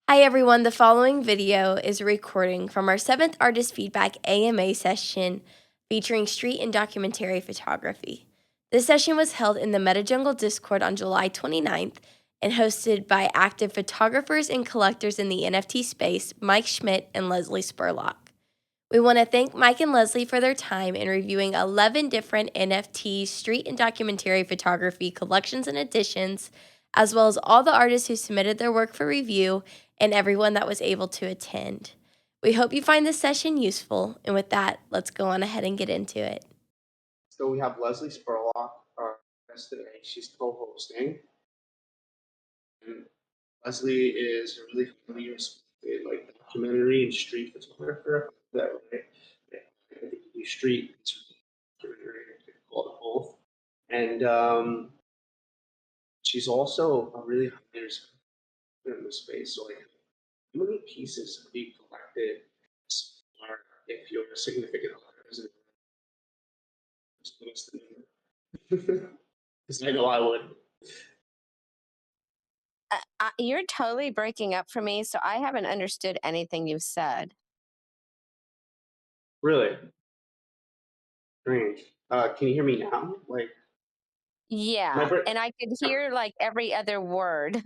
Hi everyone, the following video is a recording from our 7th Artist Feedback AMA session featuring street and documentary photography. This session was held in the MetaJungle Discord on July 29th and hosted by active photographers and collectors in the NFT space, Mike Schmidt and Leslie Spurlock. We want to thank Mike and Leslie for their time in reviewing 11 different NFT street and documentary photography collections and editions, as well as all the artists who submitted their work for review and everyone that was able to attend. We hope you find this session useful, and with that, let's go on ahead and get into it. So we have Leslie Spurlock, our guest today. She's co-hosting. And Leslie is a really highly respected documentary and street photographer. That way, I think you do street documentary, I could call it both. And she's also a really highly respected in the space. So how many pieces have you collected so far if you're a significant other? What's the number? Because I know I would. You're totally breaking up for me, so I haven't understood anything you've said. Really? Strange. Can you hear me now? Yeah, and I could hear like every other word.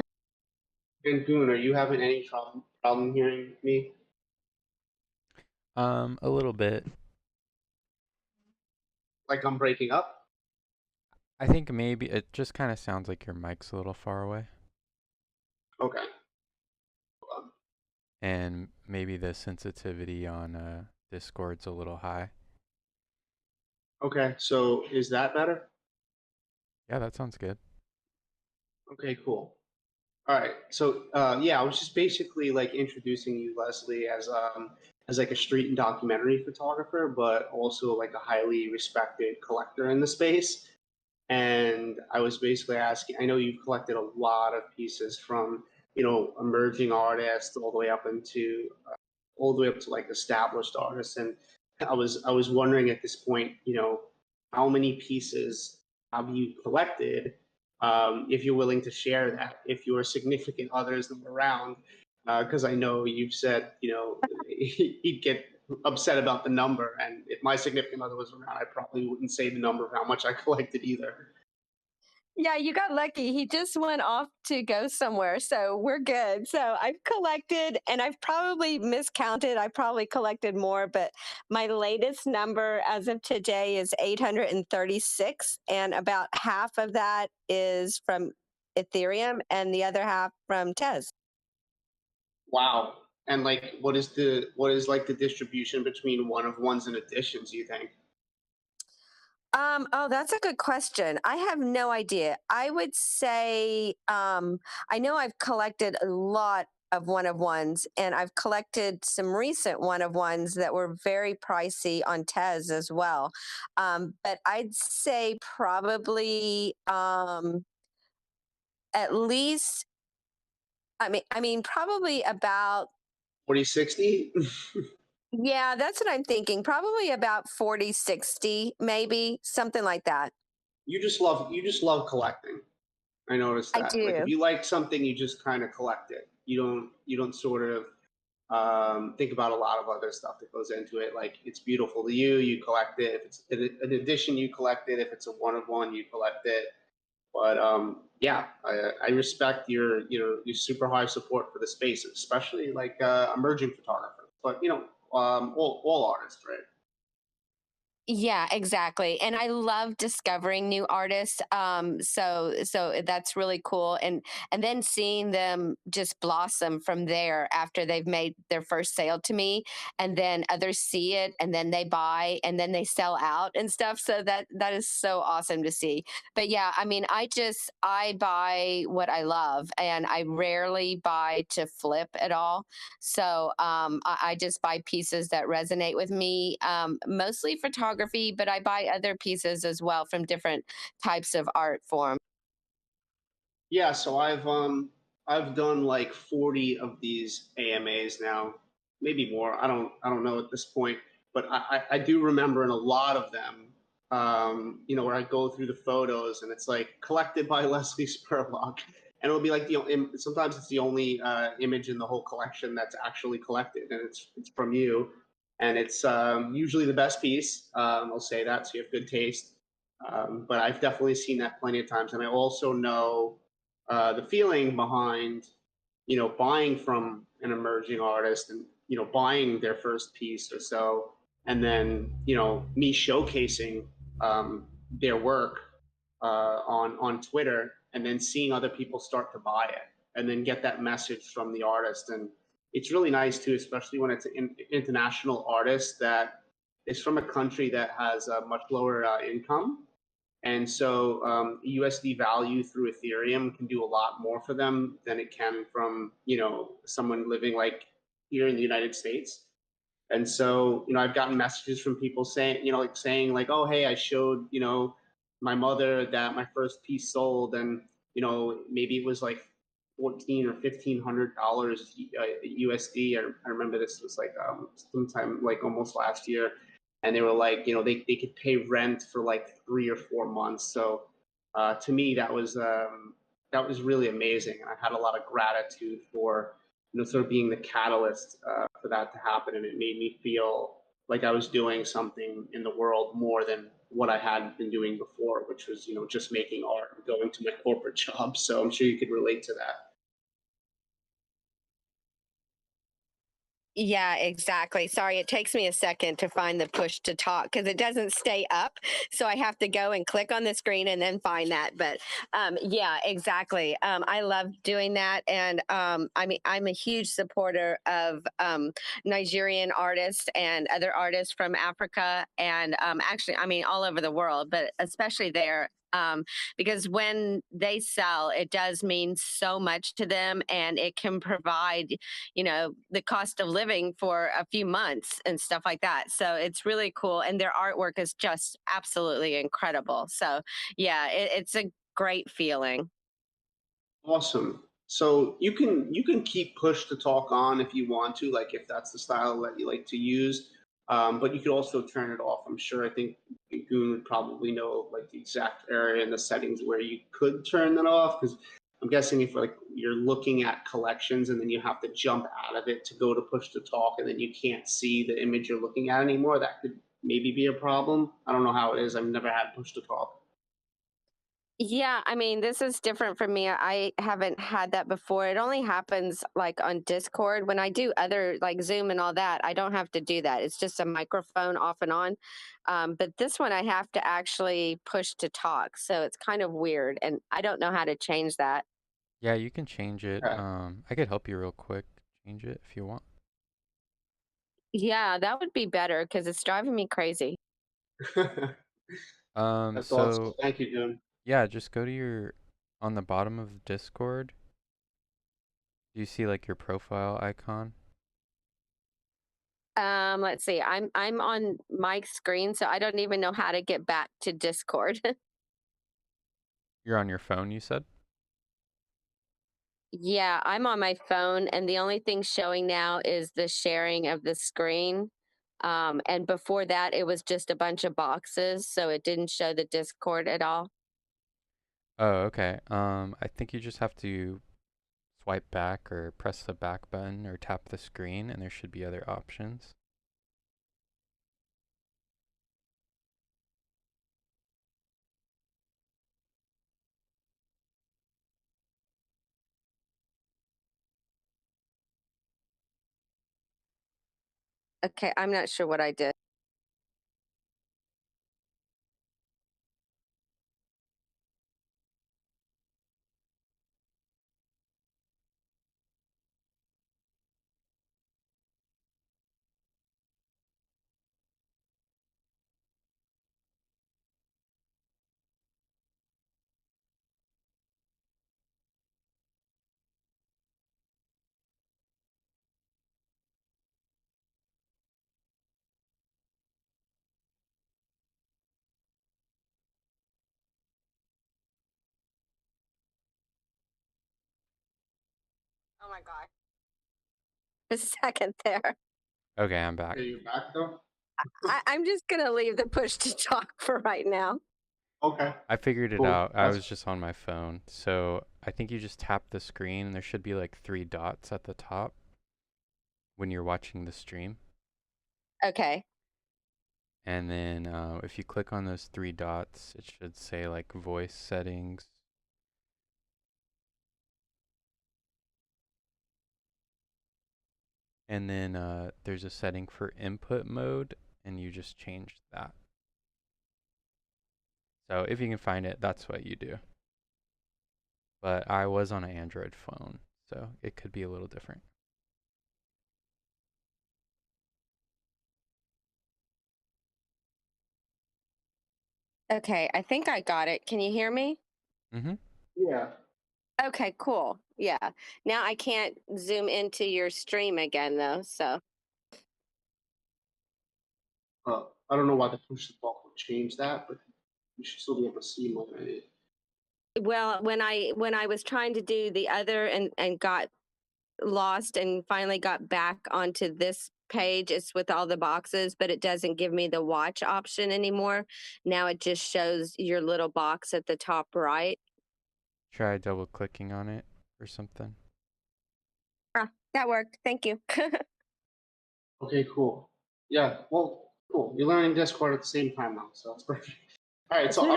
And Goon, are you having any problem hearing me? A little bit. Like I'm breaking up? I think maybe it just kind of sounds like your mic's a little far away. Okay. Hold on. And maybe the sensitivity on Discord's a little high. Okay, so is that better? Yeah, that sounds good. Okay, cool. All right. So yeah, I was just basically like introducing you, Leslie, as like a street and documentary photographer, but also like a highly respected collector in the space. And I was basically asking, I know you've collected a lot of pieces from, emerging artists all the way up to like established artists. And I was wondering at this point, how many pieces have you collected? If you're willing to share that, if your significant other isn't around, because I know you've said, he'd get upset about the number. And if my significant other was around, I probably wouldn't say the number of how much I collected either. Yeah, you got lucky. He just went off to go somewhere, so we're good. So I've collected, and I've probably miscounted. I probably collected more, but my latest number as of today is 836, and about half of that is from Ethereum, and the other half from Tez. Wow. And like, what is like the distribution between one of ones and additions, you think? Oh, that's a good question. I have no idea. I would say, I know I've collected a lot of one of ones, and I've collected some recent one of ones that were very pricey on Tez as well. But I'd say probably at least, I mean, probably about 4060? yeah, that's what I'm thinking. Probably about 40, 60, maybe something like that. You just love collecting. I noticed I that. Like if do. you like something, you just kind of collect it. You don't sort of think about a lot of other stuff that goes into it. Like it's beautiful to you, you collect it. If it's an addition, you collect it. If it's a one of one, you collect it. But yeah, I respect your super high support for the space, especially like emerging photographers. But all artists, right? Yeah, exactly. And I love discovering new artists. So that's really cool. And then seeing them just blossom from there after they've made their first sale to me, and then others see it and then they buy and then they sell out and stuff. So that is so awesome to see. But yeah, I mean, I buy what I love, and I rarely buy to flip at all. So I just buy pieces that resonate with me, mostly photography, but I buy other pieces as well from different types of art form. Yeah, so I've done like 40 of these AMAs now, maybe more. I don't know at this point, but I do remember in a lot of them, where I go through the photos and it's like collected by Leslie Spurlock, and it'll be like sometimes it's the only image in the whole collection that's actually collected, and it's from you, and it's usually the best piece. I'll say that, so you have good taste. But I've definitely seen that plenty of times, and I also know the feeling behind buying from an emerging artist and buying their first piece or so, and then me showcasing their work on Twitter, and then seeing other people start to buy it, and then get that message from the artist. And it's really nice too, especially when it's an international artist that is from a country that has a much lower income. And so USD value through Ethereum can do a lot more for them than it can from someone living like here in the United States. And so I've gotten messages from people saying like, oh hey, I showed my mother that my first piece sold, and maybe it was like $1,400 or $1,500 USD. I remember this was like sometime like almost last year, and they were like they could pay rent for like 3 or 4 months. So to me that was really amazing, and I had a lot of gratitude for sort of being the catalyst for that to happen, and it made me feel like I was doing something in the world more than what I had been doing before, which was just making art and going to my corporate job. So I'm sure you could relate to that. Yeah, exactly. Sorry, it takes me a second to find the push to talk because it doesn't stay up. So I have to go and click on the screen and then find that. But yeah, exactly. I love doing that. And I mean, I'm a huge supporter of Nigerian artists and other artists from Africa, and actually, I mean, all over the world, but especially there. Because when they sell, it does mean so much to them, and it can provide the cost of living for a few months and stuff like that. So it's really cool, and their artwork is just absolutely incredible. So yeah, it's a great feeling. Awesome. So you can keep push to talk on if you want to, like if that's the style that you like to use. But you could also turn it off. I'm sure. I think Goon would probably know like the exact area and the settings where you could turn that off, because I'm guessing if like you're looking at collections and then you have to jump out of it to go to push to talk, and then you can't see the image you're looking at anymore, that could maybe be a problem. I don't know how it is. I've never had push to talk. Yeah, I mean, this is different for me. I haven't had that before. It only happens like on Discord. When I do other like Zoom and all that, I don't have to do that. It's just a microphone off and on. But this one, I have to actually push to talk. So it's kind of weird. And I don't know how to change that. Yeah, you can change it. Okay. I could help you real quick change it if you want. Yeah, that would be better because it's driving me crazy. That's awesome. So Thank you, June. yeah, just go to your on the bottom of Discord. Do you see like your profile icon? Let's see. I'm on my screen, so I don't even know how to get back to Discord. You're on your phone, you said? Yeah, I'm on my phone, and the only thing showing now is the sharing of the screen. And before that, it was just a bunch of boxes, so it didn't show the Discord at all. Oh, okay. I think you just have to swipe back or press the back button or tap the screen, and there should be other options. Okay, I'm not sure what I did. Oh my God. A second there. Okay, I'm back. Are you back though? I'm just going to leave the push to talk for right now. Okay. I figured it Cool. out. I was just on my phone. So I think you just tap the screen and there should be like 3 dots at the top when you're watching the stream. Okay. And then if you click on those 3 dots, it should say like voice settings. And then there's a setting for input mode, and you just change that. So if you can find it, that's what you do. But I was on an Android phone, so it could be a little different. Okay, I think I got it. Can you hear me? Mm-hmm. Yeah. Okay, cool. Yeah. Now I can't zoom into your stream again though, so. I don't know why the push the talk would change that, but you should still be able to see my. Well, when I was trying to do the other and got lost and finally got back onto this page, it's with all the boxes, but it doesn't give me the watch option anymore. Now it just shows your little box at the top right. Try double clicking on it or something. Ah, that worked. Thank you. Okay, cool. Yeah, well, cool. You're learning Discord at the same time now, so that's perfect. All right, so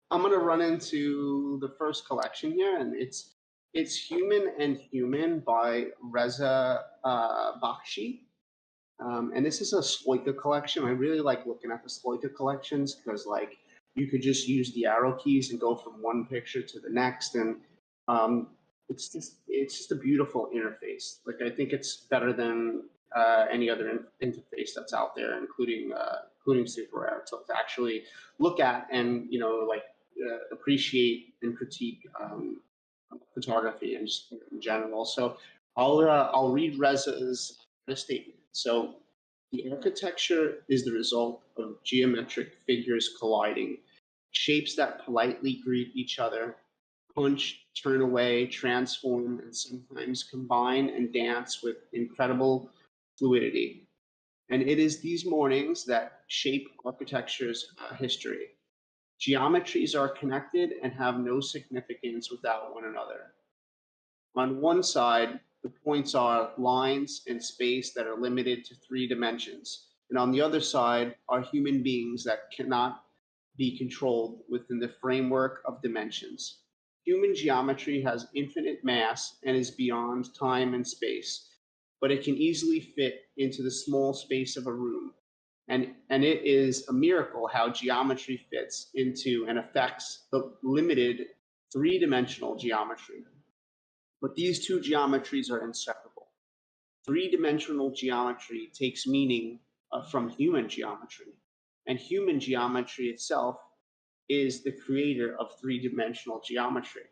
I'm gonna run into the first collection here, and it's Human and Human by Reza Bakshi. And this is a Sloika collection. I really like looking at the Sloika collections because like you could just use the arrow keys and go from one picture to the next, and um, it's just a beautiful interface. Like I think it's better than any other interface that's out there, including Super Rare, to actually look at and appreciate and critique photography and just in general. So I'll read Reza's statement. So the architecture is the result of geometric figures colliding, shapes that politely greet each other, punch, turn away, transform, and sometimes combine and dance with incredible fluidity. And it is these mornings that shape architecture's history. Geometries are connected and have no significance without one another. On one side, the points are lines and space that are limited to 3 dimensions. And on the other side are human beings that cannot be controlled within the framework of dimensions. Human geometry has infinite mass and is beyond time and space, but it can easily fit into the small space of a room. And it is a miracle how geometry fits into and affects the limited 3-dimensional geometry. But these 2 geometries are inseparable. 3-dimensional geometry takes meaning from human geometry, and human geometry itself is the creator of 3-dimensional geometry.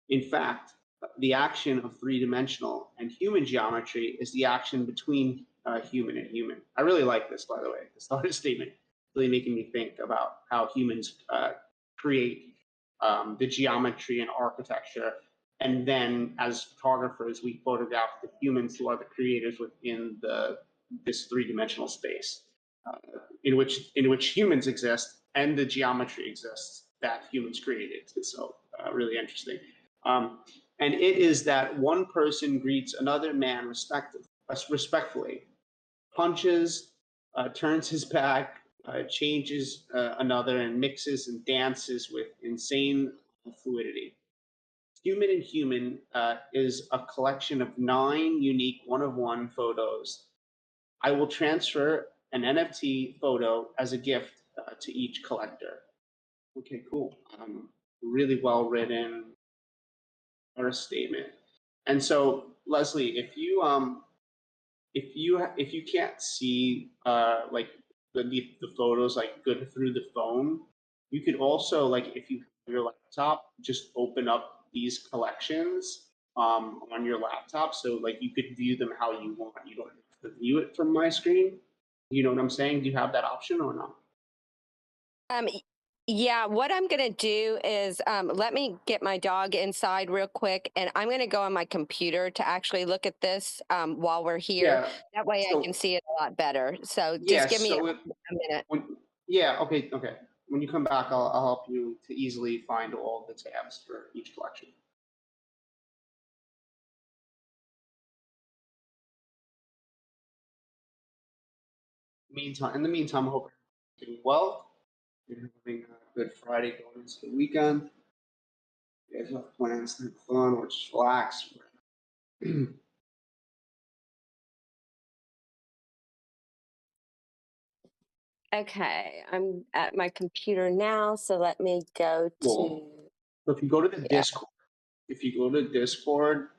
In fact, the action of 3-dimensional and human geometry is the action between human and human. I really like this, by the way. This artist statement really making me think about how humans create the geometry and architecture. And then as photographers, we photograph the humans who are the creators within this 3-dimensional space in which humans exist and the geometry exists that humans created. So really interesting. And it is that one person greets another man respectfully, punches, turns his back, changes another, and mixes and dances with insane fluidity. Human and Human is a collection of 9 unique one-of-one photos. I will transfer an NFT photo as a gift to each collector. Okay, cool. Really well written artist statement. And so, Leslie, if you can't see like the photos like good through the phone, you could also like if you have your laptop, just open up these collections on your laptop, so like you could view them how you want. You don't have to view it from my screen. You know what I'm saying? Do you have that option or not? Yeah, what I'm going to do is let me get my dog inside real quick, and I'm going to go on my computer to actually look at this while we're here. Yeah. That way I So can see it a lot better. So yeah. just give me So a minute. yeah. Okay. when you come back, I'll help you to easily find all the tabs for each collection. In the meantime, I hope you're doing well. You're having a good Friday going into the weekend. You guys have plans to have fun or just relax. Okay, I'm at my computer now, so let me go Cool. to. So if you go to the Yeah. Discord,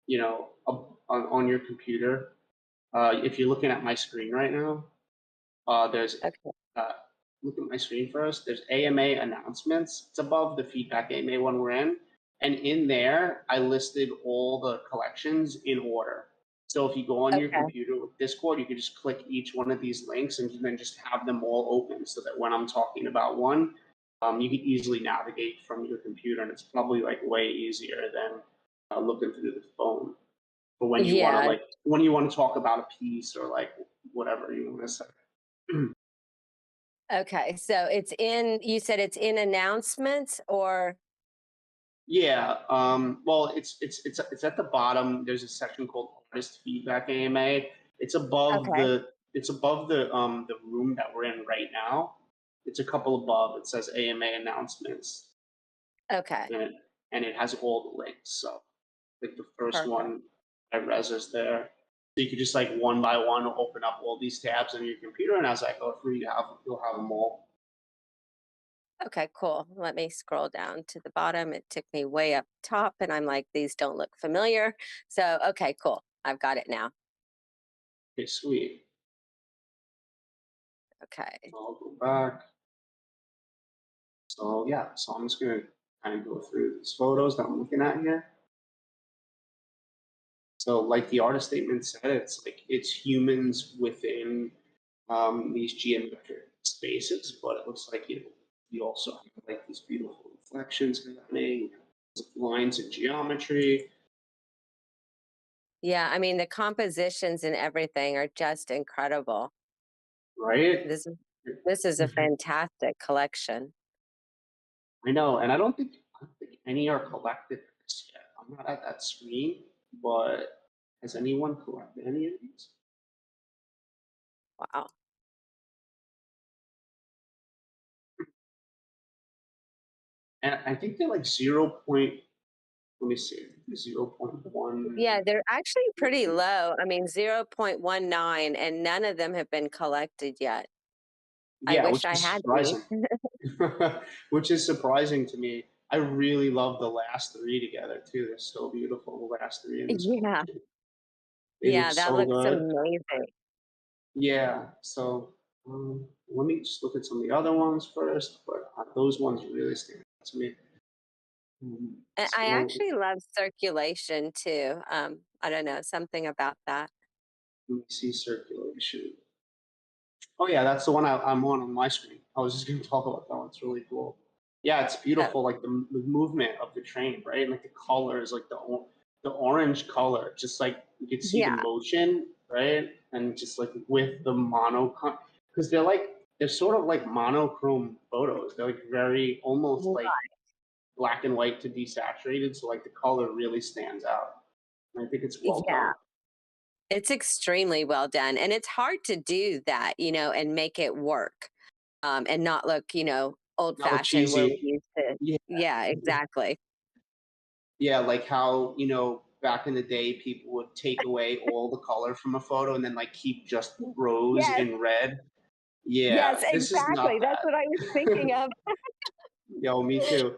you know, on your computer, if you're looking at my screen right now, there's Okay. look at my screen first. There's AMA announcements. It's above the feedback AMA one we're in, and in there I listed all the collections in order. So if you go on your Okay. computer with Discord, you can just click each one of these links and then just have them all open, so that when I'm talking about one, you can easily navigate from your computer, and it's probably like way easier than looking through the phone. But when you Yeah. want to talk about a piece or like whatever you want to say. Okay. So it's in. You said it's in announcements, or Yeah. Well, it's at the bottom. There's a section called Artist Feedback AMA. It's above okay. the room that we're in right now. It's a couple above. It says AMA announcements, Okay. and it has all the links. So like the first Perfect. one, I res is there. So you could just like one by one open up all these tabs on your computer, and as I go through, you'll have them all. Okay, cool. Let me scroll down to the bottom. It took me way up top, and I'm like, these don't look familiar. So, okay, cool. I've got it now. Okay, sweet. Okay. So I'll go back. So yeah, so I'm just gonna kind of go through these photos that I'm looking at here. So like the artist statement said, it's humans within these geometric spaces, but it looks like you also have like these beautiful reflections happening, lines and geometry. Yeah, I mean, the compositions and everything are just incredible. Right? This is a fantastic collection. I know, and I don't think any are collected yet. I'm not at that screen, but has anyone collected any of these? Wow. And I think they're like 0. Let me see, 0.1. Yeah, they're actually pretty low. I mean, 0.19, and none of them have been collected yet. I Yeah, wish which I is had these. surprising. Which is surprising to me. I really love the last three together too. They're so beautiful. The last three in this Yeah. collection. They look Yeah, that so looks good. amazing. Yeah. So let me just look at some of the other ones first. But those ones really stand out to me. And I So actually love circulation too. I don't know, something about that. let me see circulation. Oh yeah, that's the one I'm on my screen. I was just going to talk about that one. It's really cool. Yeah, it's Oh, beautiful. Like the movement of the train, right? And like the colors, like the orange color, just like you can see the yeah. motion, right? And just like with the because they're sort of like monochrome photos. They're like very almost like black and white to desaturated, so like the color really stands out. And I think it's well Yeah. done. It's extremely well done. And it's hard to do that, and make it work, and not look, old Not look fashioned where we cheesy. used to. Yeah. Yeah, exactly. Yeah, like how, back in the day, people would take away all the color from a photo and then like keep just rose Yes, in red. Yeah, yes, this is not exactly. That's what I was thinking that. of. Yo, me too.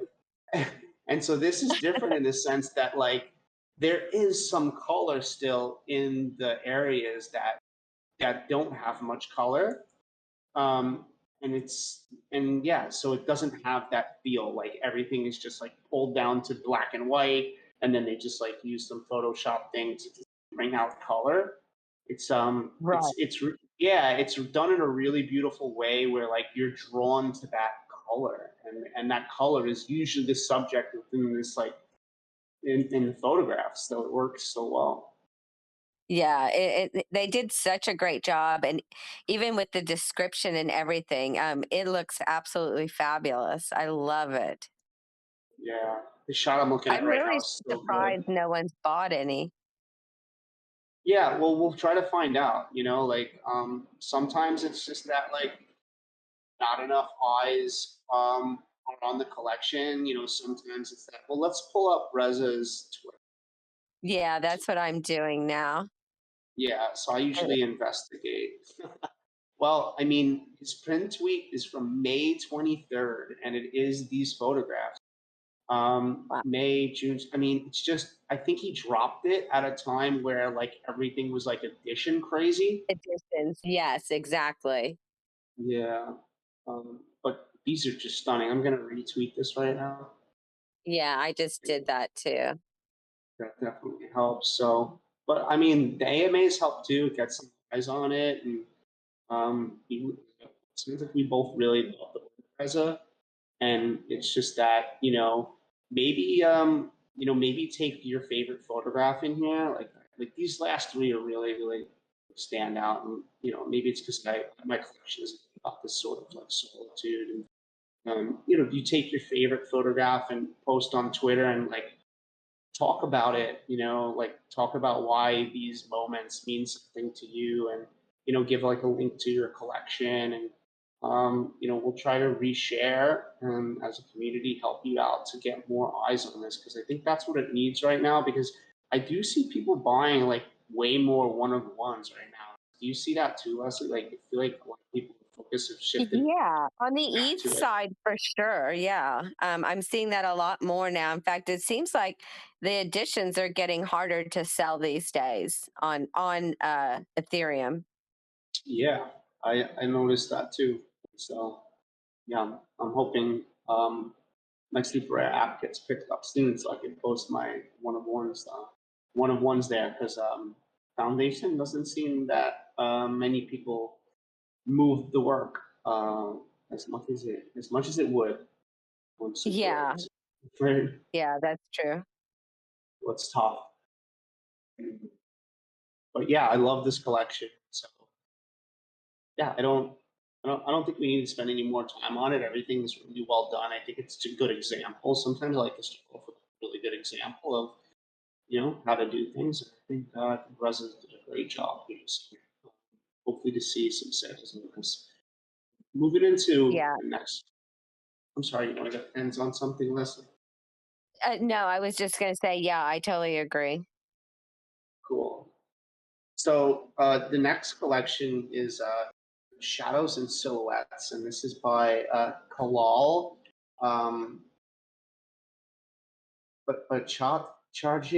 And so this is different in the sense that like there is some color still in the areas that don't have much color. Um, and yeah, so it doesn't have that feel like everything is just like pulled down to black and white, and then they just like use some Photoshop thing to just bring out color. Right. Yeah, it's done in a really beautiful way where like you're drawn to that color, and that color is usually the subject within this like in the photographs, so it works so well. Yeah, they did such a great job, and even with the description and everything, it looks absolutely fabulous. I love it. Yeah, the shot I'm looking at I'm right now really is so good. surprised no one's bought any. Yeah, well, we'll try to find out. Like sometimes it's just that like not enough eyes are on the collection. Sometimes it's that. Well, let's pull up Reza's Twitter. Yeah, that's what I'm doing now. Yeah, so I And- usually investigate. Well, I mean, his print tweet is from May 23rd, and it is these photographs. Wow. May, June. I mean, it's just, I think he dropped it at a time where like everything was like edition crazy. Editions. Yes, exactly. Yeah. But these are just stunning. I'm going to retweet this right now. Yeah, I just did that too. That definitely helps. So, but I mean, the AMAs help too, get some eyes on it. And it seems like we both really love the Reza. And it's just that maybe maybe take your favorite photograph in here, like these last three are really really stand out. And maybe it's because my collection is about this sort of like solitude. And you take your favorite photograph and post on Twitter and like talk about it, like talk about why these moments mean something to you. And give like a link to your collection. And we'll try to reshare and as a community help you out to get more eyes on this, because I think that's what it needs right now, because I do see people buying like way more one of ones right now. Do you see that too, Leslie? Like I feel like a lot of people focus have shifted Yeah, on the back East to it. side for sure. Yeah, I'm seeing that a lot more now. In fact, it seems like the editions are getting harder to sell these days on Ethereum. Yeah, I noticed that too. So yeah, I'm hoping my super rare app gets picked up soon so I can post my one of ones there, because Foundation doesn't seem that many people move the work as much as it would on super Yeah, rares. Right? yeah, that's true. What's tough. But yeah, I love this collection. So yeah, I don't think we need to spend any more time on it. Everything's really well done. I think it's a good example. Sometimes I like to start off with a really good example of how to do things. And I think Reza did a great job here. So hopefully to see some sales in this. Moving into Yeah. the next. I'm sorry, you want to get hands on something, Leslie? No, I was just going to say, yeah, I totally agree. Cool. So the next collection is Shadows and Silhouettes, and this is by Kalal. But Charge,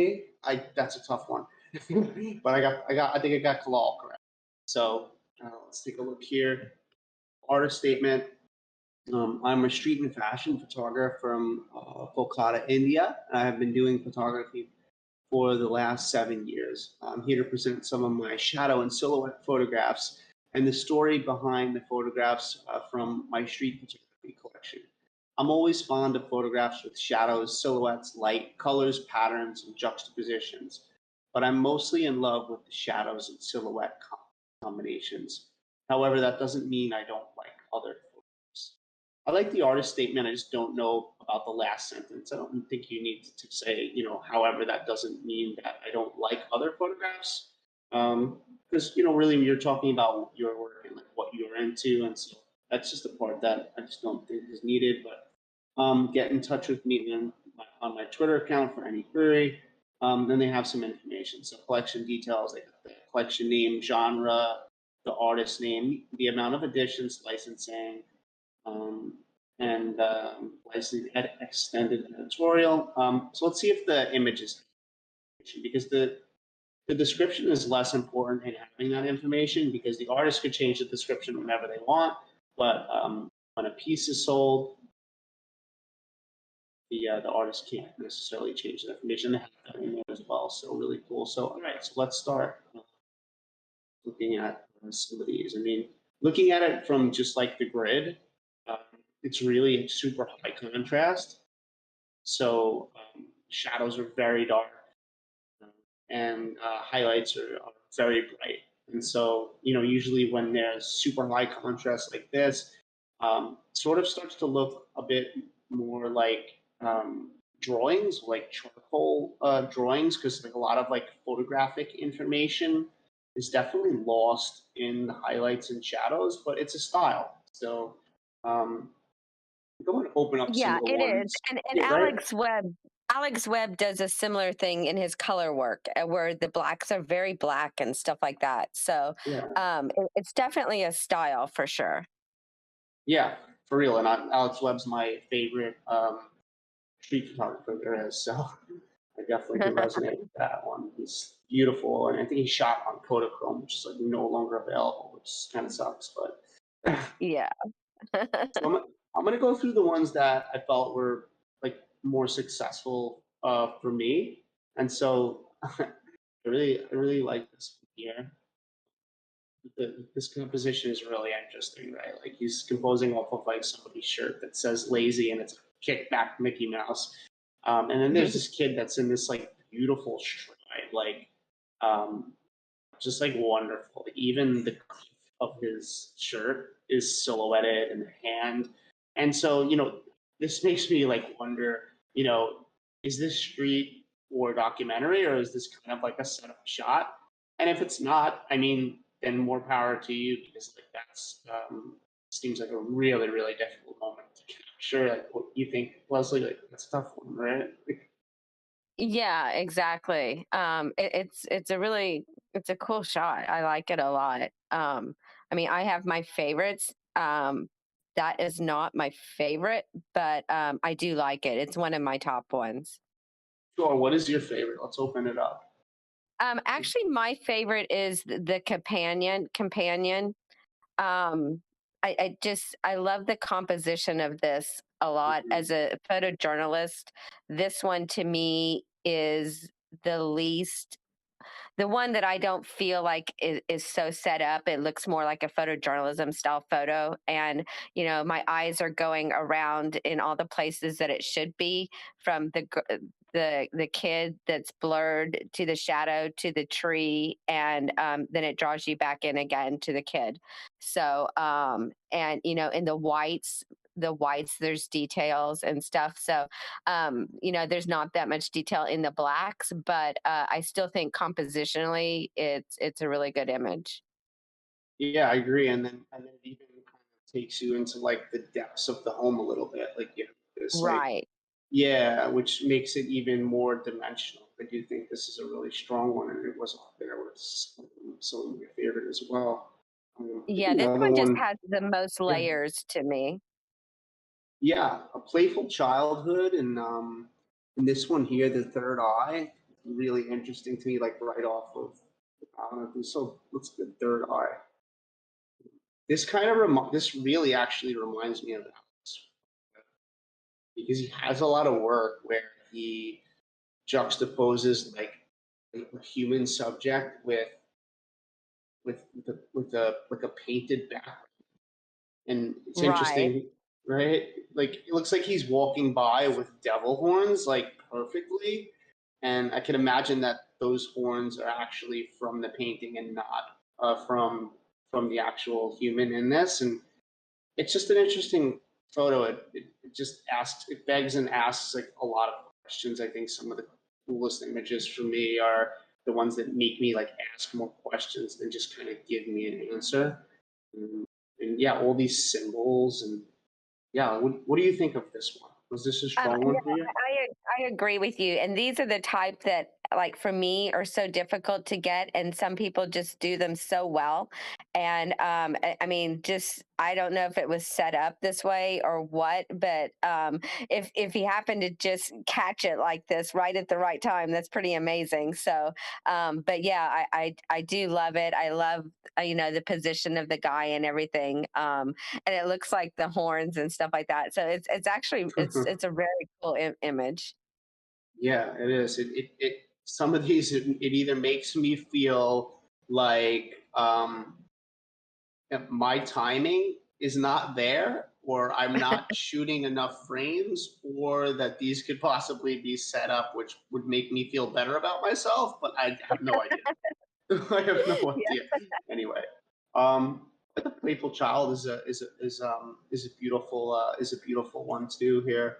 that's a tough one. But I think I got Kalal correct. So let's take a look here. Artist statement. I'm a street and fashion photographer from Kolkata, India. I have been doing photography for the last 7 years. I'm here to present some of my shadow and silhouette photographs and the story behind the photographs from my street photography collection. I'm always fond of photographs with shadows, silhouettes, light, colors, patterns, and juxtapositions, but I'm mostly in love with the shadows and silhouette combinations. However, that doesn't mean I don't like other photographs. I like the artist statement. I just don't know about the last sentence. I don't think you need to say, however, that doesn't mean that I don't like other photographs. Because, really, you're talking about your work and like what you're into. And so that's just the part that I just don't think is needed. But get in touch with me on my Twitter account for any query. Then they have some information. So collection details, like the collection name, genre, the artist name, the amount of editions, licensing, um, and licensing extended editorial. So let's see if the image is, because the description is less important in having that information, because the artist could change the description whenever they want. But when a piece is sold, the artist can't necessarily change the information. They have that in there as well. So really cool. So all right, so let's start looking at some of these. I mean, looking at it from just like the grid, uh, it's really super high contrast. So shadows are very dark, and highlights are very bright. And so, usually when there's super high contrast like this, sort of starts to look a bit more like drawings, like charcoal drawings, because like a lot of like photographic information is definitely lost in the highlights and shadows, but it's a style. So go and open up some Yeah, of the it is. ones. And Yeah, right. Alex Webb does a similar thing in his color work, where the blacks are very black and stuff like that. So Yeah, it's definitely a style for sure. yeah, for real. And Alex Webb's my favorite street photographer there is. So I definitely can resonate with that one. He's beautiful, and I think he shot on Kodachrome, which is like no longer available, which kind of sucks. But Yeah. so I'm gonna go through the ones that I felt were like more successful for me, and so I really like this one here. This composition is really interesting, right? Like he's composing off of like somebody's shirt that says lazy and it's a kickback Mickey Mouse. And then there's this kid that's in this like beautiful stride, like um, just like wonderful. Even the cleat of his shirt is silhouetted in the hand. And so, this makes me like wonder, is this street or documentary or is this kind of like a setup shot? And if it's not, I mean, then more power to you because like that's seems like a really, really difficult moment to capture. Like what you think, Leslie, like that's a tough one, right? Yeah, exactly. It's a cool shot. I like it a lot. I mean, I have my favorites. That is not my favorite, but I do like it. It's one of my top ones. Sure, what is your favorite? Let's open it up. Actually, my favorite is the companion. Um, I love the composition of this a lot. Mhm. As a photojournalist, this one to me is the least, the one that I don't feel like is so set up. It looks more like a photojournalism style photo. And, my eyes are going around in all the places that it should be, from the kid that's blurred to the shadow to the tree. And then it draws you back in again to the kid. So, and, in the whites, there's details and stuff. So, there's not that much detail in the blacks, but I still think compositionally it's a really good image. Yeah, I agree. And then it even kind of takes you into like the depths of the home a little bit. Like you have this like Right. yeah, which makes it even more dimensional. I do think this is a really strong one, and it was up there with some of my favorite as well. I think Yeah, this another one just one, has the most yeah, layers to me. yeah, a playful childhood, and this one here, the third eye, really interesting to me. Like right off of, so what's the third eye? This really actually reminds me of Alex because he has a lot of work where he juxtaposes like a human subject with a like a painted background, and it's Right. interesting, right? Like it looks like he's walking by with devil horns like perfectly, and I can imagine that those horns are actually from the painting and not from the actual human in this, and it's just an interesting photo. It just it begs and asks like a lot of questions. I think some of the coolest images for me are the ones that make me like ask more questions than just kind of give me an answer. And yeah, all these symbols and yeah, what do you think of this one? Was this a strong No, one for you? I agree with you. And these are the type that, like, for me, are so difficult to get, and some people just do them so well. And I mean, just I don't know if it was set up this way or what, but if he happened to just catch it like this right at the right time, that's pretty amazing. So, but yeah, I do love it. I love the position of the guy and everything. And it looks like the horns and stuff like that. So it's actually it's a very cool image. Yeah, it is. It some of these it either makes me feel like if my timing is not there or I'm not shooting enough frames or that these could possibly be set up which would make me feel better about myself, but I have no idea. I have no Yeah. idea. Anyway, but the playful child is a beautiful one too here,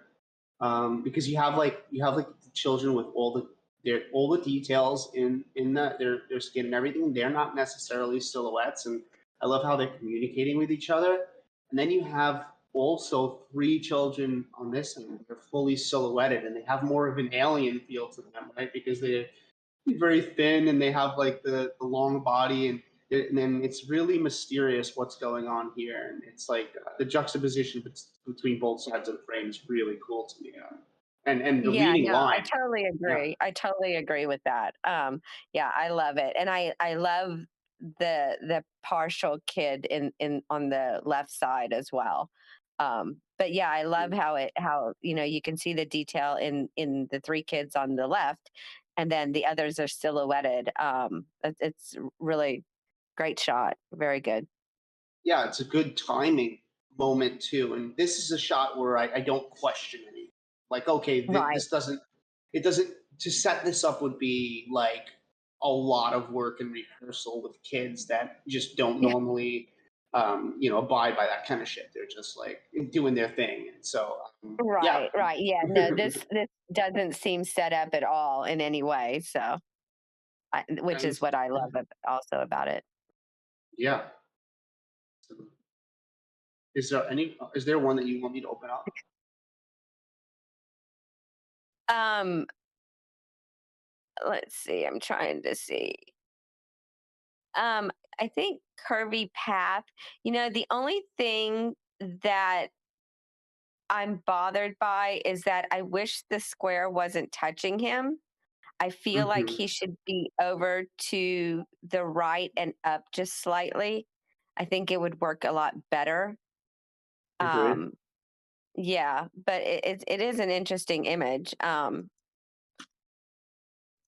because you have like the children with all the details in their skin and everything. They're not necessarily silhouettes, and I love how they're communicating with each other. And then you have also three children on this end. They're fully silhouetted, and they have more of an alien feel to them, right? Because they're very thin and they have like the long body, and then it's really mysterious what's going on here, and it's like the juxtaposition between both sides of the frame is really cool to me, and the Yeah, leading no, I line. totally Yeah. agree. I totally agree with that. Yeah, I love it. And I love the partial kid in on the left side as well. But yeah, I love how you can see the detail in the three kids on the left, and then the others are silhouetted. It's really great shot. Very good. Yeah, it's a good timing moment too. And this is a shot where I don't question anything. Like, okay, Right. this doesn't, it doesn't, to set this up would be like a lot of work and rehearsal with kids that just don't normally, abide by that kind of shit. They're just like doing their thing. And so, yeah. Right, right. Yeah, no, this doesn't seem set up at all in any way. So, which And is what I love also about it. yeah. So, is there one that you want me to open up? Um, let's see. I'm trying to see. Um, I think curvy path. The only thing that I'm bothered by is that I wish the square wasn't touching him. I feel like Mm-hmm. he should be over to the right and up just slightly. I think it would work a lot better. Agreed. Um, yeah, but it is an interesting image.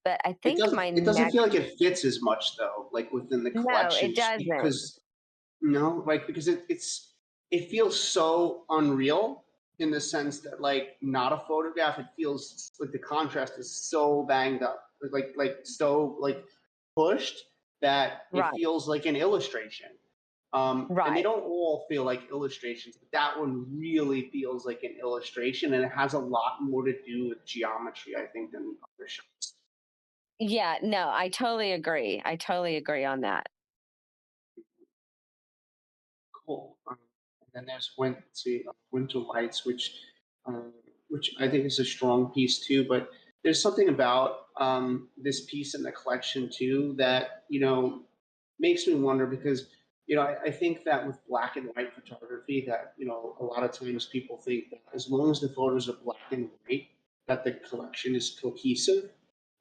But I think my It doesn't next feel like it fits as much though, like within the no, it collections doesn't. because no, like because it feels so unreal in the sense that like not a photograph. It feels like the contrast is so banged up, like so like pushed that it Right, feels like an illustration. And they right. don't all feel like illustrations, but that one really feels like an illustration, and it has a lot more to do with geometry, I think, than the other shots. Yeah, no, I totally agree. I totally agree on that. Cool. And then there's Winter Lights, which I think is a strong piece too. But there's something about this piece in the collection too that makes me wonder because I think that with black and white photography that a lot of times people think that as long as the photos are black and white that the collection is cohesive.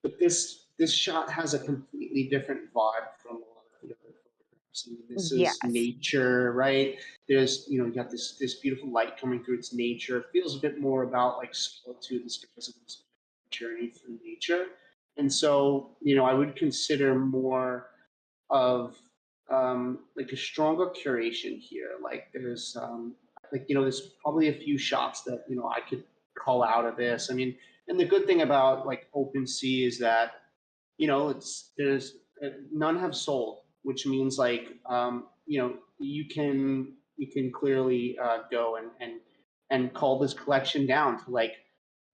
But this shot has a completely different vibe from a lot of the other photographs. I mean, this is Yes. nature, right? There's you got this beautiful light coming through. It's nature. It feels a bit more about like solitude. This guy's on this journey through nature, and so I would consider more of like a stronger curation here. Like there's probably a few shots that I could call out of this. I mean, and the good thing about like OpenSea is that it's there's none have sold, which means like you can clearly go and call this collection down to like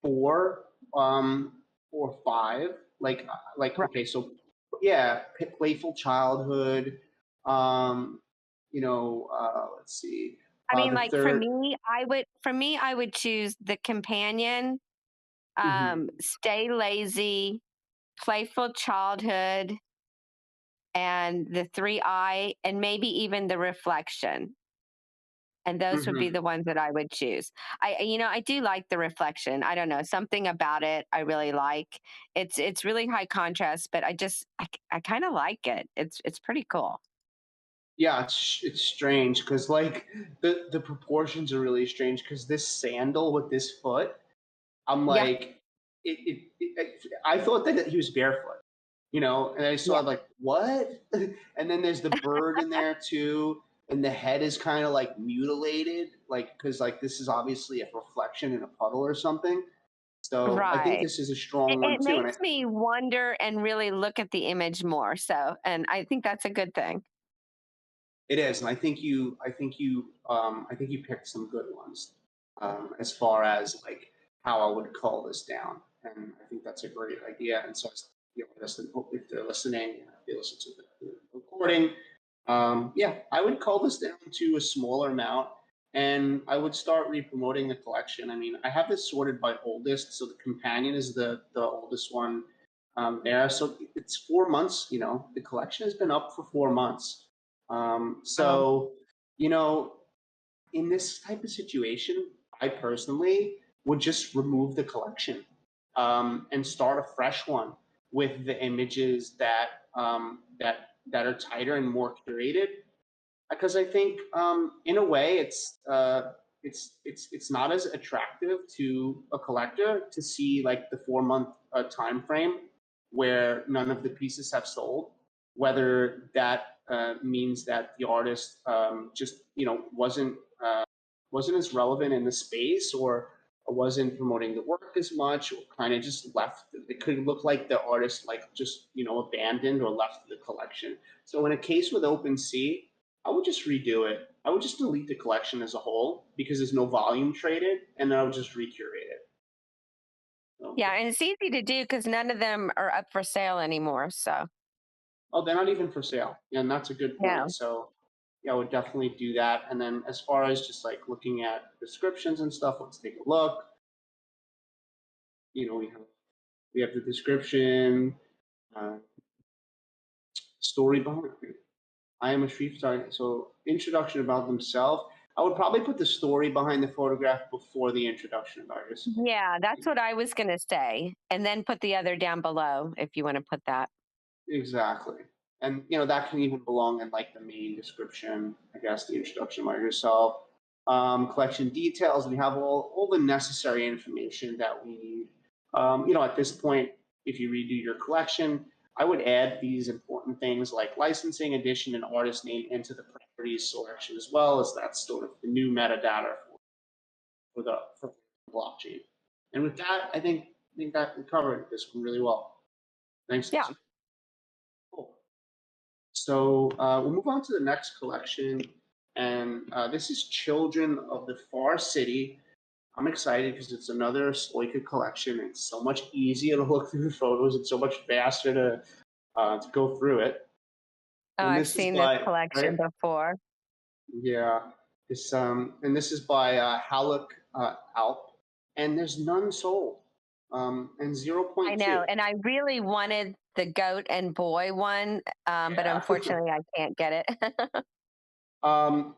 four or five, like Right. okay, so yeah, playful childhood. Um, let's see, I mean, the like third. for me, I would choose the companion, Mhm, stay lazy, playful childhood, and the three eye, and maybe even the reflection. And those would be mhm. the ones that I would choose. I do like the reflection. I don't know, something about it I really like. It's really high contrast, but I kind of like it. It's pretty cool. Yeah, it's strange because like the proportions are really strange because this sandal with this foot, I'm Yeah, like, I thought that he was barefoot, and I saw yeah, like what, and then there's the bird in there too, and the head is kind of like mutilated, like because like this is obviously a reflection in a puddle or something. So I think Right. this is a strong one It too. And makes me wonder and really look at the image more. So, and I think that's a good thing. it is, and I think you picked some good ones, as far as like how I would call this down, and I think that's a great idea. And so, if they're listening, if they listen to the recording, yeah, I would call this down to a smaller amount, and I would start re-promoting the collection. I mean, I have this sorted by oldest, so the companion is the oldest one there. So it's 4 months. The collection has been up for 4 months. Um, So, you know, in this type of situation, I personally would just remove the collection, and start a fresh one with the images that are tighter and more curated. Because I think, in a way, it's not as attractive to a collector to see like the 4 month time frame where none of the pieces have sold, whether that means that the artist, just wasn't as relevant in the space, or wasn't promoting the work as much, or kind of just left. It could look like the artist like just abandoned or left the collection. So in a case with OpenSea, I would just redo it. I would just delete the collection as a whole because there's no volume traded, and then I would just recurate it. So, yeah, and it's easy to do because none of them are up for sale anymore. So, oh, they're not even for sale, and that's a good point. no. So, yeah, I would definitely do that. And then as far as just like looking at descriptions and stuff, let's take a look. We have the description, uh, story behind it. I am a street photographer. So introduction about themselves. I would probably put the story behind the photograph before the introduction about yourself. Yeah, that's what I was going to say. And then put the other down below if you want to put that. Exactly. And that can even belong in like the main description, I guess, the introduction about yourself. Collection details. We have all the necessary information that we need. At this point, if you redo your collection, I would add these important things like licensing, edition, and artist name into the properties selection, as well as that's sort of the new metadata for the blockchain. And with that, I think that we covered this one really well. Thanks. Yeah. Cool. So we'll move on to the next collection, and this is Children of the Far City. I'm excited because it's another Stoica collection. It's so much easier to look through the photos. It's so much faster to go through it. Oh, And I've this is seen this by collection right? before. Yeah. And this is by Halleck Alp, and there's none sold. And I know. 0.2. And I really wanted the goat and boy one, but Yeah. unfortunately I can't get it.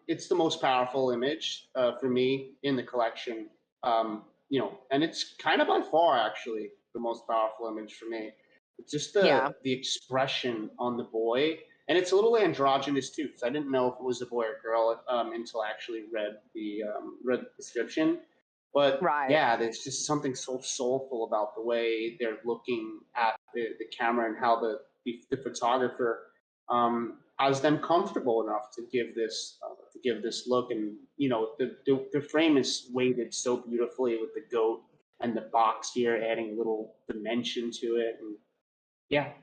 It's the most powerful image for me in the collection. And it's kind of by far actually the most powerful image for me. It's just Yeah. the expression on the boy, and it's a little androgynous too, because I didn't know if it was a boy or girl until I actually read the description. But Right. yeah, there's just something so soulful about the way they're looking at the camera, and how the photographer has them comfortable enough to give this look. And the frame is weighted so beautifully with the goat and the box here, adding a little dimension to it. And yeah.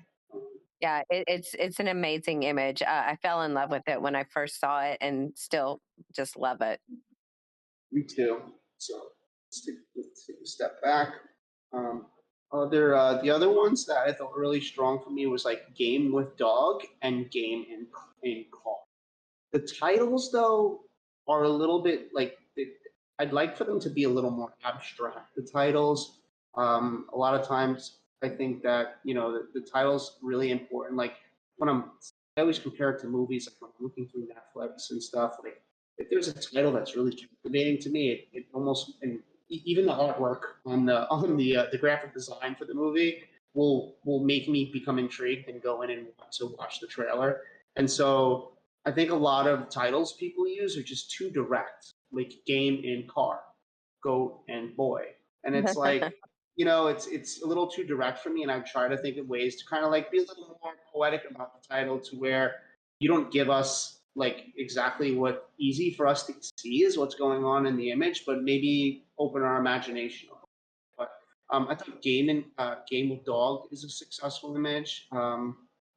Yeah, it's an amazing image. I fell in love with it when I first saw it, and still just love it. Me too. So let's take a step back. The other ones that I thought were really strong for me was like Game with Dog and Game in Car. The titles, though, are a little bit like I'd like for them to be a little more abstract. The titles, a lot of times, I think that the title's really important. Like when I always compare it to movies. Like when I'm looking through Netflix and stuff. Like if there's a title that's really captivating to me, it almost, and even the artwork on the graphic design for the movie will make me become intrigued and go in and want to watch the trailer. And so I think a lot of titles people use are just too direct, like game in car, goat and boy. And it's like, it's a little too direct for me. And I try to think of ways to kind of like be a little more poetic about the title, to where you don't give us like exactly what easy for us to see is what's going on in the image, but maybe open our imagination. But I thought Game with Dog is a successful image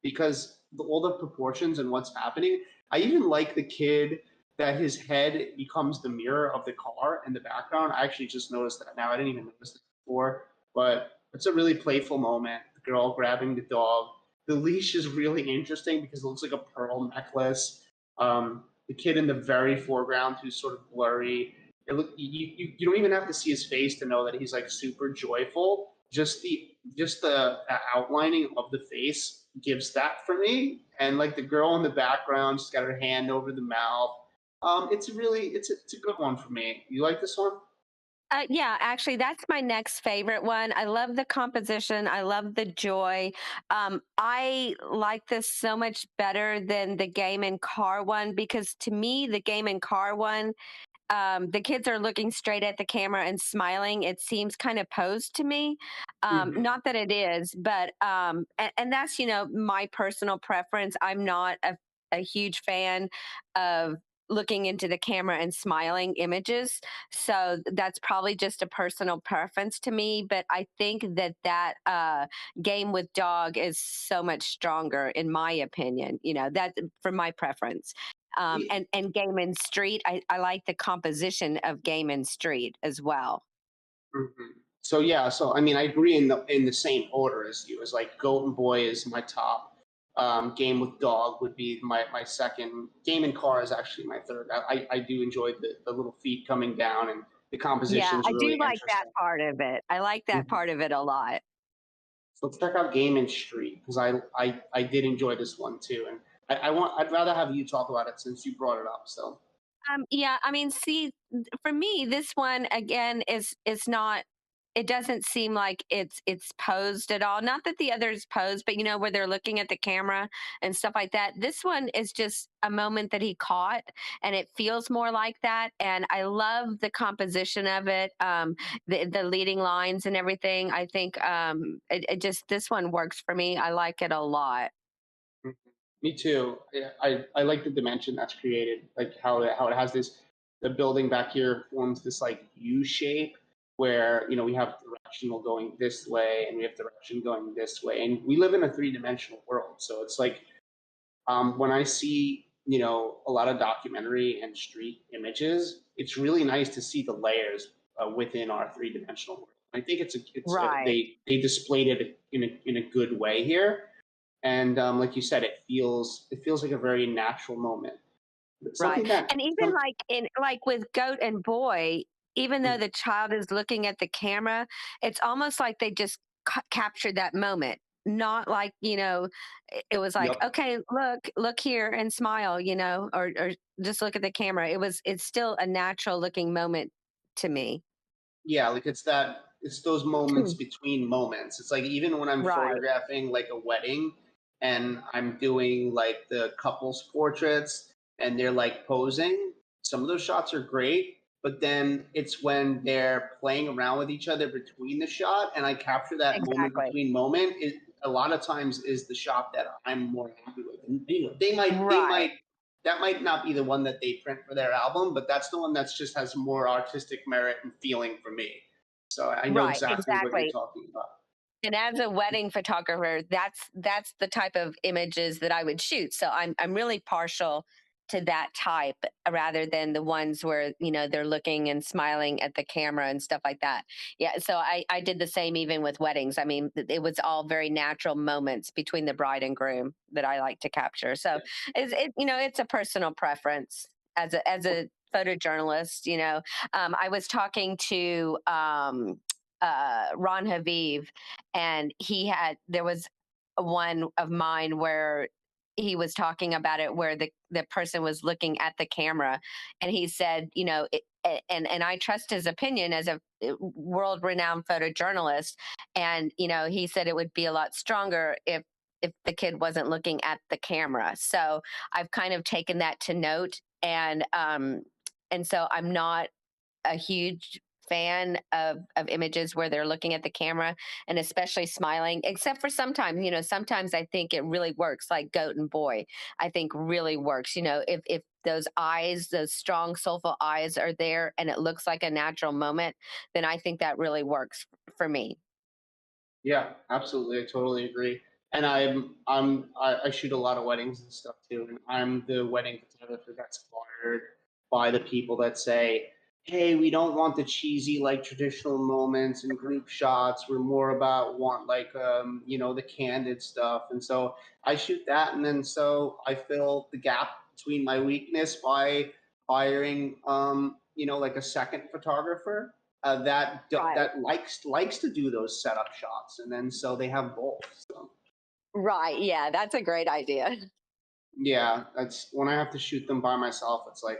because all the proportions and what's happening. I even like the kid that his head becomes the mirror of the car in the background. I actually just noticed that now. I didn't even notice this before, but it's a really playful moment. The girl grabbing the dog. The leash is really interesting because it looks like a pearl necklace. The kid in the very foreground who's sort of blurry. You don't even have to see his face to know that he's like super joyful. Just the outlining of the face gives that for me. And like the girl in the background, she's got her hand over the mouth. It's a good one for me. You like this one? Yeah, actually, that's my next favorite one. I love the composition. I love the joy. I like this so much better than the game and car one because to me, the game and car one, the kids are looking straight at the camera and smiling. It seems kind of posed to me. Mm-hmm. Not that it is, but and that's my personal preference. I'm not a huge fan of looking into the camera and smiling images, so that's probably just a personal preference to me. But I think that game with dog is so much stronger, in my opinion. That for my preference. And Game and Street, I like the composition of Game and Street as well. Mhm. So yeah, so I mean, I agree in the same order as you. As like Goat and Boy is my top. Game with Dog would be my second. Game and Car is actually my third. I do enjoy the little feet coming down and the Yeah, composition is I do really like that interesting. part of it. I like that Mhm. part of it a lot. So let's check out Game and Street because I did enjoy this one too, and I'd rather have you talk about it since you brought it up. So. Yeah, I mean, see, for me, this one again is not. It doesn't seem like it's posed at all. Not that the others posed, but where they're looking at the camera and stuff like that. This one is just a moment that he caught, and it feels more like that. And I love the composition of it, the leading lines and everything. I think it just this one works for me. I like it a lot. Mhm. Me too. Yeah, I like the dimension that's created, like how it has this. The building back here forms this like U shape where we have directional going this way and we have direction going this way, and we live in a three-dimensional world. So it's like when I see a lot of documentary and street images, it's really nice to see the layers within our three-dimensional world. I think Right. they displayed it in a good way here, and like you said, it feels like a very natural moment. Right. Something that And even some like with Goat and Boy, even though mm, the child is looking at the camera, it's almost like they just captured that moment. Not like, it was like, yep. okay, look here and smile, or just look at the camera. It's still a natural looking moment to me. Yeah, like it's those moments between moments. It's like even when I'm Right. photographing like a wedding and I'm doing like the couples portraits and they're like posing, some of those shots are great, but then it's when they're playing around with each other between the shot and I capture that moment Exactly. between moment. It a lot of times is the shot that I'm more happy with. And they might Right. that might not be the one that they print for their album, but that's the one that's just has more artistic merit and feeling for me. So I know Right. exactly what you're Exactly. talking about. And as a wedding photographer, that's the type of images that I would shoot. So I'm really partial to that type rather than the ones where they're looking and smiling at the camera and stuff like that. Yeah, so I did the same even with weddings. I mean, it was all very natural moments between the bride and groom that I like to capture. So it's a personal preference as a photojournalist. I was talking to Ron Haviv, and there was one of mine where he was talking about it where the person was looking at the camera, and he said, and I trust his opinion as a world renowned photojournalist, and he said it would be a lot stronger if the kid wasn't looking at the camera. So I've kind of taken that to note, and so I'm not a huge fan of images where they're looking at the camera and especially smiling, except for sometimes I think it really works, like Goat and Boy. I think really works, if those eyes, those strong soulful eyes are there and it looks like a natural moment, then I think that really works for me. Yeah, absolutely. I totally agree. And I shoot a lot of weddings and stuff too. And I'm the wedding photographer that's fired by the people that say, "Hey, we don't want the cheesy like traditional moments and group shots. We're more about want like the candid stuff." And so I shoot that, and then so I fill the gap between my weakness by hiring like a second photographer Right. that likes to do those setup shots, and then so they have both. So Right. Yeah, that's a great idea. yeah, that's when I have to shoot them by myself. It's like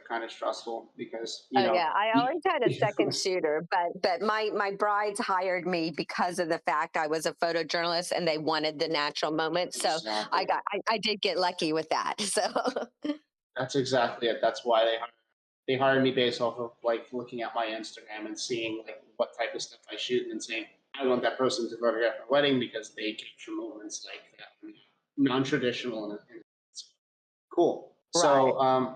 kind of stressful because Oh yeah, I you, always had a second shooter, but my brides hired me because of the fact I was a photojournalist and they wanted the natural moment. So exactly. I did get lucky with that. So That's exactly it. That's why they hired me based off of like looking at my Instagram and seeing like what type of stuff I shoot and then saying I want that person to photograph my wedding because they capture moments like that, non-traditional and it's cool. right, So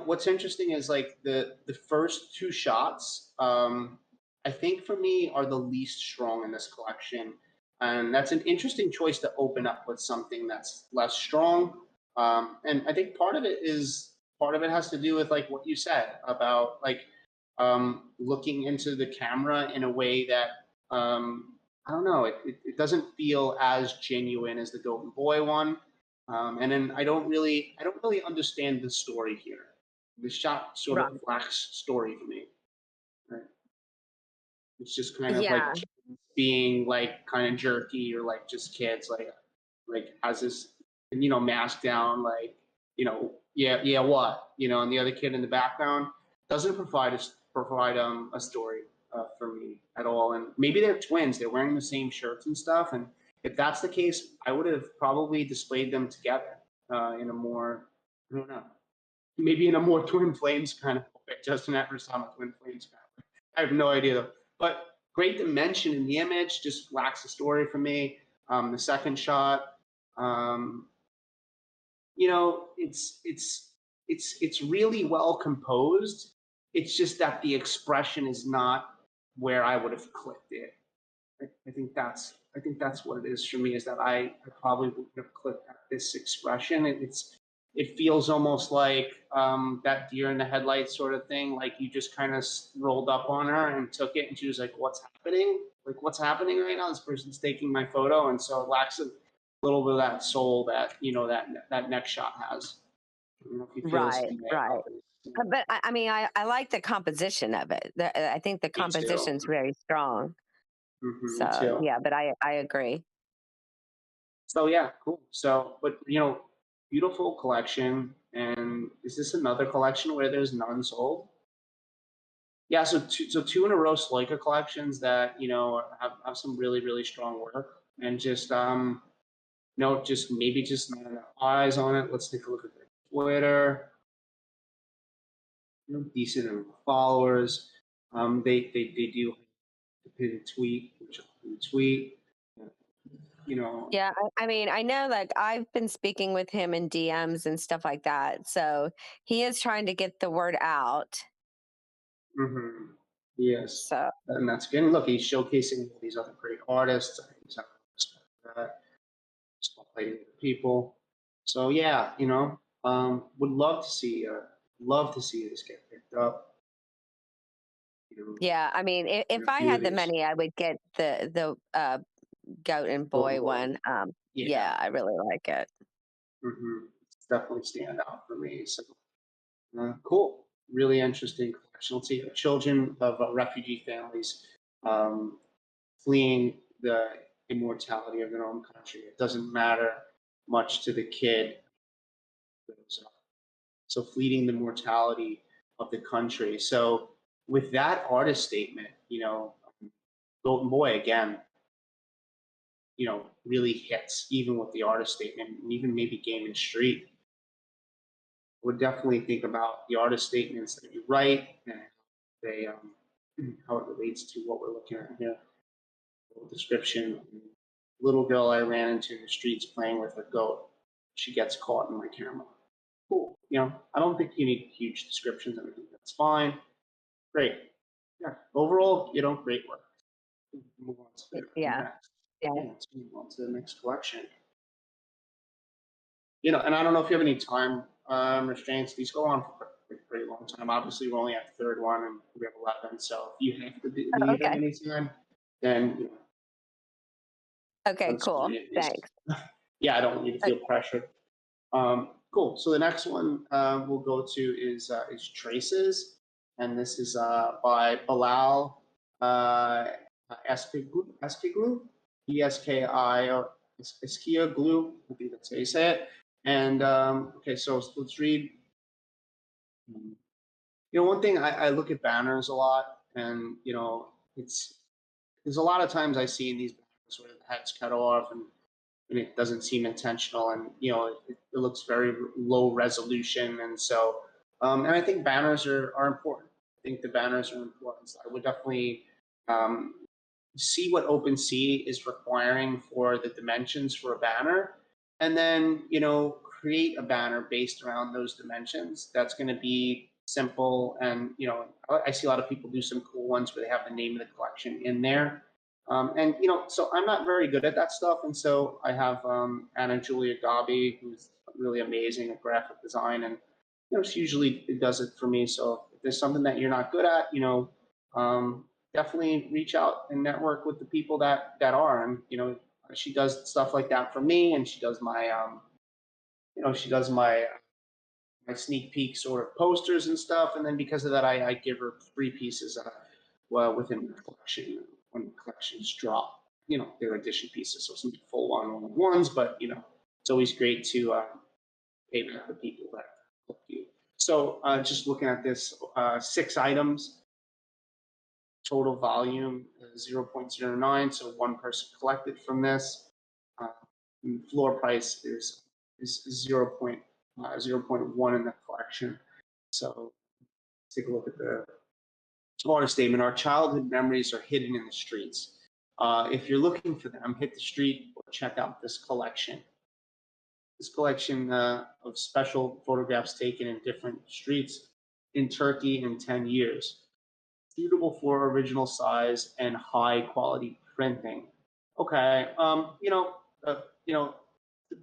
what's interesting is like the first two shots, I think for me are the least strong in this collection, and that's an interesting choice to open up with something that's less strong. And I think part of it has to do with like what you said about like looking into the camera in a way that I don't know, it doesn't feel as genuine as the Goat and Boy one. And then I don't really understand the story here. The shot sort of right. lacks story for me. Right? It's just kind of like Yeah, kids being like kind of jerky or like just kids like has this mask down like yeah what and the other kid in the background doesn't provide a story for me at all. And maybe they're twins. They're wearing the same shirts and stuff. And if that's the case, I would have probably displayed them together in a more I don't know maybe in a more Twin Flames kind of way. Justin Emersama Twin Flames kind of way. I have no idea though. But great dimension in the image, just lacks a story for me. The second shot, um, it's really well composed. It's just that the expression is not where I would have clicked it. I think that's what it is for me. Is that I probably would have clicked at this expression. It feels almost like that deer in the headlights sort of thing. Like you just kind of rolled up on her and took it, and she was like, "What's happening? Like what's happening right now? This person's taking my photo," and so it lacks a little bit of that soul that that next shot has. I don't know if you feel the right, same way right. about this. But I mean, I like the composition of it. I think the Me too. composition's very strong. Me So too. yeah, but I agree. So yeah, cool. So, but beautiful collection. And is this another collection where there's none sold? Yeah, so two in a row Sloika collections that have some really strong work and just just maybe just not enough eyes on it. Let's take a look at their Twitter. Decent amount of followers. They do the pinned tweet, which I'll retweet. You know, Yeah, I mean, I know like I've been speaking with him in DMs and stuff like that. So he is trying to get the word out. hmm yes, So and that's good. And look, he's showcasing all these other great artists. He's having respect for that, spotlighting the people. So yeah, would love to see this get picked up. yeah, I mean, In if a I few of had the these. money, I would get the goat and Golden boy Boy. one. Yeah, Yeah, I really like it. it's definitely stand out for me. So cool, really interesting collection. Let's see, children of refugee families um, fleeing the immortality of their own country. It doesn't matter much to the kid. So fleeting the mortality of the country. So with that artist statement, Golden Boy again, really hits even with the artist statement and even maybe Game and Street. Would definitely think about the artist statements that you write and they how it relates to what we're looking at here. Description: little girl I ran into in the streets playing with a goat. She gets caught in my camera. Cool. I don't think you need huge descriptions. I think that's fine. Great. Yeah. Overall, great work. Move on to the Yeah. next. Yeah. Yeah, let's move on to the next collection. You know, and I don't know if you have any time restraints. These go on for a pretty long time. Obviously, we're only at the third one, and we have 11. So if you have to Oh, leave at okay. any time, then you know, Okay, let's cool. do these. Thanks. Yeah, I don't want you to feel pressured. Cool. So the next one we'll go to is Traces, and this is by Bilal Eskiglu, Eski Eskioglu. I think that's how you say it. And okay, so let's read. You know, one thing I look at banners a lot, and you know, there's a lot of times I see in these banners where the head's cut off and it doesn't seem intentional, and you know it looks very low resolution, and so and I think banners are important. I think the banners are important. So I would definitely um, see what OpenSea is requiring for the dimensions for a banner, and then you know create a banner based around those dimensions. That's going to be simple, and you know I see a lot of people do some cool ones where they have the name of the collection in there. And you know, so I'm not very good at that stuff, and so I have Anna Julia Gabi, who's really amazing at graphic design, and you know, she usually does it for me. So if there's something that you're not good at, you know, definitely reach out and network with the people that are, and you know, she does stuff like that for me, and she does my, you know, she does my sneak peek sort of posters and stuff, and then because of that, I give her 3 pieces well within the collection when the collections drop. You know, they're edition pieces, so some full on ones, but you know, it's always great to pay back the people that help you. So just looking at this, 6 items, total volume 0.09, so one person collected from this. Uh, Floor price is 0.1 in the collection. So take a look at the artist statement. Our childhood memories are hidden in the streets. If you're looking for them, hit the street or check out this collection. This collection of special photographs taken in different streets in Turkey in 10 years, suitable for original size and high quality printing. Okay, you know,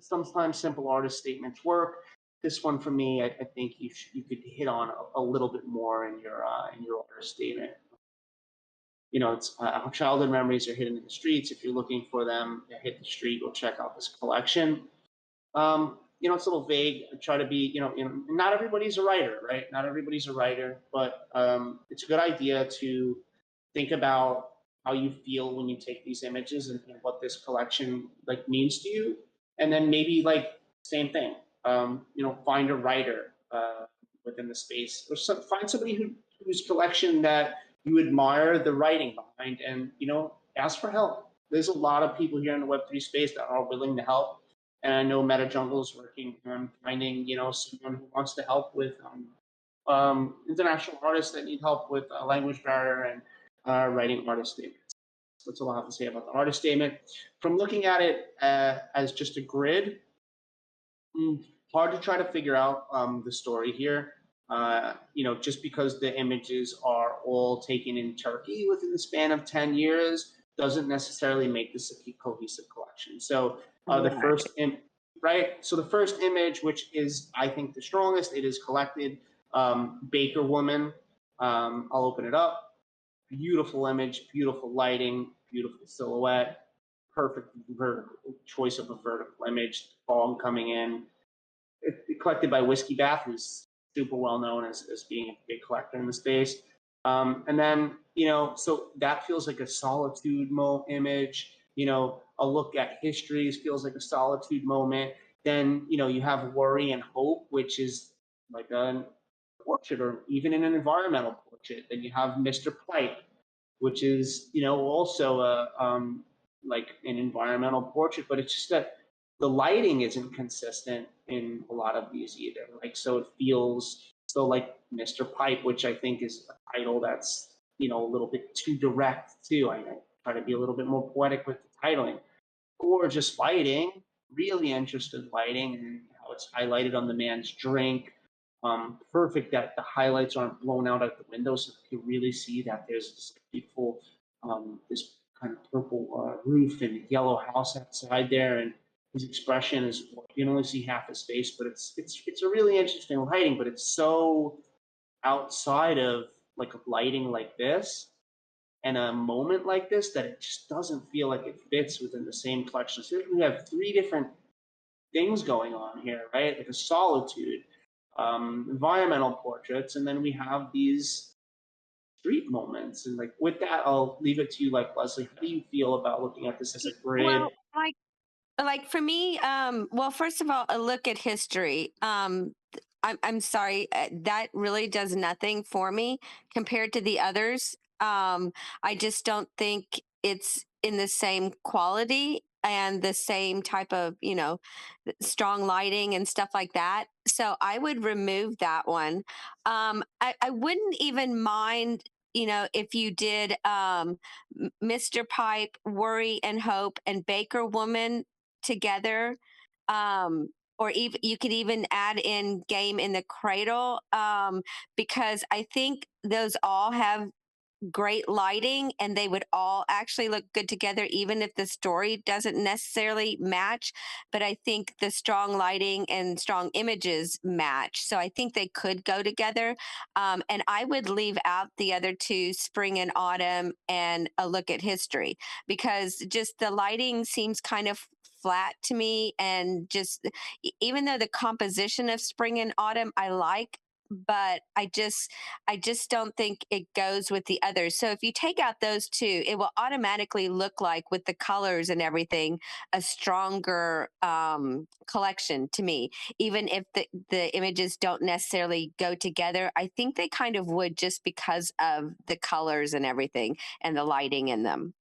sometimes simple artist statements work. This one for me, I think you could hit on a little bit more in your artist statement. You know, it's childhood memories are hidden in the streets. If you're looking for them, hit the street or check out this collection. You know, it's a little vague. I try to be, not everybody's a writer, right? Not everybody's a writer, but it's a good idea to think about how you feel when you take these images and what this collection like means to you, and then maybe like same thing. You know, find a writer within the space, or find somebody whose collection that you admire the writing behind, and you know, ask for help. There's a lot of people here in the Web3 space that are willing to help, and I know MetaJungle is working on finding, you know, someone who wants to help with international artists that need help with language barrier and writing artist statements. That's all I have to say about the artist statement. From looking at it as just a grid, hard to try to figure out the story here. You know, just because the images are all taken in Turkey within the span of 10 years doesn't necessarily make this a cohesive collection. So the first, right? So the first image, which is, I think, the strongest, it is collected, Baker Woman. I'll open it up. Beautiful image, beautiful lighting, beautiful silhouette, perfect choice of a vertical image, fog coming in. Collected by Whiskey Bath, who's super well known as being a big collector in the space. And then, you know, so that feels like a solitude image. You know, a look at histories feels like a solitude moment. Then, you know, you have Worry and Hope, which is like a portrait or even in an environmental portrait. Then you have Mr. Pipe, which is, you know, also a like an environmental portrait, but it's just that the lighting isn't consistent in a lot of these either. Like, so it feels so like Mr. Pipe, which I think is a title that's, you know, a little bit too direct too. I try to be a little bit more poetic with the titling. Gorgeous lighting, really interesting lighting, and how it's highlighted on the man's drink. Perfect that the highlights aren't blown out at the window, so you can really see that there's this beautiful, this kind of purple roof and yellow house outside there, and his expression is, you can only see half his face, but it's a really interesting lighting, but it's so outside of like a lighting like this and a moment like this that it just doesn't feel like it fits within the same collection. So we have three different things going on here, right? Like a solitude, environmental portraits, and then we have these street moments. And like with that, I'll leave it to you, like Leslie. How do you feel about looking at this as a grid? Well, like for me, well, first of all, a look at history. I'm sorry, that really does nothing for me compared to the others. I just don't think it's in the same quality and the same type of, strong lighting and stuff like that. So I would remove that one. I wouldn't even mind, if you did Mr. Pipe, Worry and Hope, and Baker Woman together. Or even you could even add in Game in the Cradle, because I think those all have great lighting and they would all actually look good together even if the story doesn't necessarily match. But I think the strong lighting and strong images match, so I think they could go together. And I would leave out the other two, Spring and Autumn and A Look at History, because just the lighting seems kind of flat to me. And just even though the composition of Spring and Autumn I like, but I just don't think it goes with the others. So if you take out those two, it will automatically look like, with the colors and everything, a stronger collection to me. Even if the images don't necessarily go together, I think they kind of would, just because of the colors and everything and the lighting in them.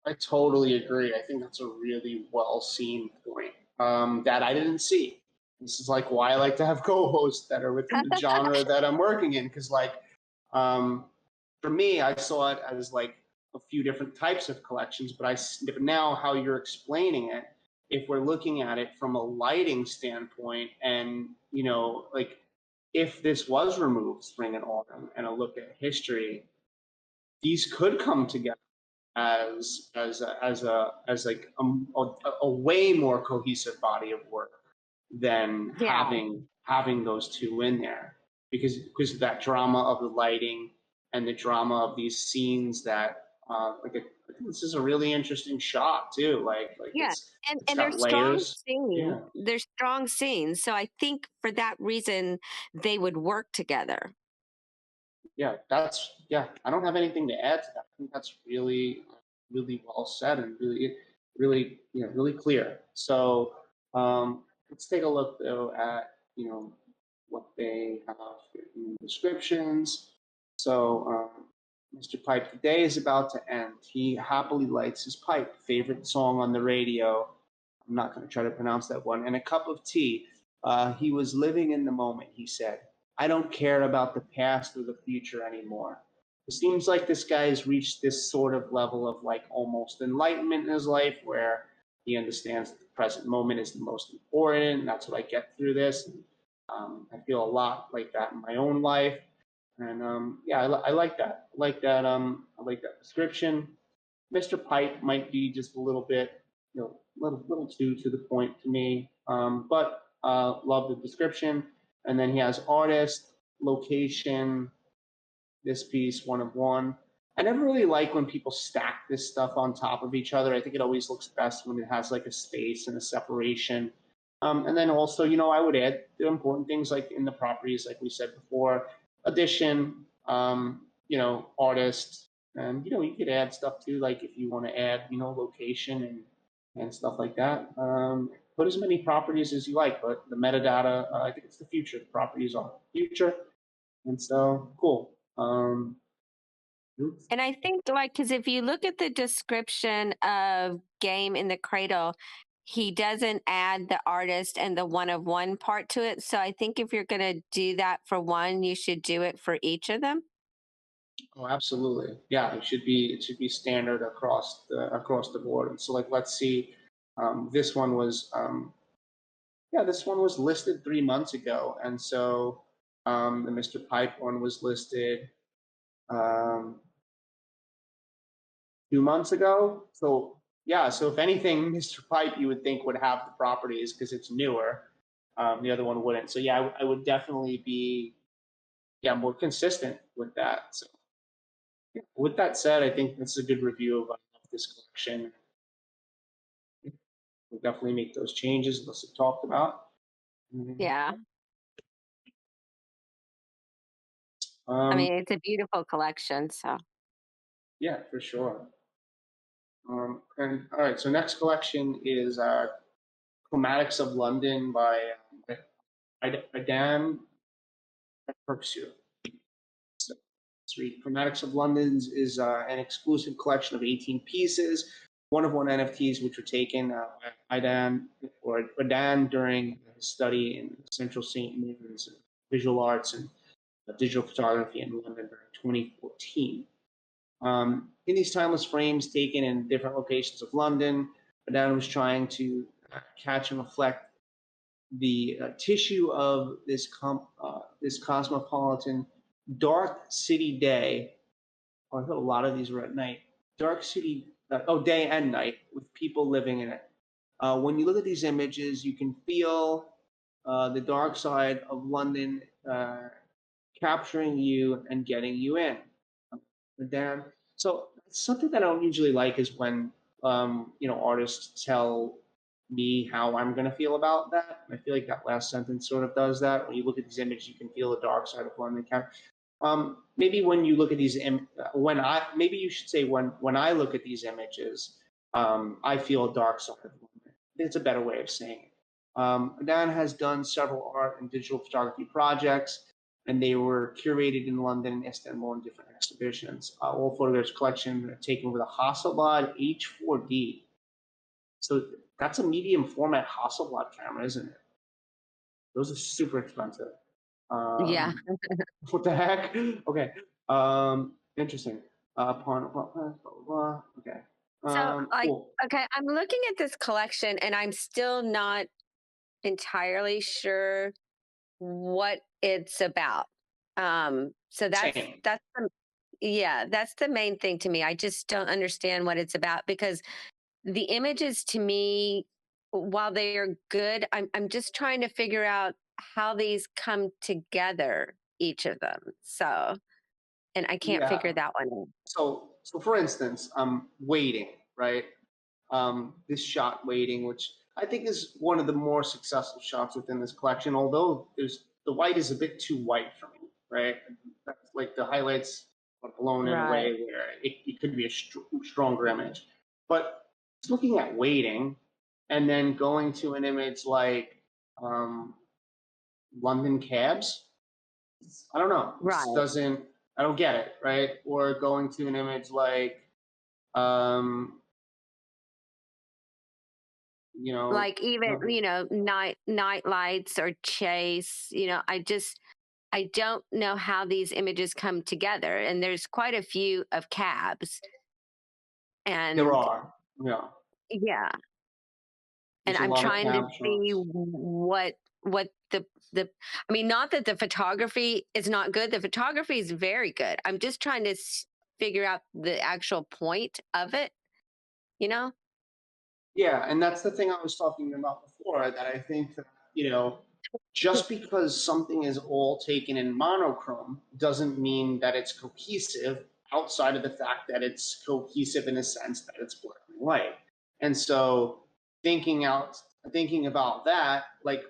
I totally agree. I think that's a really well seen point that I didn't see. This is like why I like to have co-hosts that are within the genre that I'm working in, because like um, for me, I saw it as like a few different types of collections, but now how you're explaining it, if we're looking at it from a lighting standpoint, and like if this was removed, Spring and Autumn, and a look at history, these could come together as like a way more cohesive body of work than Yeah. having those two in there, because of that drama of the lighting and the drama of these scenes that I think this is a really interesting shot too. Like Yeah. it's And they're got strong layers. scenes. Yeah. They're strong scenes. So I think for that reason they would work together. Yeah, I don't have anything to add to that. I think that's really, really well said and really clear. So let's take a look though at what they have in the descriptions. So Mr. Pipe, the day is about to end. He happily lights his pipe, favorite song on the radio. I'm not going to try to pronounce that one. And a cup of tea. He was living in the moment, he said. I don't care about the past or the future anymore. It seems like this guy has reached this sort of level of like almost enlightenment in his life, where he understands that the present moment is the most important. That's what I get through this. And, I feel a lot like that in my own life. And yeah, I like that. I like that description. Mr. Pipe might be just a little bit, little too to the point to me. But love the description. And then he has artist, location, this piece, one of one. I never really like when people stack this stuff on top of each other. I think it always looks best when it has like a space and a separation. And then also, I would add the important things like in the properties, like we said before, addition, artist, and you could add stuff too, like if you want to add, location and stuff like that. Put as many properties as you like, but the metadata, I think it's the future. The properties are the future, and so cool. And I think, like, because if you look at the description of Game in the Cradle, he doesn't add the artist and the one of one part to it. So I think if you're going to do that for one, you should do it for each of them. Oh, absolutely. Yeah, it should be standard across the board. And so like let's see, this one was this one was listed 3 months ago, and so the Mr. Pipe one was listed um, 2 months ago. So yeah, so if anything, Mr. Pipe you would think would have the properties because it's newer. The other one wouldn't. So yeah, I would definitely be more consistent with that. So with that said, I think this is a good review of this collection. We'll definitely make those changes as we talked about. Yeah. I Um, mean, it's a beautiful collection. So yeah, for sure. And all right, so next collection is Chromatics of London by Adam Perksue. So let's read. Chromatics of London is an exclusive collection of 18 pieces, one of one NFTs which were taken by Adan during his study in Central St. Mary's visual arts and digital photography in London during 2014. In these timeless frames taken in different locations of London, Adan was trying to catch and reflect the tissue of this cosmopolitan dark city day. Oh, I thought a lot of these were at night. Dark city, day and night with people living in it. When you look at these images, you can feel the dark side of London capturing you and getting you in. Dan. So something that I don't usually like is when artists tell me how I'm going to feel about that. I feel like that last sentence sort of does that. When you look at these images, you can feel the dark side of London. Maybe when you look at these, maybe you should say when I look at these images, I feel a dark side of London. It's a better way of saying it. Dan has done several art and digital photography projects, and they were curated in London and Istanbul in different exhibitions. All photographs collection are taken with a Hasselblad H4D. So that's a medium format Hasselblad camera, isn't it? Those are super expensive. yeah. What the heck? Okay. Interesting. Okay. So Cool. okay, I'm looking at this collection and I'm still not entirely sure what it's about. So Same. that's that's the main thing to me. I just don't understand what it's about because the images to me, while they are good, I'm just trying to figure out how these come together, each of them. So, and I can't figure Yeah. that one out. So for instance, waiting, right? This shot waiting, which I think is one of the more successful shots within this collection, although the white is a bit too white for me, right? That's like the highlights are blown in a Right. way where it could be a stronger image. But looking at waiting and then going to an image like London cabs, I don't know. Right. I don't get it, right? Or going to an image like, um, Like even, no, night lights or chase, I don't know how these images come together. And there's quite a few of cabs. there And are, yeah. yeah, and There's a I'm lot of trying to cab see shots. what the I mean, not that the photography is not good. The photography is very good. I'm just trying to figure out the actual point of it, you know? Yeah, and that's the thing I was talking about before, that I think that, just because something is all taken in monochrome doesn't mean that it's cohesive outside of the fact that it's cohesive in a sense that it's black and white. And so thinking about that, like,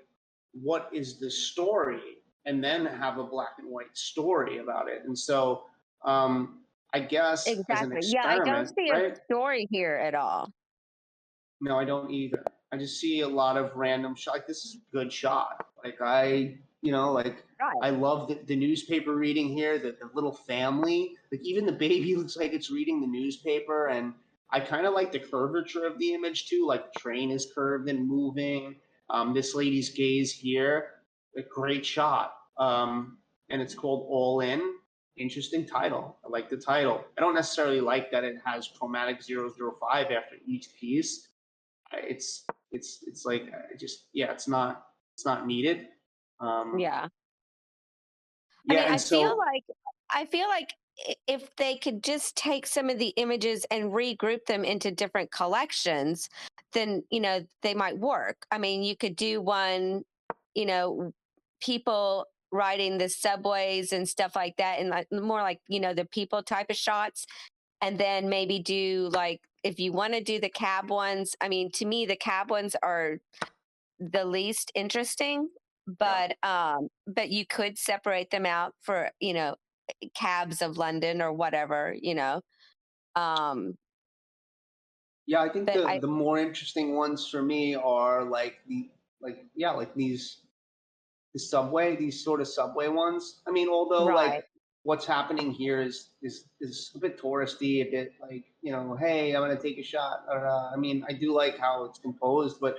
what is the story? And then have a black and white story about it. And so I guess as an Exactly. Yeah, I don't experiment, see a right? story here at all. No, I don't either. I just see a lot of random shot. Like, this is a good shot. Like, like Right. I love the newspaper reading here. The little family, like even the baby looks like it's reading the newspaper. And I kind of like the curvature of the image too. Like the train is curved and moving. This lady's gaze here, a great shot. And it's called All In. Interesting title. I like the title. I don't necessarily like that it has chromatic 005 after each piece. It's like it's not needed. Yeah. I Yeah, mean, and so I feel like if they could just take some of the images and regroup them into different collections, then they might work. I mean, you could do one, you know, people riding the subways and stuff like that, and like more like the people type of shots, and then maybe do like if you want to do the cab ones. I mean, to me, the cab ones are the least interesting, but you could separate them out for cabs of London or whatever. Um, Yeah, I think but I the more interesting ones for me are like these sort of subway ones. I mean, although right, like what's happening here is a bit touristy, a bit like hey, I'm gonna take a shot. Or, I mean, I do like how it's composed, but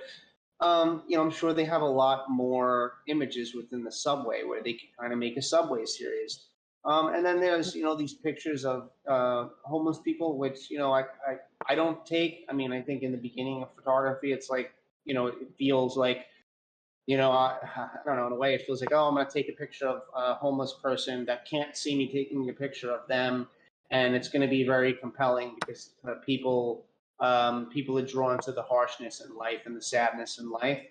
I'm sure they have a lot more images within the subway where they can kind of make a subway series. And then there's these pictures of homeless people, which I don't take. I mean, I think in the beginning of photography, it's like it feels like I don't know, in a way, it feels like, oh, I'm going to take a picture of a homeless person that can't see me taking a picture of them. And it's going to be very compelling because people are drawn to the harshness in life and the sadness in life.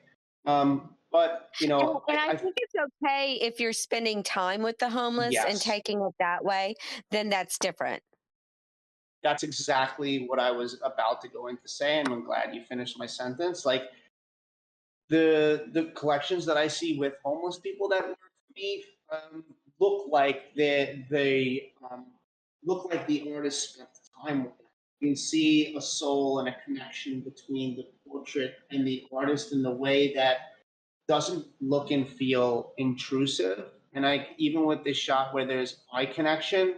But, and I think it's okay if you're spending time with the homeless and yes, taking it that way. Then that's different. that's exactly what I was about to go into say. And I'm glad you finished my sentence. Like, the collections that I see with homeless people that work for me look like look like the artist spent time with them. You can see a soul and a connection between the portrait and the artist in the way that doesn't look and feel intrusive. And even with this shot where there's eye connection,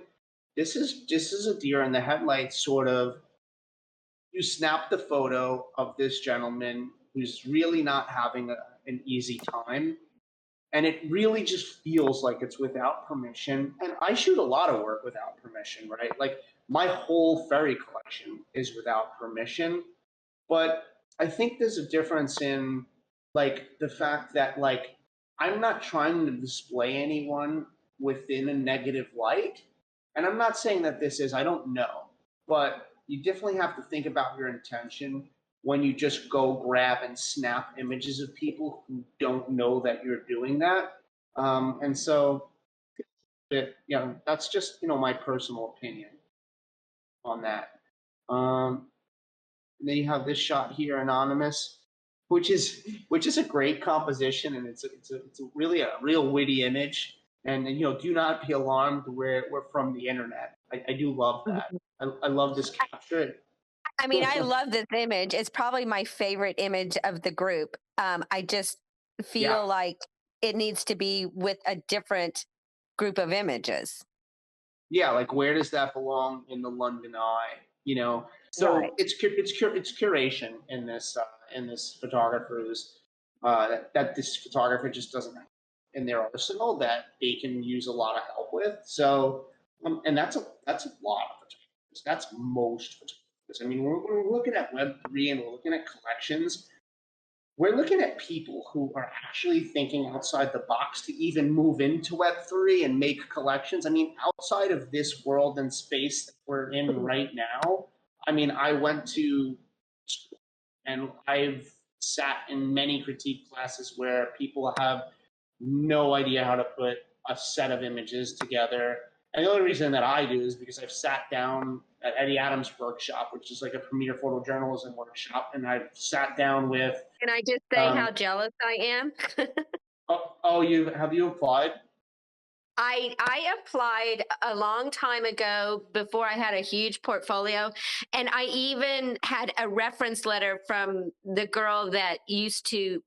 this is a deer in the headlights sort of. You snap the photo of this gentleman who's really not having an easy time. And it really just feels like it's without permission. And I shoot a lot of work without permission, right? Like my whole ferry collection is without permission. But I think there's a difference in like the fact that like I'm not trying to display anyone within a negative light. And I'm not saying that this is, I don't know, but you definitely have to think about your intention when you just go grab and snap images of people who don't know that you're doing that. And so that's just my personal opinion on that. And then you have this shot here, anonymous, which is a great composition, and it's really a real witty image. And do not be alarmed. We're from the internet. I do love that. I love this capture. I mean, I love this image. It's probably my favorite image of the group. I just Yeah, feel like it needs to be with a different group of images. yeah. Like where does that belong in the London Eye? Right. So it's curation in this photographer's that this photographer just doesn't have in their arsenal that they can use a lot of help with. So and that's a lot of photographers. That's most photographers. I mean, we're looking at Web3 and we're looking at collections. We're looking at people who are actually thinking outside the box to even move into Web3 and make collections. I mean, outside of this world and space that we're in right now, I mean, I went to school and I've sat in many critique classes where people have no idea how to put a set of images together. And the only reason that I do is because I've sat down at Eddie Adams' workshop, which is like a premier photojournalism workshop, and I've sat down with. Can I just say how jealous I am? You applied? I applied a long time ago before I had a huge portfolio, and I even had a reference letter from the girl that used to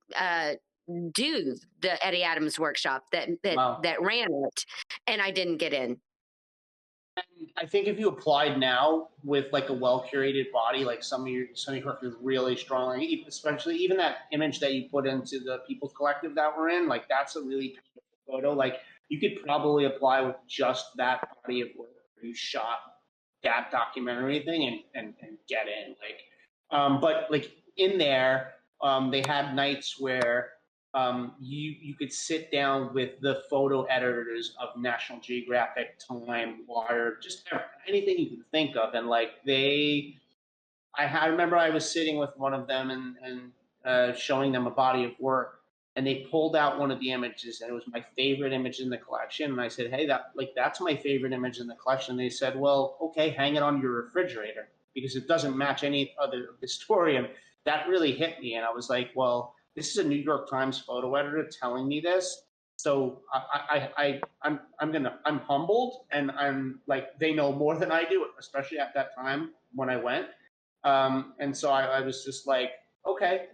do the Eddie Adams workshop Wow. that ran it, and I didn't get in. And I think if you applied now with like a well curated body, like some of your work is really strong, like, especially even that image that you put into the People's Collective that we're in, like that's a really beautiful photo. Like you could probably apply with just that body of work where you shot that documentary thing and get in. Like, but like in there, they had nights where you could sit down with the photo editors of National Geographic, Time, Wired, just anything you can think of, and like I remember I was sitting with one of them and showing them a body of work, and they pulled out one of the images, and it was my favorite image in the collection. And I said, "Hey, that's my favorite image in the collection." They said, "Well, okay, hang it on your refrigerator because it doesn't match any other of the story." And that really hit me, and I was like, "Well, this is a New York Times photo editor telling me this." So I'm humbled, and I'm like, they know more than I do, especially at that time when I went. And so I was just like, okay,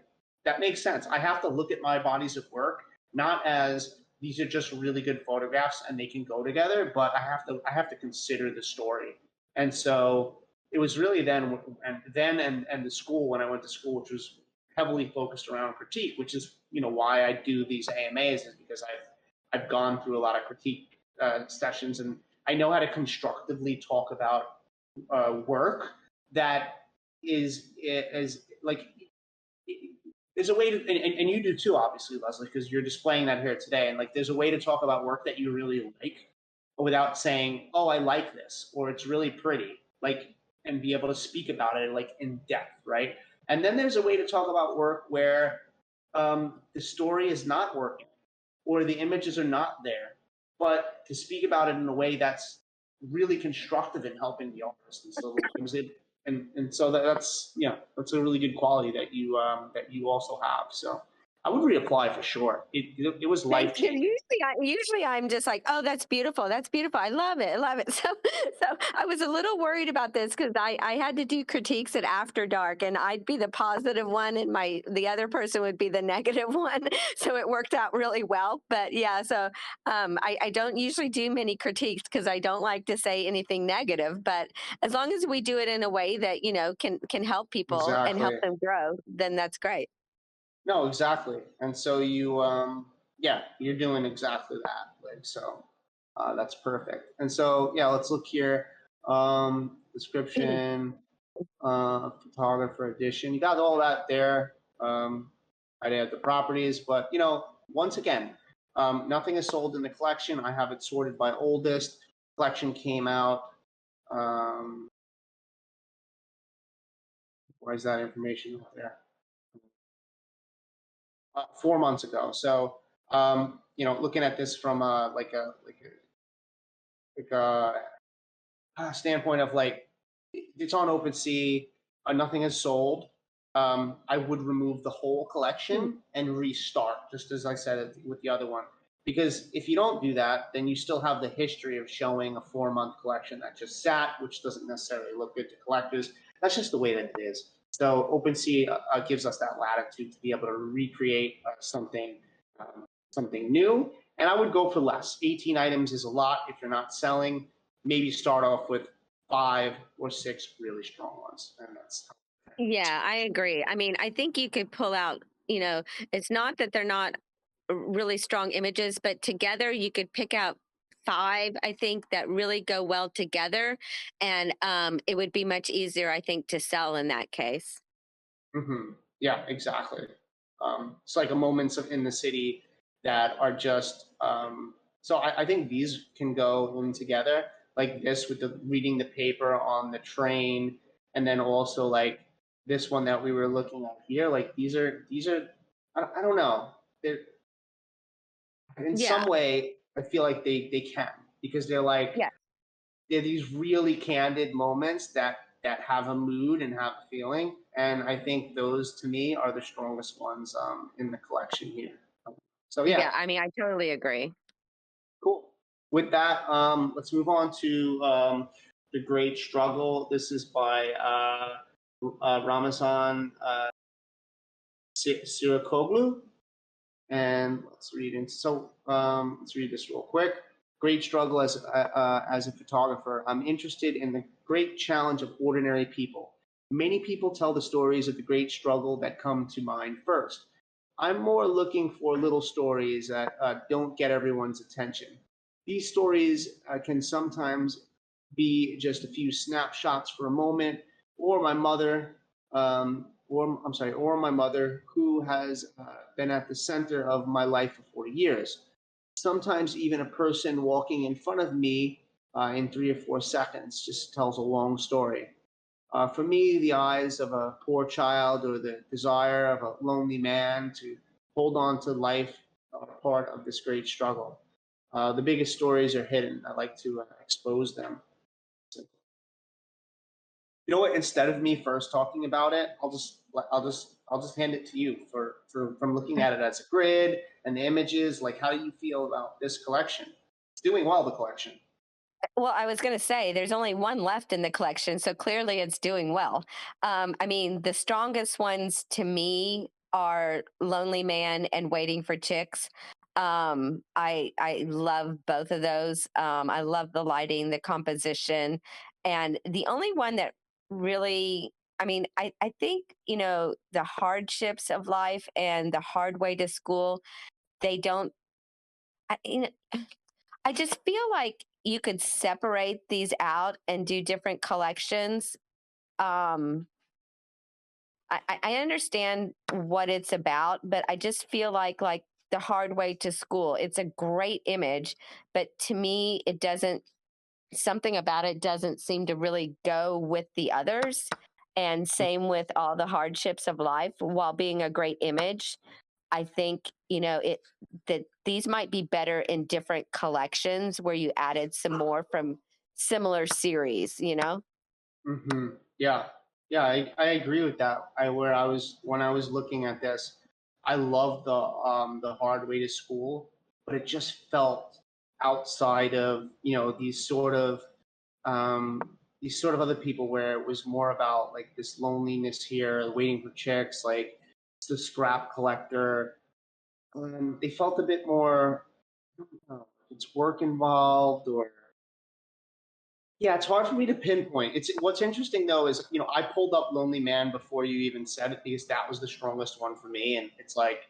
that makes sense. I have to look at my bodies of work not as these are just really good photographs and they can go together, but I have to consider the story. And so it was really then and the school, when I went to school, which was heavily focused around critique, which is why I do these AMAs, is because I've gone through a lot of critique sessions, and I know how to constructively talk about work that is like, there's a way to, and you do too, obviously, Leslie, because you're displaying that here today. And like, there's a way to talk about work that you really like without saying, "Oh, I like this," or "It's really pretty," like, and be able to speak about it like in depth, right? And then there's a way to talk about work where the story is not working, or the images are not there, but to speak about it in a way that's really constructive in helping the artist. And so and so that's that's a really good quality that you also have. So I would reapply for sure. It was life Thank you. changing. Usually I'm just like, oh, that's beautiful. That's beautiful. I love it. I love it. So I was a little worried about this because I had to do critiques at After Dark, and I'd be the positive one, and the other person would be the negative one. So it worked out really well. But yeah, so I don't usually do many critiques because I don't like to say anything negative. But as long as we do it in a way that can help people and help Exactly. them grow, then that's great. No, exactly. And so yeah, you're doing exactly that. Like, so that's perfect. And so, yeah, let's look here. Description, photographer edition. You got all that there. I have the properties, but once again, nothing is sold in the collection. I have it sorted by oldest. Collection came out. Why is that information up there? 4 months ago. So, looking at this from like a standpoint of like, it's on OpenSea, nothing is sold. I would remove the whole collection and restart, just as I said with the other one. Because if you don't do that, then you still have the history of showing a 4-month collection that just sat, which doesn't necessarily look good to collectors. That's just the way that it is. So OpenSea gives us that latitude to be able to recreate something new. And I would go for less. 18 items is a lot if you're not selling. Maybe start off with 5 or 6 really strong ones, and that's. Yeah, I agree. I mean, I think you could pull out, it's not that they're not really strong images, but together you could pick out 5, I think, that really go well together. And it would be much easier, I think, to sell in that case. Yeah, exactly. It's like a moments in the city that are just. So I think these can go in together, like this with the reading the paper on the train, and then also like this one that we were looking at here. Like these are. I don't know. They're, in Yeah. some way, I feel like they can, because they're like, Yeah. they're these really candid moments that have a mood and have a feeling, and I think those to me are the strongest ones in the collection here. So yeah, Yeah. I mean, I totally agree. cool. With that, let's move on to the Great Struggle. This is by Ramazan Sirakoglu. And let's read it. So let's read this real quick. Great struggle as a photographer. I'm interested in the great challenge of ordinary people. Many people tell the stories of the great struggle that come to mind first. I'm more looking for little stories that don't get everyone's attention. These stories can sometimes be just a few snapshots for a moment, or my mother or my mother, who has been at the center of my life for 40 years. Sometimes even a person walking in front of me in 3 or 4 seconds just tells a long story. For me, the eyes of a poor child or the desire of a lonely man to hold on to life are part of this great struggle. The biggest stories are hidden. I like to expose them. You know what? Instead of me first talking about it, I'll just hand it to you for from looking at it as a grid and the images. Like, how do you feel about this collection? It's doing well, the collection. Well, I was going to say there's only one left in the collection, so clearly it's doing well. I mean, the strongest ones to me are Lonely Man and Waiting for Chicks. I love both of those. I love the lighting, the composition, and the only one that really, I mean, I think the hardships of life and the hard way to school. They don't. I just feel like you could separate these out and do different collections. Um, I understand what it's about, but I just feel like the hard way to school. It's a great image, but to me, it doesn't. Something about it doesn't seem to really go with the others. And same with all the hardships of life. While being a great image, I think it that these might be better in different collections where you added some more from similar series. Yeah, yeah, I agree with that. I was when I was looking at this, I love the hard way to school, but it just felt outside of these sort of other people where it was more about like this loneliness here, waiting for chicks, like the scrap collector. They felt a bit more. I don't know, if it's work involved or yeah, it's hard for me to pinpoint. It's what's interesting though is I pulled up Lonely Man before you even said it because that was the strongest one for me, and it's like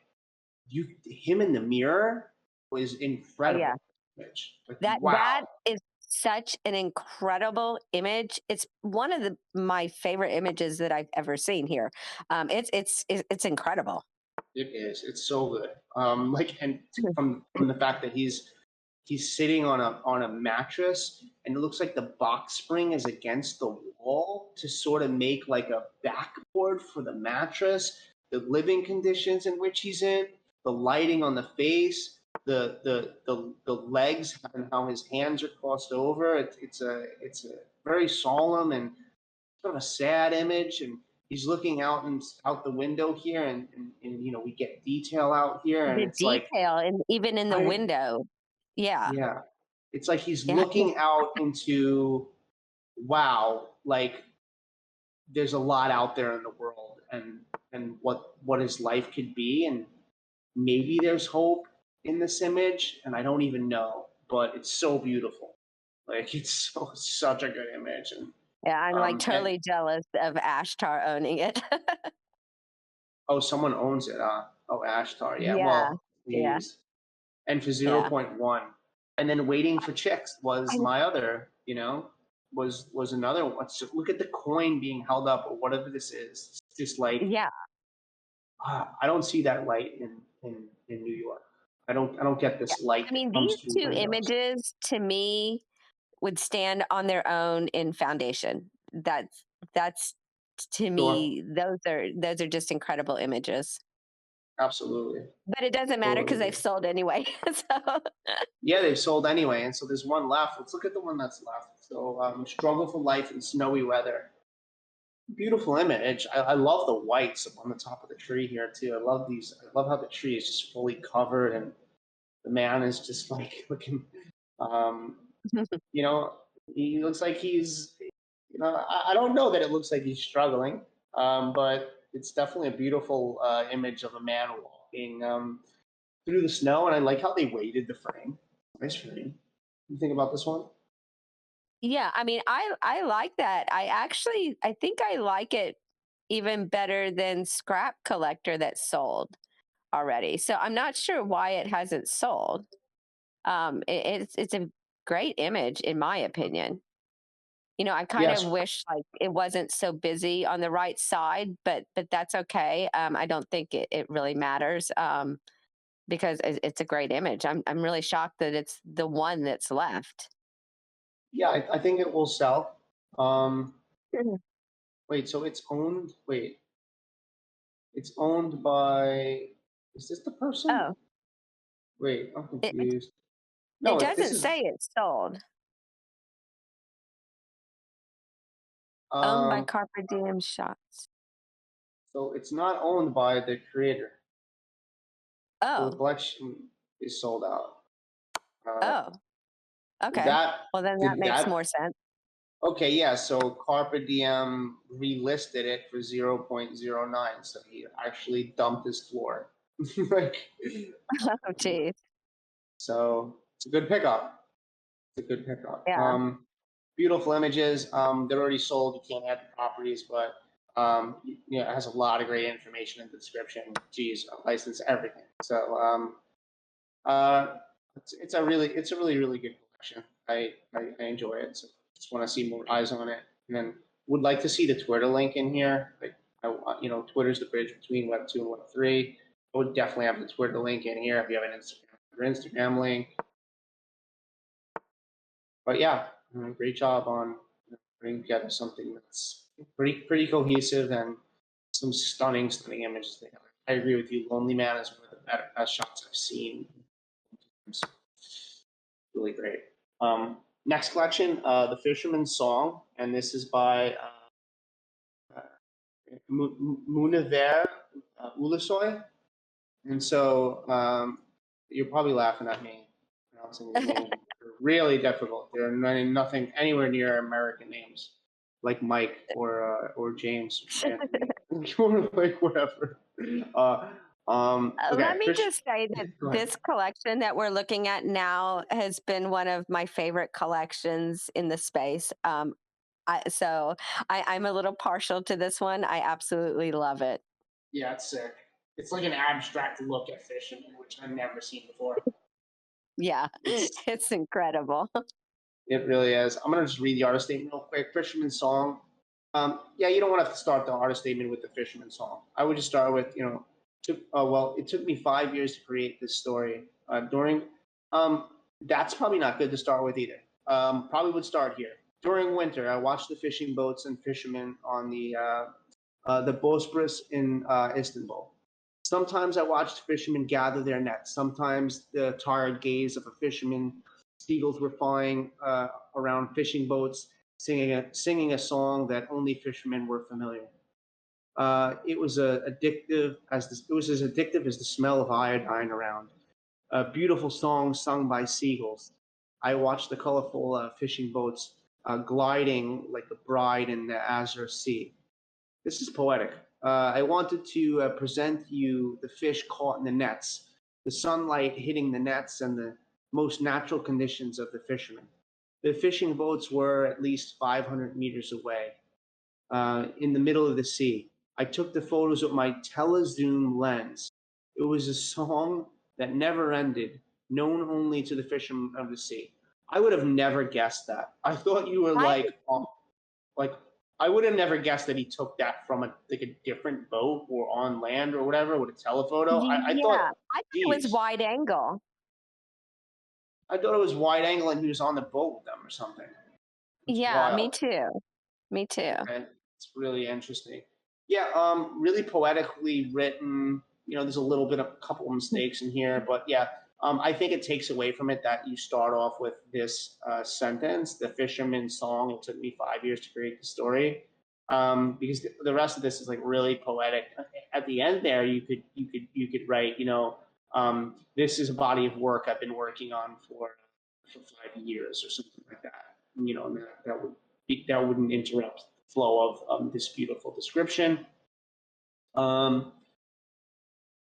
him in the mirror was Oh yeah, incredible. Mitch. Like that wow, is such an incredible image. It's one of my favorite images that I've ever seen here. It's incredible. it is. It's so good. Like and from the fact that he's sitting on a mattress and it looks like the box spring is against the wall to sort of make like a backboard for the mattress, the living conditions in which he's in, the lighting on the face, the legs and how his hands are crossed over. It's a very solemn and sort of a sad image, and he's looking out the window here, and we get detail out here, and The it's like detail, and even in the I window. Yeah, yeah, it's like he's yeah. looking out into wow, like there's a lot out there in the world, and what his life could be, and maybe there's hope in this image, and I don't even know, but it's so beautiful. Like such a good image, Yeah, I'm like and totally jealous of Ashtar owning it. oh, someone owns it. Oh, Ashtar. Yeah. Yeah, Well, yeah, please. And for yeah. 0.1, and then waiting for chicks was I, my other. Was another one. So look at the coin being held up, or whatever this is. It's just like yeah, I don't see that light in New York. I don't get yeah. this light I that mean, comes these through two windows. images to me would stand on their own in foundation. That's to Sure. me, those are just incredible images. Absolutely. But it doesn't matter because Totally. they've sold anyway. So Yeah, they've sold anyway, and so there's one left. Let's look at the one that's left. So, struggle for life in snowy weather. Beautiful image. I love the whites on the top of the tree here too. I love these. I love how the tree is just fully covered and the man is just like looking. Um, you know, he looks like he's. I don't know that it looks like he's struggling, but it's definitely a beautiful image of a man walking through the snow, and I like how they weighted the frame. Nice frame. You think about this one? yeah, I mean, I like that. I think I like it even better than Scrap Collector that sold already. So I'm not sure why it hasn't sold. It's a great image in my opinion. I kind of Yes. wish like it wasn't so busy on the right side, but that's okay. I don't think it really matters, because it's a great image. I'm really shocked that it's the one that's left. Yeah, I think it will sell. Um, Mhm. wait, so it's owned by, is this the person? Oh, Wait, I'm it confused. it No, this doesn't is, say it's sold. Owned by um, Carpe Diem Shots. so it's not owned by the creator. So the Oh, collection is sold out. Uh, oh, did okay. that, Well, then that did makes that, more sense. okay, yeah, so Carpe Diem relisted it for 0.09, so he actually dumped his floor. Like, Oh, geez. so it's a good pickup. It's a good pickup. Yeah. Beautiful images. They're already sold. You can't add the properties, but it has a lot of great information in the description. Geez, a license, everything. So uh, it's a really good collection. I enjoy it. So just want to see more eyes on it, and then would like to see the Twitter link in here. Like Twitter's the bridge between Web 2 and Web 3. I would definitely have the Twitter link in here if you have an Instagram link. But yeah, great job on putting together something that's pretty cohesive and some stunning images there. I agree with you. Lonely Man is one of the best shots I've seen. It's really great. Next collection, The Fisherman's Song, and this is by Muniver Ulusoy. And so you're probably laughing at me pronouncing these names. They're really difficult. They're nothing anywhere near American names like Mike or James or Anthony or like whatever. Okay, Let me just say that go ahead. this collection that we're looking at now has been one of my favorite collections in the space. I'm a little partial to this one. I absolutely love it. Yeah, it's sick. It's like an abstract look at Fisherman, which I've never seen before. Yeah, It's it's incredible. It really is. I'm gonna just read the artist statement real quick. Fisherman's Song. Yeah, you don't want to start the artist statement with the Fisherman Song. I would just start with, it took me 5 years to create this story. That's probably not good to start with either. Probably would start here. During winter, I watched the fishing boats and fishermen on the Bosporus in Istanbul. Sometimes I watched fishermen gather their nets. Sometimes the tired gaze of a fisherman, seagulls were flying around fishing boats, singing a song that only fishermen were familiar. It was it was as addictive as the smell of iodine around. A beautiful song sung by seagulls. I watched the colorful fishing boats gliding like a bride in the azure sea. This is poetic. I wanted to present you the fish caught in the nets, the sunlight hitting the nets, and the most natural conditions of the fishermen. The fishing boats were at least 500 meters away, in the middle of the sea. I took the photos with my telezoom lens. It was a song that never ended, known only to the fishermen of the sea. I would have never guessed that. I thought you were I like I would have never guessed that he took that from a different boat or on land or whatever with a telephoto. I thought, Yeah, I thought it was geez, wide angle. I thought it was wide angle and he was on the boat with them or something. It's Yeah, me wild. too. Me too. Okay, it's really interesting. Yeah, really poetically written. There's a little bit of a couple of mistakes in here, but yeah, I think it takes away from it that you start off with this sentence, "The fisherman's song." It took me 5 years to create the story, because the rest of this is like really poetic. At the end there, you could write, this is a body of work I've been working on for 5 years or something like that. And that wouldn't interrupt the flow of this beautiful description.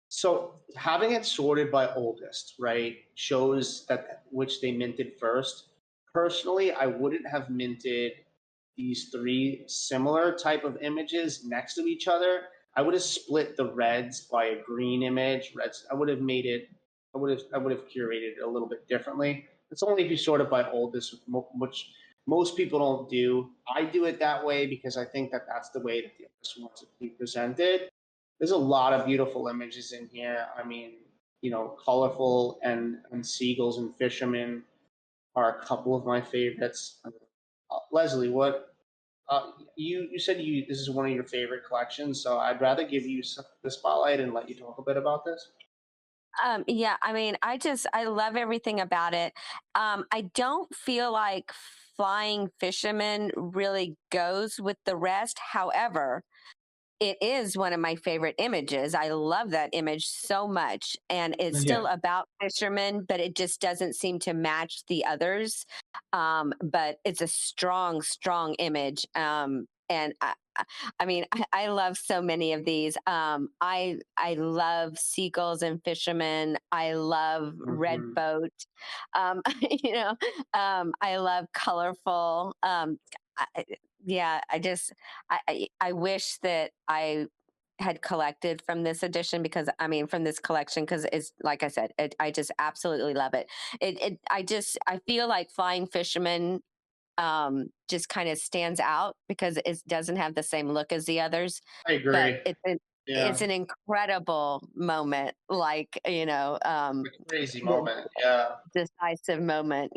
So having it sorted by oldest, right, shows that which they minted first. Personally, I wouldn't have minted these three similar type of images next to each other. I would have split the reds by a green image. Reds. I would have made it. I would have curated it a little bit differently. It's only if you sort it by oldest, which most people don't do. I do it that way because I think that that's the way that the artist wants it to be presented. There's a lot of beautiful images in here. I mean, colorful and seagulls and fishermen are a couple of my favorites. Leslie, what you said this is one of your favorite collections, so I'd rather give you the spotlight and let you talk a bit about this. Yeah, I mean, I love everything about it. I don't feel like Flying Fisherman really goes with the rest. However, it is one of my favorite images. I love that image so much. And it's Yeah, still about fishermen, but it just doesn't seem to match the others. But it's a strong, strong image. I mean, I love so many of these. I love seagulls and fishermen. I love red hmm boat. You know, I love colorful. I, yeah, I wish that I had collected from this edition because I mean from this collection because it's like I said, I just absolutely love it. I feel like Flying Fisherman just kind of stands out because it doesn't have the same look as the others, I but agree. Yeah, it's an incredible moment, like a crazy the moment. Yeah. decisive moment.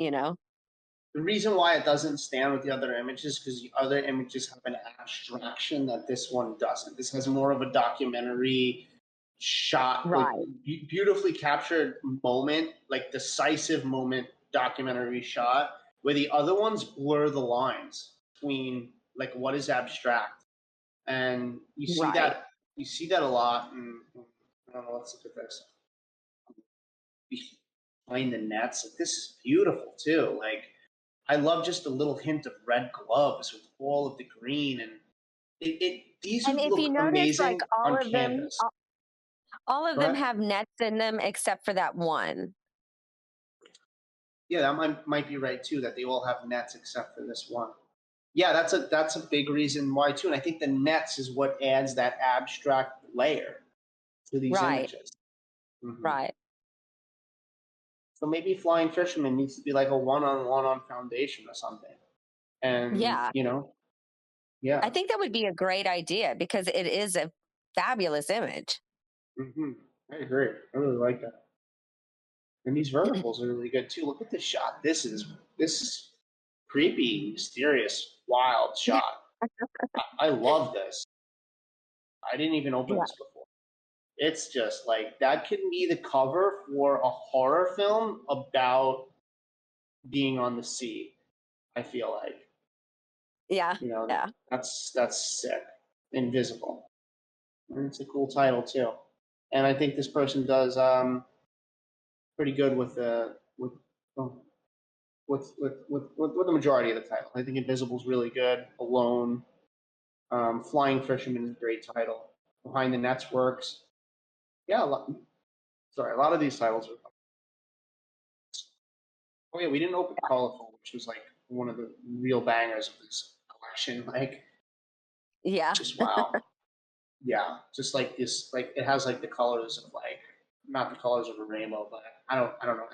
The reason why it doesn't stand with the other images because the other images have an abstraction that this one doesn't. This has more of a documentary shot, like Right, beautifully captured moment, like decisive moment documentary shot, where the other ones blur the lines between like what is abstract, and right. you see that a lot. I don't know. Let's look at this behind the nets. Like, this is beautiful too. Like I love just a little hint of red gloves with all of the green, and these And would if you look notice, like amazing on canvas. all of Go them ahead. have nets in them except for that one. Yeah, that might be right too. That they all have nets except for this one. Yeah, that's a big reason why too. And I think the nets is what adds that abstract layer to these Right, images. hmm right. So maybe Flying Fisherman needs to be like a one-on-one on Foundation or something. And Yeah, yeah. I think that would be a great idea because it is a fabulous image. hmm I agree. I really like that. And these verticals are really good too. Look at this shot. This is creepy, mysterious, wild shot. I love this. I didn't even open Yeah. this before. It's just like that could be the cover for a horror film about being on the sea. I feel like Yeah, you know yeah. that's sick. Invisible. And it's a cool title too. And I think this person does pretty good with oh, with the majority of the title. I think Invisible's really good. Alone, Flying Fisherman is a great title. Behind the Nets works. Yeah, sorry, a lot of these titles are. Oh yeah, we didn't open Colorful, which was like one of the real bangers of this collection. Like, Yeah. just wow. Yeah, just like this, like it has like the colors of like not the colors of a rainbow, but I don't know.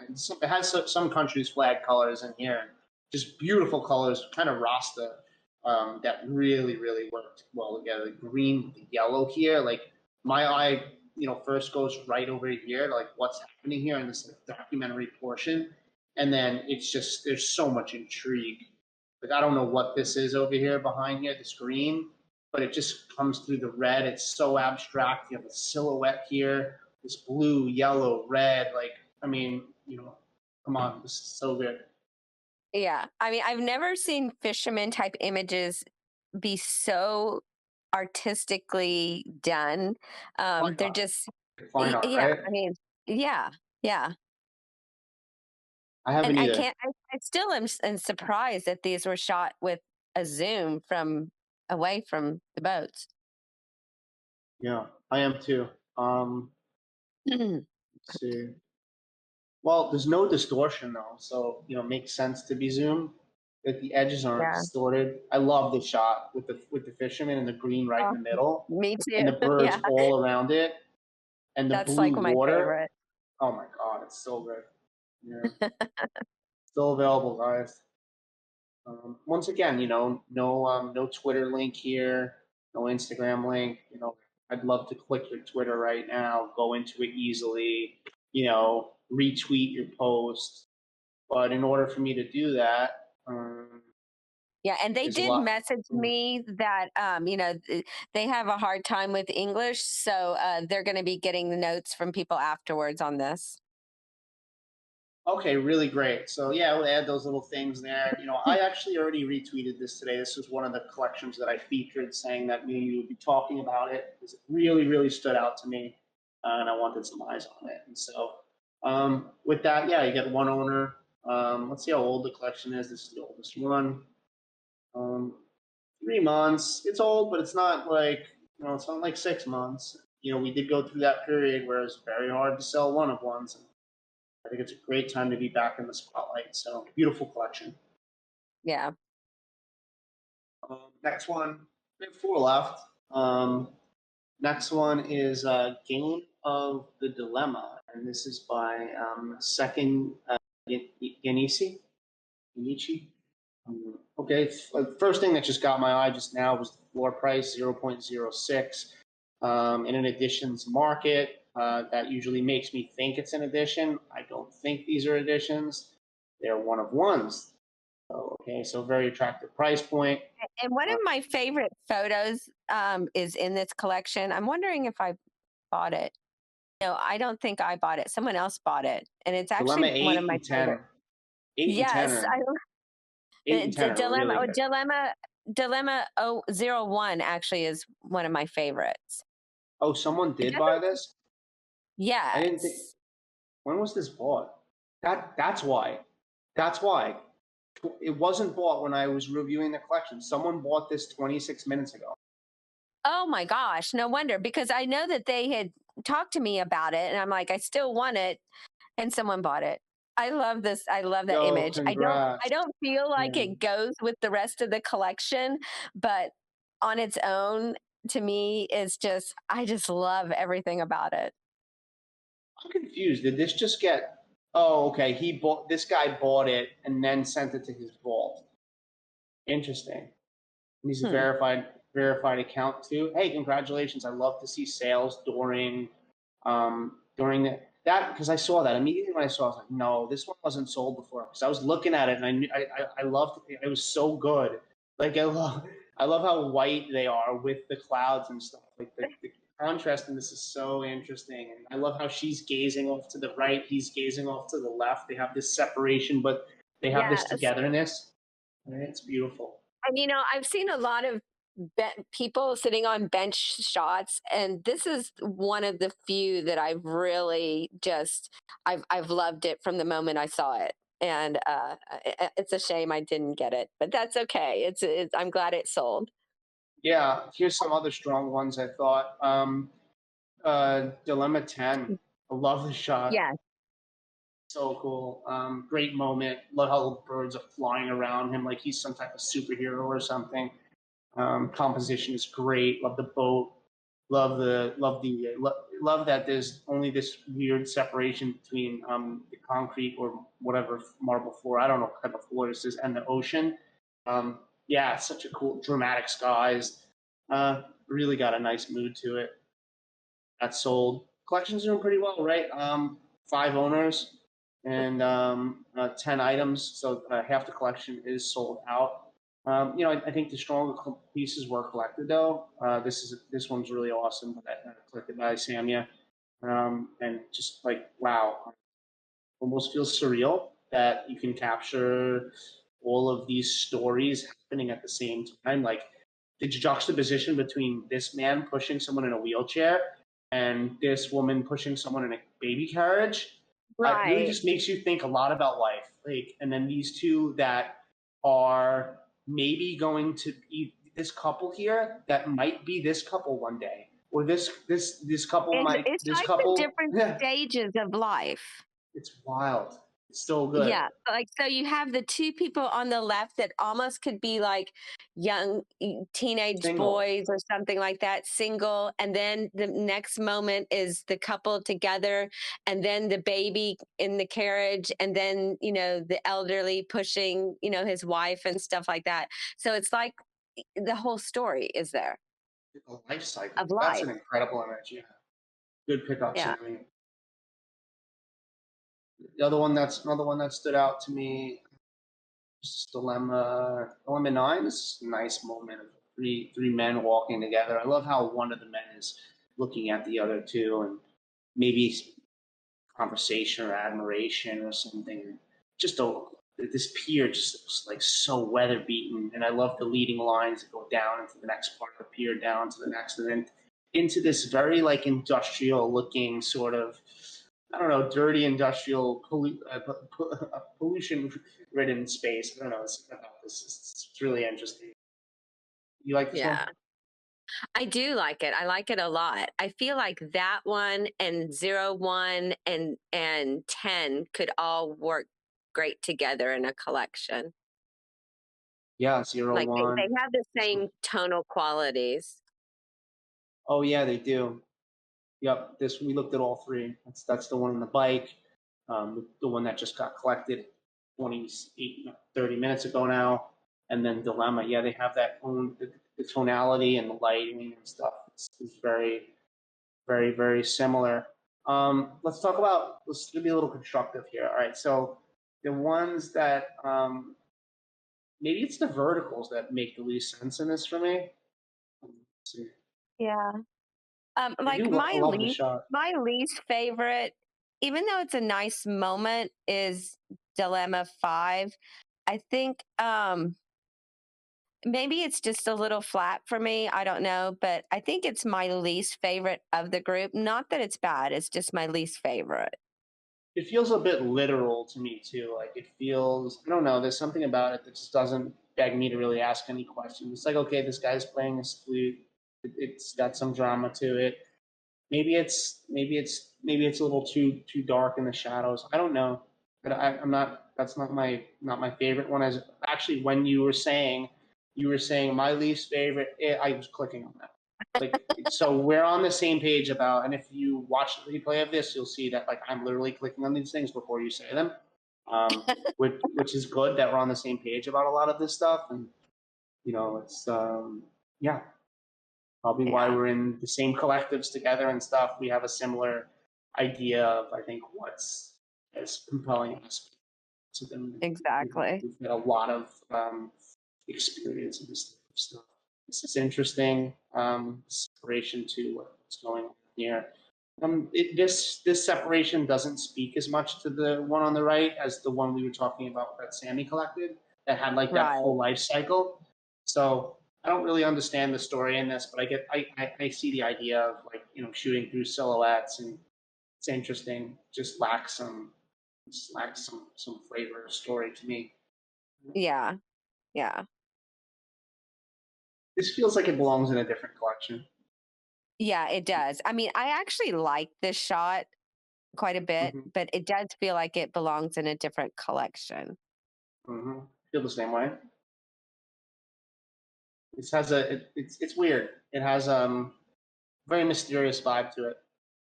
It has some countries' flag colors in here, just beautiful colors, kind of Rasta, that really worked well together. The green, with the yellow here, like my eye, first goes right over here, like what's happening here in this like, documentary portion, and then it's just there's so much intrigue. Like I don't know what this is over here behind here, this green, but it just comes through the red. It's so abstract. You have a silhouette here, this blue, yellow, red. Like, I mean, come on, this is so good. Yeah. I mean, I've never seen fisherman type images be so artistically done. Fine They're art, just, fine art, yeah. right? I mean, yeah, yeah. I And haven't I either. can't, I still am surprised that these were shot with a zoom from away from the boats. Yeah, I am too. Let's see. Well, there's no distortion though, so it makes sense to be zoomed. That the edges aren't Yeah. distorted. I love the shot with the fisherman and the green right in Oh, the middle, me and too. the birds Yeah. all around it, and the That's like blue my water. favorite. Oh my god, it's so good. Yeah. Still available, guys. Once again, no Twitter link here, no Instagram link. I'd love to click your Twitter right now, go into it easily, retweet your post. But in order for me to do that, Yeah, and they there's a did lot. message me that they have a hard time with English, so they're going to be getting the notes from people afterwards on this. Okay, really great. So yeah, we'll add those little things there. I actually already retweeted this today. This was one of the collections that I featured, saying that me and you would be talking about it because it really, really stood out to me, and I wanted some eyes on it. And so, with that, yeah, you get one owner. Let's see how old the collection is. This is the oldest one. 3 months. It's old, but it's not like it's not like 6 months. We did go through that period where it's very hard to sell one of ones. I think it's a great time to be back in the spotlight. So beautiful collection. Yeah. Next one, we have 4 left. Next one is Game of the Dilemma, and this is by Second Genichi. Okay, first thing that just got my eye just now was the floor price, 0.06. In an editions market, that usually makes me think it's an edition. I don't think these are editions. They're one of ones. So very attractive price point. And one of my favorite photos is in this collection. I'm wondering if I bought it. No, I don't think I bought it. Someone else bought it, and it's Dilemma actually one of 8 my and 10. favorite. 8 and 10 Yes, are 8 and 10 are Dilemma. really Oh, good. Dilemma 001 actually is one of my favorites. Oh, someone did buy this? I didn't think. Yes. When was this bought? That's why. That's why. It wasn't bought when I was reviewing the collection. Someone bought this 26 minutes ago. Oh my gosh, no wonder, because I know that they had talked to me about it, and I'm like, I still want it, and someone bought it. I love this. I love that Yo, image. I congrats. don't feel like Yeah. it goes with the rest of the collection, but on its own, to me, is just I just love everything about it. I'm confused. Did this just get? Oh, okay. This guy bought it and then sent it to his vault. Interesting. He's a Hmm. verified account too. Hey, congratulations! I love to see sales during that because I saw that immediately when I saw it, I was like, no, this one wasn't sold before. Because I was looking at it and I knew I loved it. It was so good. Like I love how white they are with the clouds and stuff. Like the contrast in this is so interesting. And I love how she's gazing off to the right, he's gazing off to the left. They have this separation, but they have this Yes. togetherness. And it's beautiful. And I've seen a lot of people sitting on bench shots, and this is one of the few that I've really just I've loved it from the moment I saw it. And it's a shame I didn't get it, but that's okay. It's I'm glad it sold. Yeah, here's some other strong ones I thought. Dilemma 10. I love the shot. Yeah. So cool. Great moment. Love how the birds are flying around him like he's some type of superhero or something. Composition is great. Love the boat. Love that there's only this weird separation between the concrete or whatever marble floor. I don't know what type of floor this is, and the ocean. Yeah, such a cool dramatic skies. Really got a nice mood to it. That's sold. Collection's doing pretty well, right? 5 owners and 10 items, so half the collection is sold out. I think the stronger pieces were collected though. This one's really awesome. Collected by Samia, and just like wow, almost feels surreal that you can capture all of these stories happening at the same time. Like the juxtaposition between this man pushing someone in a wheelchair and this woman pushing someone in a baby carriage, it really Right. just makes you think a lot about life. And then these two that are maybe going to be this couple here that might be this couple one day, or this couple It's might it's this like the couple. different Yeah, stages of life. it's wild. It's still good. Yeah, like so you have the two people on the left that almost could be like young teenage Single. boys or something like that, single, and then the next moment is the couple together, and then the baby in the carriage, and then the elderly pushing his wife and stuff like that. So it's like the whole story is there A life cycle. of That's life. an incredible image. Yeah. Good pickup, Yeah. Sammy. Another one that stood out to me. Dilemma 9. This nice moment of three men walking together. I love how one of the men is looking at the other two, and maybe conversation or admiration or something. Just this pier just looks like so weather beaten, and I love the leading lines that go down into the next part of the pier, down to the next, and then into this very like industrial looking sort of, I don't know, dirty industrial pollution ridden space. I don't know. It's about this. It's really interesting. You like this one? Yeah. I do like it. I like it a lot. I feel like that one and 01 and 10 could all work great together in a collection. Yeah, zero Like they one. have the same tonal qualities. Oh yeah, they do. Yep, this we looked at all three. That's the one on the bike, the one that just got collected 30 minutes ago now, and then Dilemma. Yeah, they have that own the tonality and the lighting and stuff. It's very, very, very similar. Let's talk about. Let's be a little constructive here. All right, so the ones that maybe it's the verticals that make the least sense in this for me. Let's see. Yeah. I Like do love the shot. my least favorite, even though it's a nice moment, is Dilemma 5. I think maybe it's just a little flat for me. I don't know, but I think it's my least favorite of the group. Not that it's bad, it's just my least favorite. It feels a bit literal to me too. Like it feels, I don't know. There's something about it that just doesn't beg me to really ask any questions. It's like, okay, this guy's playing his flute. It's got some drama to it. Maybe it's a little too dark in the shadows. I don't know, but I'm not. That's not my favorite one. As actually, when you were saying my least favorite, I was clicking on that. Like, so we're on the same page about. And if you watch the replay of this, you'll see that like I'm literally clicking on these things before you say them, which is good that we're on the same page about a lot of this stuff. And it's yeah, probably why Yeah, we're in the same collectives together and stuff. We have a similar idea of, I think, what's as compelling us to them. exactly. We've got a lot of experience in this type of stuff. This is interesting. Separation to what's going on here. This separation doesn't speak as much to the one on the right as the one we were talking about that Sammy collected that had like that Right. full life cycle. So I don't really understand the story in this, but I see the idea of like shooting through silhouettes, and it's interesting. Just lacks some flavor or story to me. Yeah. Yeah. This feels like it belongs in a different collection. Yeah, it does. I mean, I actually like this shot quite a bit, Mm-hmm. but it does feel like it belongs in a different collection. Mm-hmm. Feel the same way. This has it's weird. It has very mysterious vibe to it,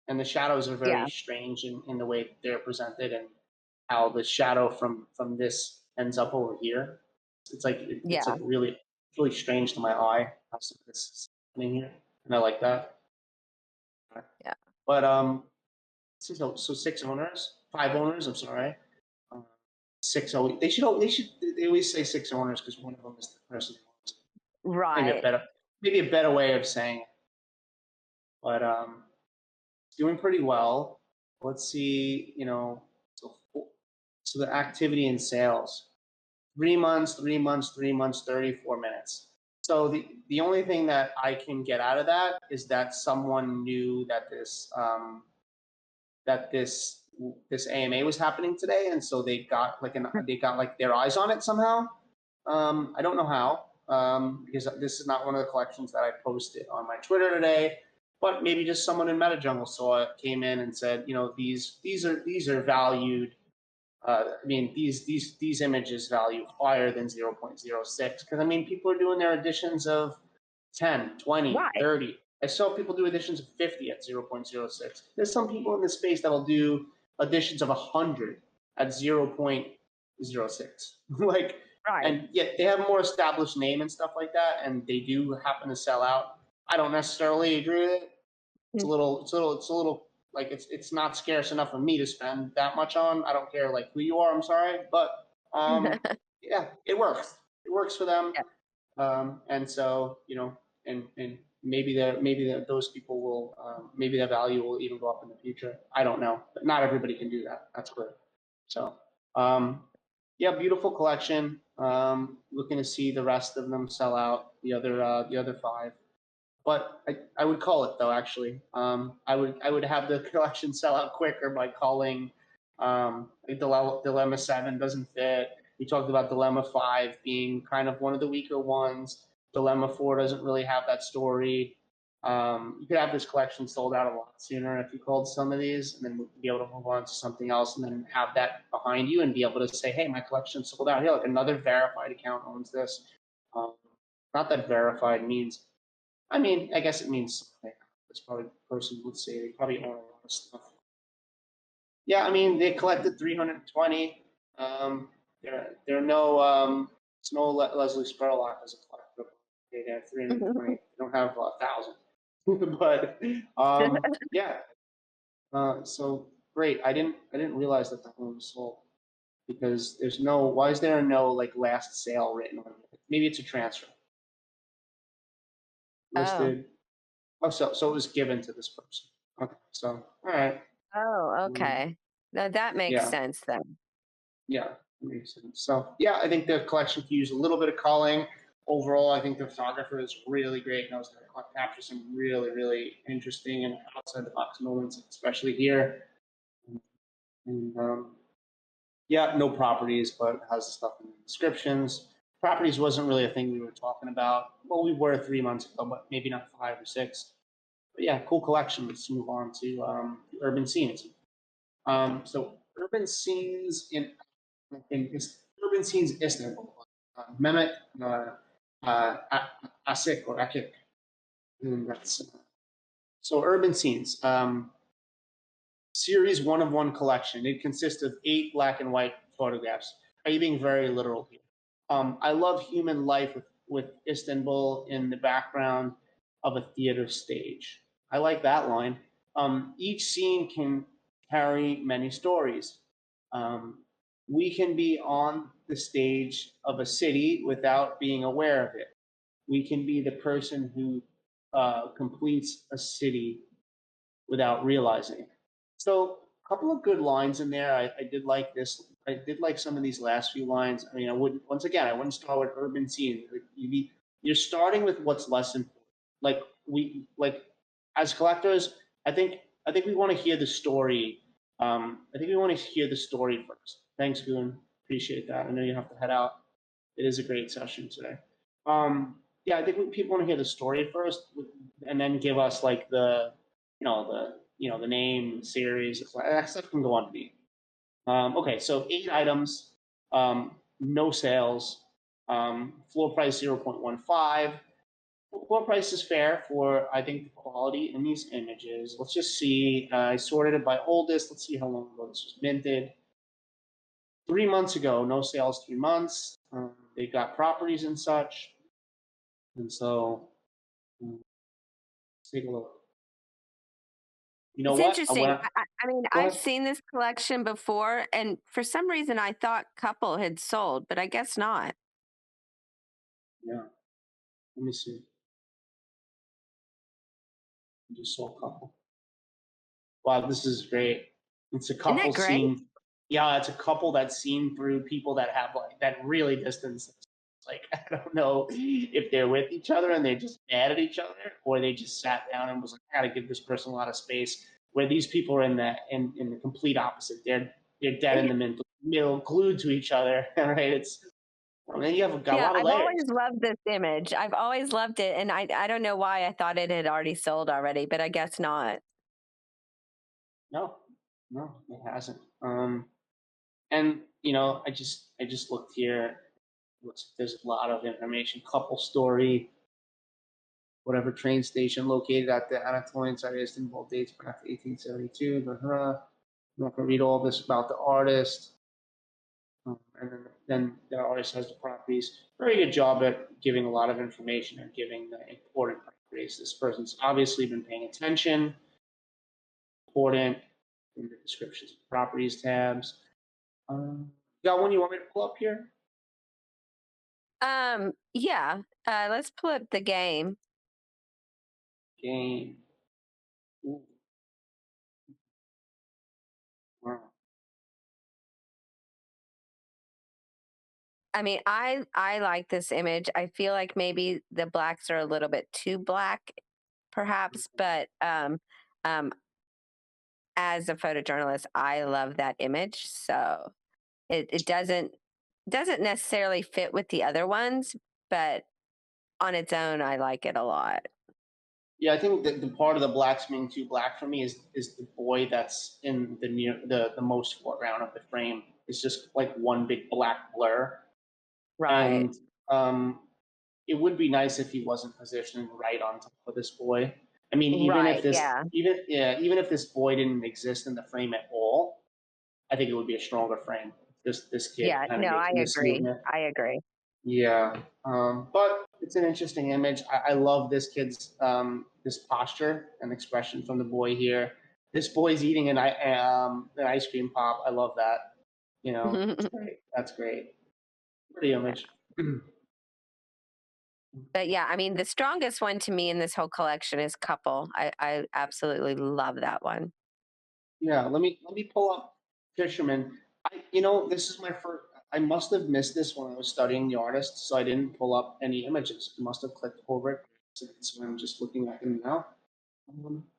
and the shadows are very Yeah. strange in the way they're presented, and how the shadow from this ends up over here. It's like it's Yeah. like really strange to my eye how some of this is happening here, and I like that. Yeah. But so 6 owners, 5 owners. I'm sorry. Uh, they always say 6 owners because one of them is the person who owns it. Right. Maybe a better way of saying it. But doing pretty well. Let's see, so the activity in sales, 3 months, 3 months, 3 months, 34 minutes. So the only thing that I can get out of that is that someone knew that this AMA was happening today, and so they got like their eyes on it somehow. I don't know how, because this is not one of the collections that I posted on my Twitter today. But maybe just someone in MetaJungle saw it, came in, and said, these are valued I mean, these images value higher than 0.06 because I mean, people are doing their editions of 10, 20, Right. 30. I saw people do editions of 50 at 0.06. There's some people in this space that'll do editions of 100 at 0.06. Like, Right. and yet they have a more established name and stuff like that, and they do happen to sell out. I don't necessarily agree with it. It's a little like it's not scarce enough for me to spend that much on. I don't care like who you are. I'm sorry, but yeah, it works. It works for them. Yeah. And so, and maybe those people will, maybe their value will even go up in the future. I don't know, but not everybody can do that. That's clear. So, yeah, beautiful collection. Looking to see the rest of them sell out. The other five, but I would call it though. Actually, I would have the collection sell out quicker by calling. Like Dilemma 7 doesn't fit. We talked about Dilemma 5 being kind of one of the weaker ones. Dilemma 4 doesn't really have that story. You could have this collection sold out a lot sooner if you called some of these, and then be able to move on to something else, and then have that behind you and be able to say, "Hey, my collection's sold out. Here, like another verified account owns this." Not that verified means. I mean, I guess it means something. This probably person would say they probably own a lot of stuff. Yeah, I mean, they collected 320. There are no it's no Leslie Spurlock as a collector. They have 320. They don't have 1,000. But yeah. So great. I didn't realize that one was sold because there's no. Why is there no like last sale written on it? Maybe it's a transfer listed. Oh, so it was given to this person. Okay, so all right. Okay. Now that makes Yeah, sense then. yeah, that makes sense. So yeah, I think the collection could use a little bit of culling. Overall, I think the photographer is really great, and I was going to capture some really, really interesting and outside the box moments, especially here. And yeah, no properties, but it has the stuff in the descriptions. Properties wasn't really a thing we were talking about. Well, we were 3 months ago, but maybe not 5 or 6. But yeah, cool collection. Let's move on to urban scenes. So urban scenes in urban scenes Istanbul, Mehmet Asik or Akik. And that's so urban scenes. Series 1 of 1 collection. It consists of 8 black and white photographs. Are you being very literal here? I love human life with Istanbul in the background of a theater stage. I like that line. Each scene can carry many stories. Um, we can be on the stage of a city without being aware of it. We can be the person who completes a city without realizing it. So a couple of good lines in there. I did like this. I did like some of these last few lines. I mean, I wouldn't. Once again, I wouldn't start with urban scene. You're starting with what's less important. Like like as collectors, I think we want to hear the story. I think we want to hear the story first. Thanks, Goon. Appreciate that. I know you have to head out. It is a great session today. Yeah, I think people want to hear the story first, and then give us like the name, series, that stuff can go on to be. Okay, so 8 items, no sales, floor price 0.15. Floor price is fair for, I think, the quality in these images. Let's just see. I sorted it by oldest. Let's see how long ago this was minted. 3 months ago, no sales, 3 months. They got properties and such. And so, let's take a look. You know It's what? interesting. I mean, Go I've ahead. seen this collection before, and for some reason I thought Couple had sold, but I guess not. Yeah. Let me see. I just saw a couple. Wow, this is great. It's a Isn't couple that great? seen. Yeah, it's a couple that's seen through people that have like that really distance. Like I don't know if they're with each other and they're just mad at each other, or they just sat down and was like, I gotta give this person a lot of space. Where these people are in the complete opposite. They're dead in the middle, glued to each other. Right? I mean, you have got a Yeah, lot of I've layers. always loved this image. I've always loved it, and I don't know why I thought it had already sold already, but I guess not. No, it hasn't. And I just looked here. There's a lot of information. Couple story, whatever train station located at the Anatolian side of Istanbul dates back to 1872. I'm not going to read all this about the artist. And then the artist has the properties. Very good job at giving a lot of information and giving the important properties. This person's obviously been paying attention. Important in the descriptions of properties tabs. Got one you want me to pull up here? Yeah. Let's pull up the game. Game. Ooh. Wow. I mean, I like this image. I feel like maybe the blacks are a little bit too black, perhaps, but as a photojournalist, I love that image. So it doesn't necessarily fit with the other ones, but on its own, I like it a lot. Yeah, I think that the part of the blacks being too black for me is the boy that's in the most foreground of the frame. It's just like one big black blur. Right. And it would be nice if he wasn't positioned right on top of this boy. I mean, even if Right. this Yeah. even if this boy didn't exist in the frame at all, I think it would be a stronger frame. This kid Yeah. kind of No, I making this agree. movement. I agree. Yeah, but it's an interesting image. I love this kid's this posture and expression from the boy here. This boy's eating an ice cream pop. I love that. That's great. That's great. Pretty image. But yeah, I mean, the strongest one to me in this whole collection is Couple. I absolutely love that one. Yeah, let me pull up Fisherman. This is my first. I must have missed this when I was studying the artist, so I didn't pull up any images. I must have clicked over it, so I'm just looking at them now.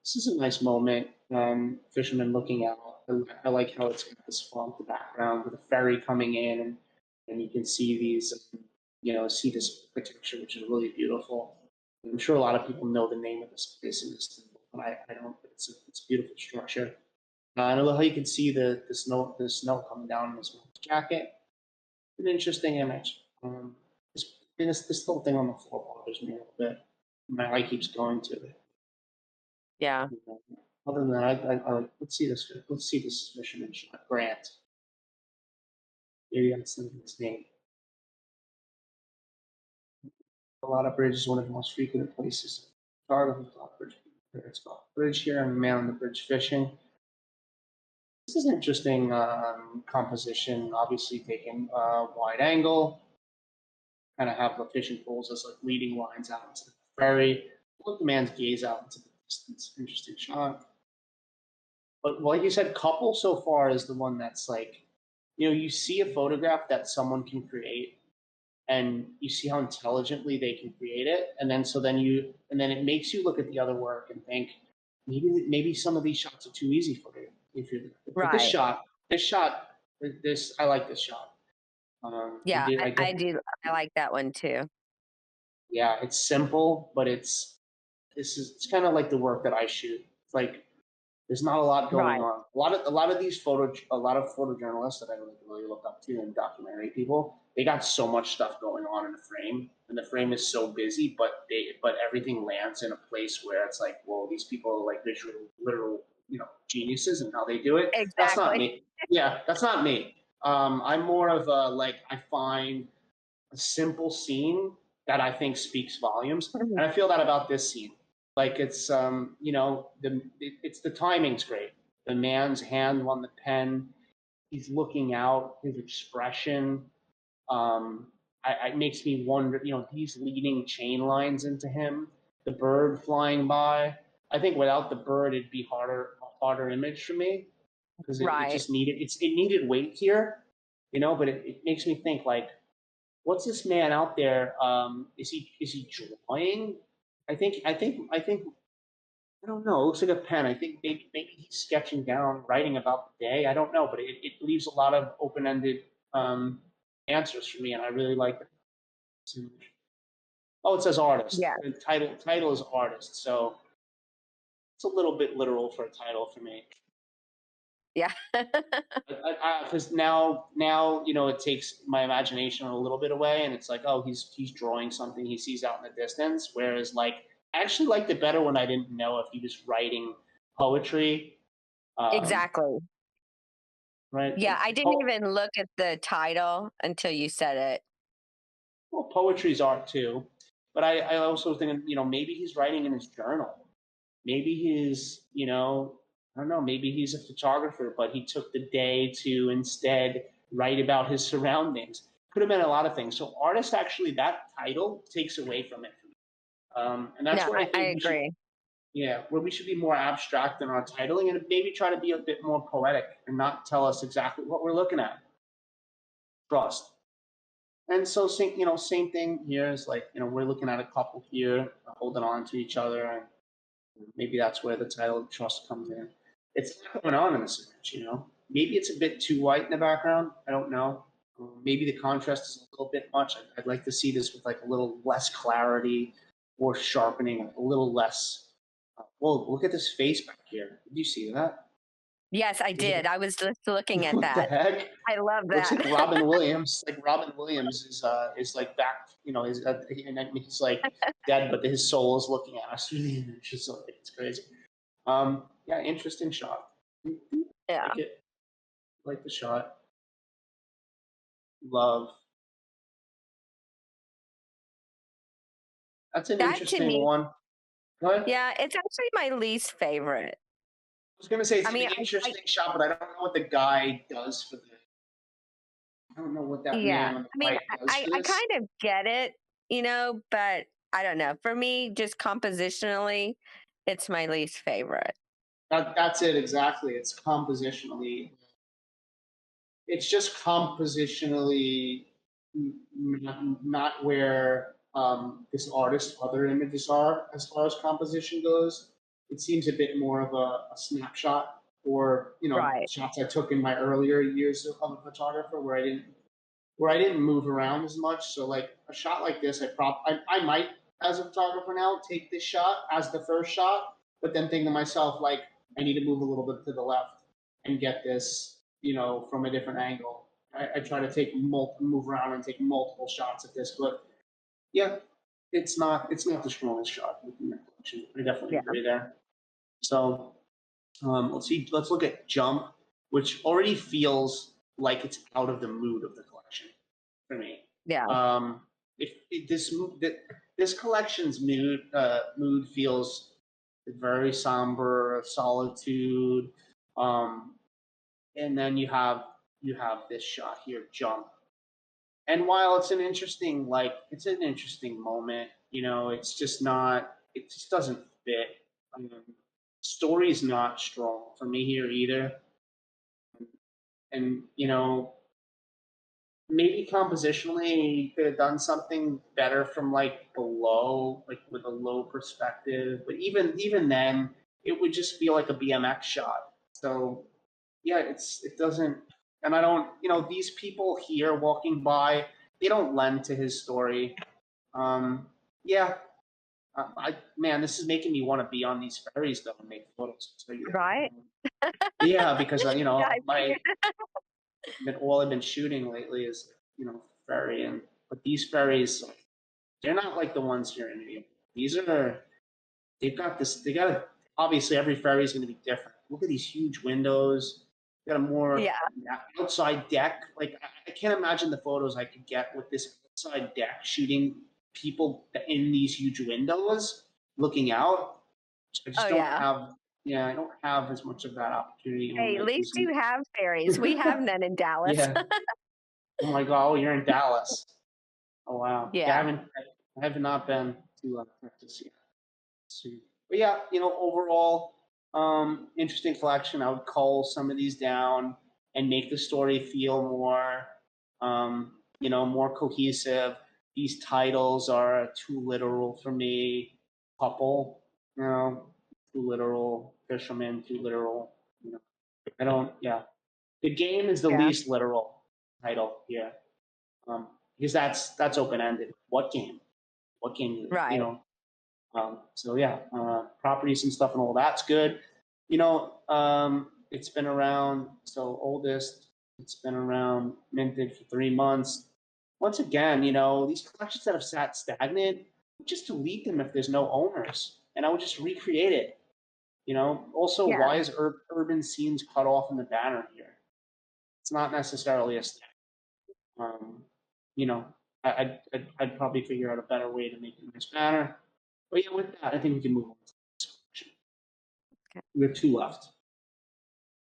This is a nice moment. Fisherman looking out. I like how it's got this fog background with a ferry coming in, and you can see these, see this architecture, which is really beautiful. I'm sure a lot of people know the name of this place in Istanbul, but I don't. It's a beautiful structure. And I love how you can see the snow coming down in this jacket. An interesting image. This little thing on the floor bothers me a little bit. My eye keeps going to it. Yeah. Other than that, let's see this. Let's see this fisherman shot. Grant. Maybe that's his name. A lot of Bridge is one of the most frequented places. Bridge. It's called Bridge here. I'm a man on the bridge fishing. This is an interesting composition. Obviously, taking wide angle. Kind of have the fishing poles as like leading lines out into the ferry. Let the man's gaze out into the distance. Interesting shot. But like you said, Couple so far is the one that's like, you see a photograph that someone can create, and you see how intelligently they can create it, and then it makes you look at the other work and think maybe some of these shots are too easy for you. But Right. this I like this shot. Yeah, I do. I like that one too. Yeah, it's simple, but it's kind of like the work that I shoot. It's like there's not a lot going Right. on. A lot of photojournalists that I really look up to and documentary people, they got so much stuff going on in the frame, and the frame is so busy, but everything lands in a place where it's like, whoa, these people are like visual, literal, geniuses and how they do it. That's not Exactly. me. Yeah, that's not me. I'm more of a I find a simple scene that I think speaks volumes, and I feel that about this scene. Like it's it's the timing's great. The man's hand on the pen, he's looking out, his expression. It makes me wonder. He's leading chain lines into him. The bird flying by. I think without the bird, it'd be a harder image for me because it Right. just needed weight here, But it makes me think like, what's this man out there? Is he drawing? I don't know. It looks like a pen. I think maybe he's sketching down, writing about the day. I don't know, but it leaves a lot of open-ended answers for me, and I really like it. Oh, it says artist. Yeah. The title is artist, so it's a little bit literal for a title for me. Yeah. Because now it takes my imagination a little bit away, and it's like, oh, he's drawing something he sees out in the distance. Whereas like I actually liked it better when I didn't know if he was writing poetry. Exactly. Right. Yeah, I didn't even look at the title until you said it. Well, poetry's art too, but I also think maybe he's writing in his journal. Maybe he's I don't know. Maybe he's a photographer, but he took the day to instead write about his surroundings. Could have been a lot of things. So artist actually that title takes away from it. And that's No, where I I think we should, agree. where we should be more abstract in our titling and maybe try to be a bit more poetic and not tell us exactly what we're looking at. Trust. And so, same thing here is like, we're looking at a couple here holding on to each other, and maybe that's where the title trust comes in. It's not going on in this image, Maybe it's a bit too white in the background. I don't know. Maybe the contrast is a little bit much. I'd like to see this with like a little less clarity or sharpening, a little less. Whoa, look at this face back here. Did you see that? Yes, I did. I was just looking at What the that. heck? I love Looks that. like Robin Williams. Like Robin Williams is like back. And he's like dead, but his soul is looking at us through the image. It's crazy. Yeah, interesting shot. Yeah. Like it. Like the shot. Love. That's an That to interesting me, one. Go ahead. yeah, it's actually my least favorite. I was gonna say it's I mean, an interesting shot, but I don't know what the guy does for the. I don't know what that yeah. man on the I mean, right does I, for I this. kind of get it, but I don't know. For me, just compositionally, it's my least favorite. That's it exactly. It's compositionally. It's just compositionally not where this artist's other images are as far as composition goes. It seems a bit more of a snapshot, or Right. shots I took in my earlier years of a photographer where I didn't move around as much. So like a shot like this, I might as a photographer now take this shot as the first shot, but then think to myself like I need to move a little bit to the left and get this from a different angle. I try to move around and take multiple shots at this, but yeah, it's not the strongest shot in that collection. I definitely agree there. So let's look at Jump, which already feels like it's out of the mood of the collection for me. Yeah. This collection's mood feels very somber, solitude, and then you have this shot here, Jump. And while it's an interesting moment, it's just not. It just doesn't fit. Story's not strong for me here either. And maybe compositionally you could have done something better from like below, like with a low perspective. But even then, it would just feel like a BMX shot. So yeah, it doesn't. And I don't. These people here walking by, they don't lend to his story. Yeah. This is making me want to be on these ferries though and make photos. So, Right. Yeah, because Yeah, all I've been shooting lately is ferry, but these ferries, they're not like the ones here in New York. They got obviously every ferry is going to be different. Look at these huge windows. Got a more outside deck. Like I can't imagine the photos I could get with this outside deck shooting people in these huge windows looking out. I just don't have. Yeah, I don't have as much of that opportunity. Hey, at least you have ferries. We have none in Dallas. Yeah. Oh my God! Oh, you're in Dallas. Oh wow. Yeah. I have not been to Texas yet. But yeah, overall, interesting collection. I would cull some of these down and make the story feel more, more cohesive. These titles are too literal for me. Couple, too literal. Fisherman, too literal. I don't. Yeah, the game is the least literal title here, because that's open ended. What game? What game? Right. So yeah, properties and stuff and all that's good. it's been around, so oldest, it's been around, minted for 3 months. Once again, these collections that have sat stagnant, just delete them if there's no owners, and I would just recreate it. Also, Yeah. why is urban scenes cut off in the banner here? It's not necessarily a stack. You know, I'd probably figure out a better way to make it a nice banner. But yeah, with that, I think we can move on to the next question. Okay. We have 2 left.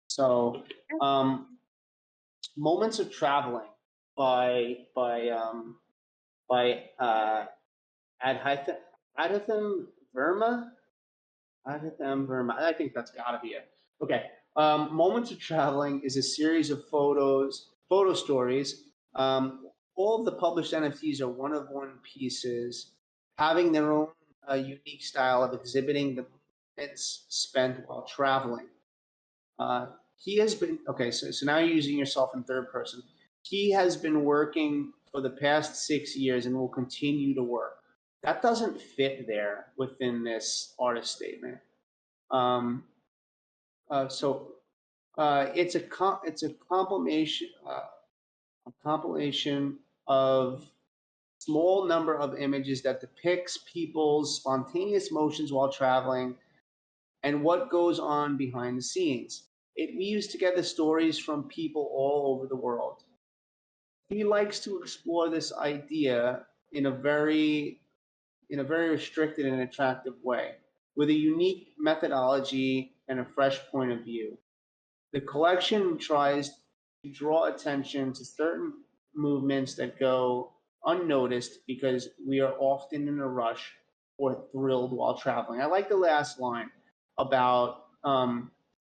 So, Moments of Traveling by Adhitham Verma. Adhitham Verma. I think that's got to be it. Okay. Moments of Traveling is a series of photo stories. All of the published NFTs are one-of-one pieces, having their own unique style of exhibiting the moments spent while traveling. He has been, okay, so now you're using yourself in third person. He has been working for the past 6 years and will continue to work. That doesn't fit there within this artist statement. It's a compilation of small number of images that depicts people's spontaneous motions while traveling and what goes on behind the scenes. It weaves together stories from people all over the world. He likes to explore this idea in a very restricted and attractive way, with a unique methodology and a fresh point of view. The collection tries to draw attention to certain movements that go unnoticed because we are often in a rush or thrilled while traveling. I like the last line about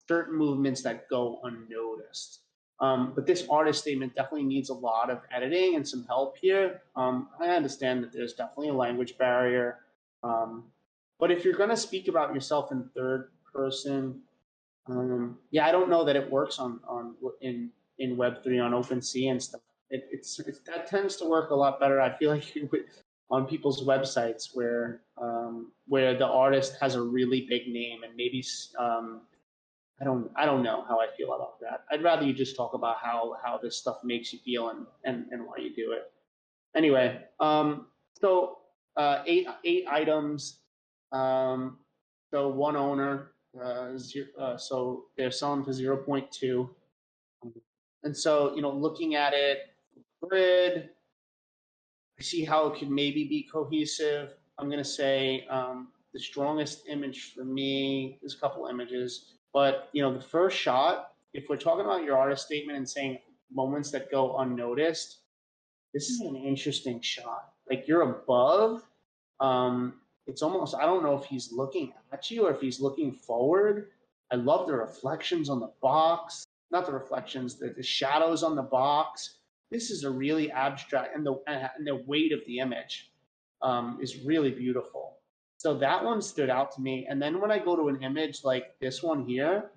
certain movements that go unnoticed. But this artist statement definitely needs a lot of editing and some help here. I understand that there's definitely a language barrier. But if you're going to speak about yourself in third person, I don't know that it works in Web3 on OpenSea and stuff. It's that tends to work a lot better. I feel like on people's websites where the artist has a really big name and maybe I don't know how I feel about that. I'd rather you just talk about how this stuff makes you feel and why you do it. Anyway, so 8 items. So one owner. So they're selling for 0.2. And so, looking at it, grid, I see how it could maybe be cohesive. I'm going to say the strongest image for me, there's a couple images, but, the first shot, if we're talking about your artist statement and saying moments that go unnoticed, this is an interesting shot. Like you're above. It's almost, I don't know if he's looking at you or if he's looking forward. I love the reflections on the box, not the reflections, the shadows on the box. This is a really abstract, and the weight of the image is really beautiful. So that one stood out to me. And then when I go to an image like this one here,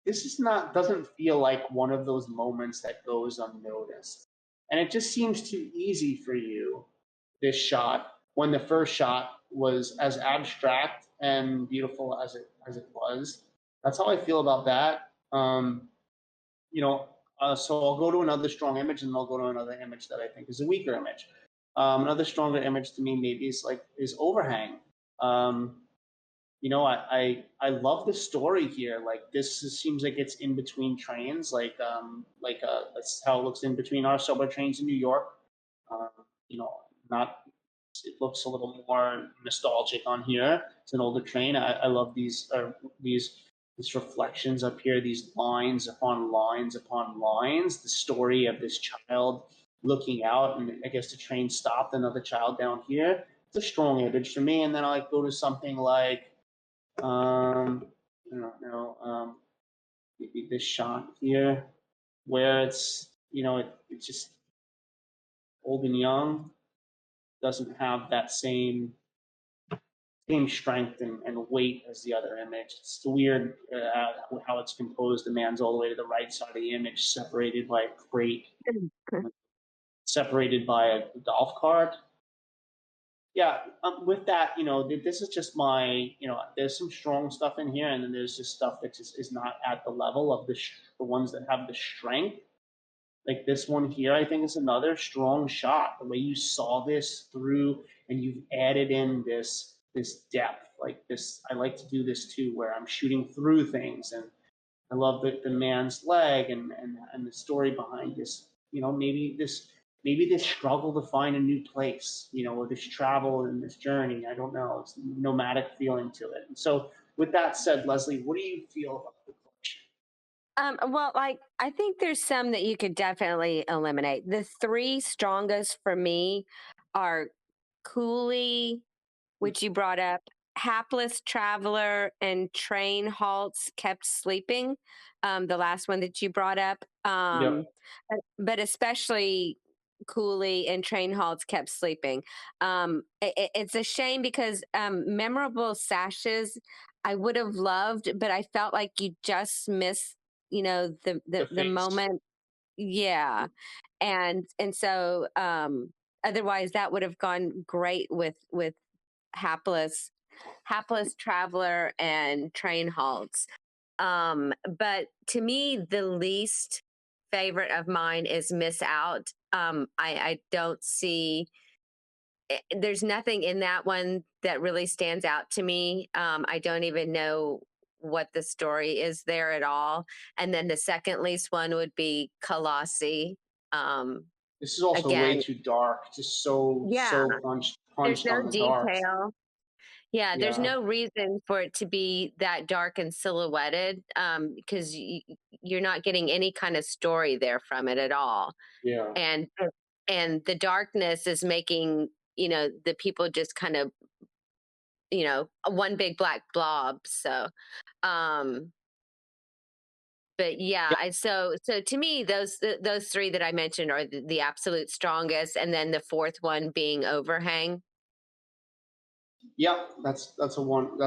doesn't feel like one of those moments that goes unnoticed. And it just seems too easy for you, this shot, when the first shot was as abstract and beautiful as it was. That's how I feel about that. So I'll go to another strong image, and then I'll go to another image that I think is a weaker image. Another stronger image to me maybe is Overhang. I love the story here. Like this seems like it's in between trains. That's how it looks in between our subway trains in New York. Not. It looks a little more nostalgic on here. It's an older train. I love these reflections up here. These lines upon lines upon lines. The story of this child looking out, and I guess the train stopped. Another child down here. It's a strong image for me. And then I go to something like. I don't know, maybe this shot here, where it's, it's just old and young, doesn't have that same strength and weight as the other image. It's weird how it's composed. The man's all the way to the right side of the image, separated by a crate, separated by a golf cart. Yeah, with that, this is just my, there's some strong stuff in here, and then there's just stuff that just is not at the level of the ones that have the strength. Like this one here, I think is another strong shot. The way you saw this through, and you've added in this depth, like this. I like to do this too, where I'm shooting through things, and I love the man's leg and the story behind this. Maybe this struggle to find a new place. Or this travel and this journey. I don't know. It's nomadic feeling to it. And so, with that said, Leslie, what do you feel about the collection? Well, like I think there's some that you could definitely eliminate. The three strongest for me are Cooley, which you brought up, Hapless Traveler, and Train Halts Kept Sleeping, the last one that you brought up. Yep. But especially Cooley and Train Halts Kept Sleeping. It's a shame because memorable sashes I would have loved, but I felt like you just missed, the The the face. moment. Yeah, and so otherwise that would have gone great with hapless hapless traveler and train halts. But to me the least favorite of mine is miss out. I don't see there's nothing in that one that really stands out to me. I don't even know what the story is there at all. And then the second least one would be Colossi. um This is also way Again, too dark. Just so yeah, so punched there's punched no on the dark. detail. Yeah, there's Yeah, no reason for it to be that dark and silhouetted, because you're not getting any kind of story there from it at all. yeah. And the darkness is making, the people just kind of, one big black blob. So, um, but yeah, Yeah, so to me, those three that I mentioned are the absolute strongest, and then the fourth one being overhang. yeah. That's a one.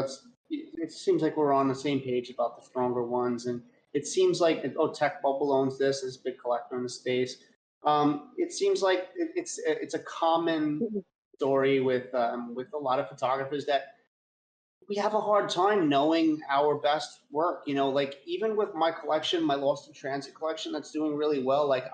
It seems like we're on the same page about the stronger ones, and it seems like Tech Bubble owns this big collector in the space. It seems like it's a common story with a lot of photographers that we have a hard time knowing our best work. Like even with my collection, my Lost in Transit collection, that's doing really well. Like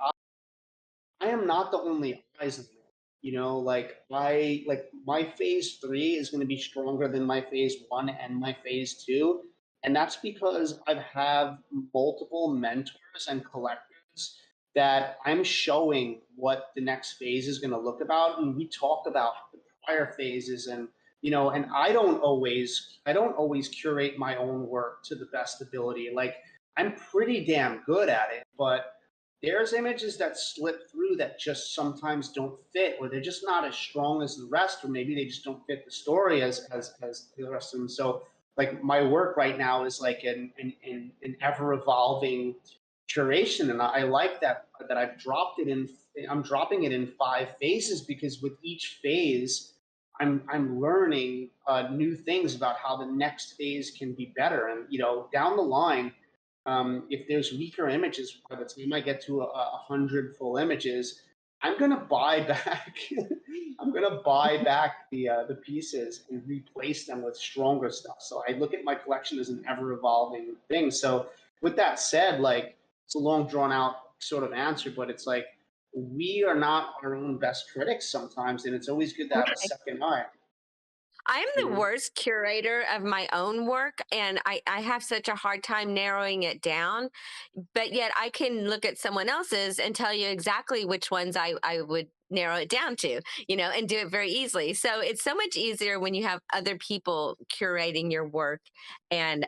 I am not the only eyes in there. Like my phase three is going to be stronger than my phase one and my phase two, and that's because I have multiple mentors and collectors that I'm showing what the next phase is going to look about, and we talk about the prior phases, and I don't always curate my own work to the best ability. Like I'm pretty damn good at it, but there's images that slip through that just sometimes don't fit, or they're just not as strong as the rest, or maybe they just don't fit the story as the rest of them. So like my work right now is like an ever evolving curation, and I like that I'm dropping it in 5 phases, because with each phase I'm learning new things about how the next phase can be better, and down the line, if there's weaker images by the time I get to 100 full images, I'm gonna buy back. I'm gonna buy back the pieces and replace them with stronger stuff. So I look at my collection as an ever evolving thing. So with that said, like it's a long drawn out sort of answer, but it's like we are not our own best critics sometimes, and it's always good to have a second eye. I'm You the know? worst curator of my own work, and I have such a hard time narrowing it down. But yet, I can look at someone else's and tell you exactly which ones I would narrow it down to, and do it very easily. So it's so much easier when you have other people curating your work, and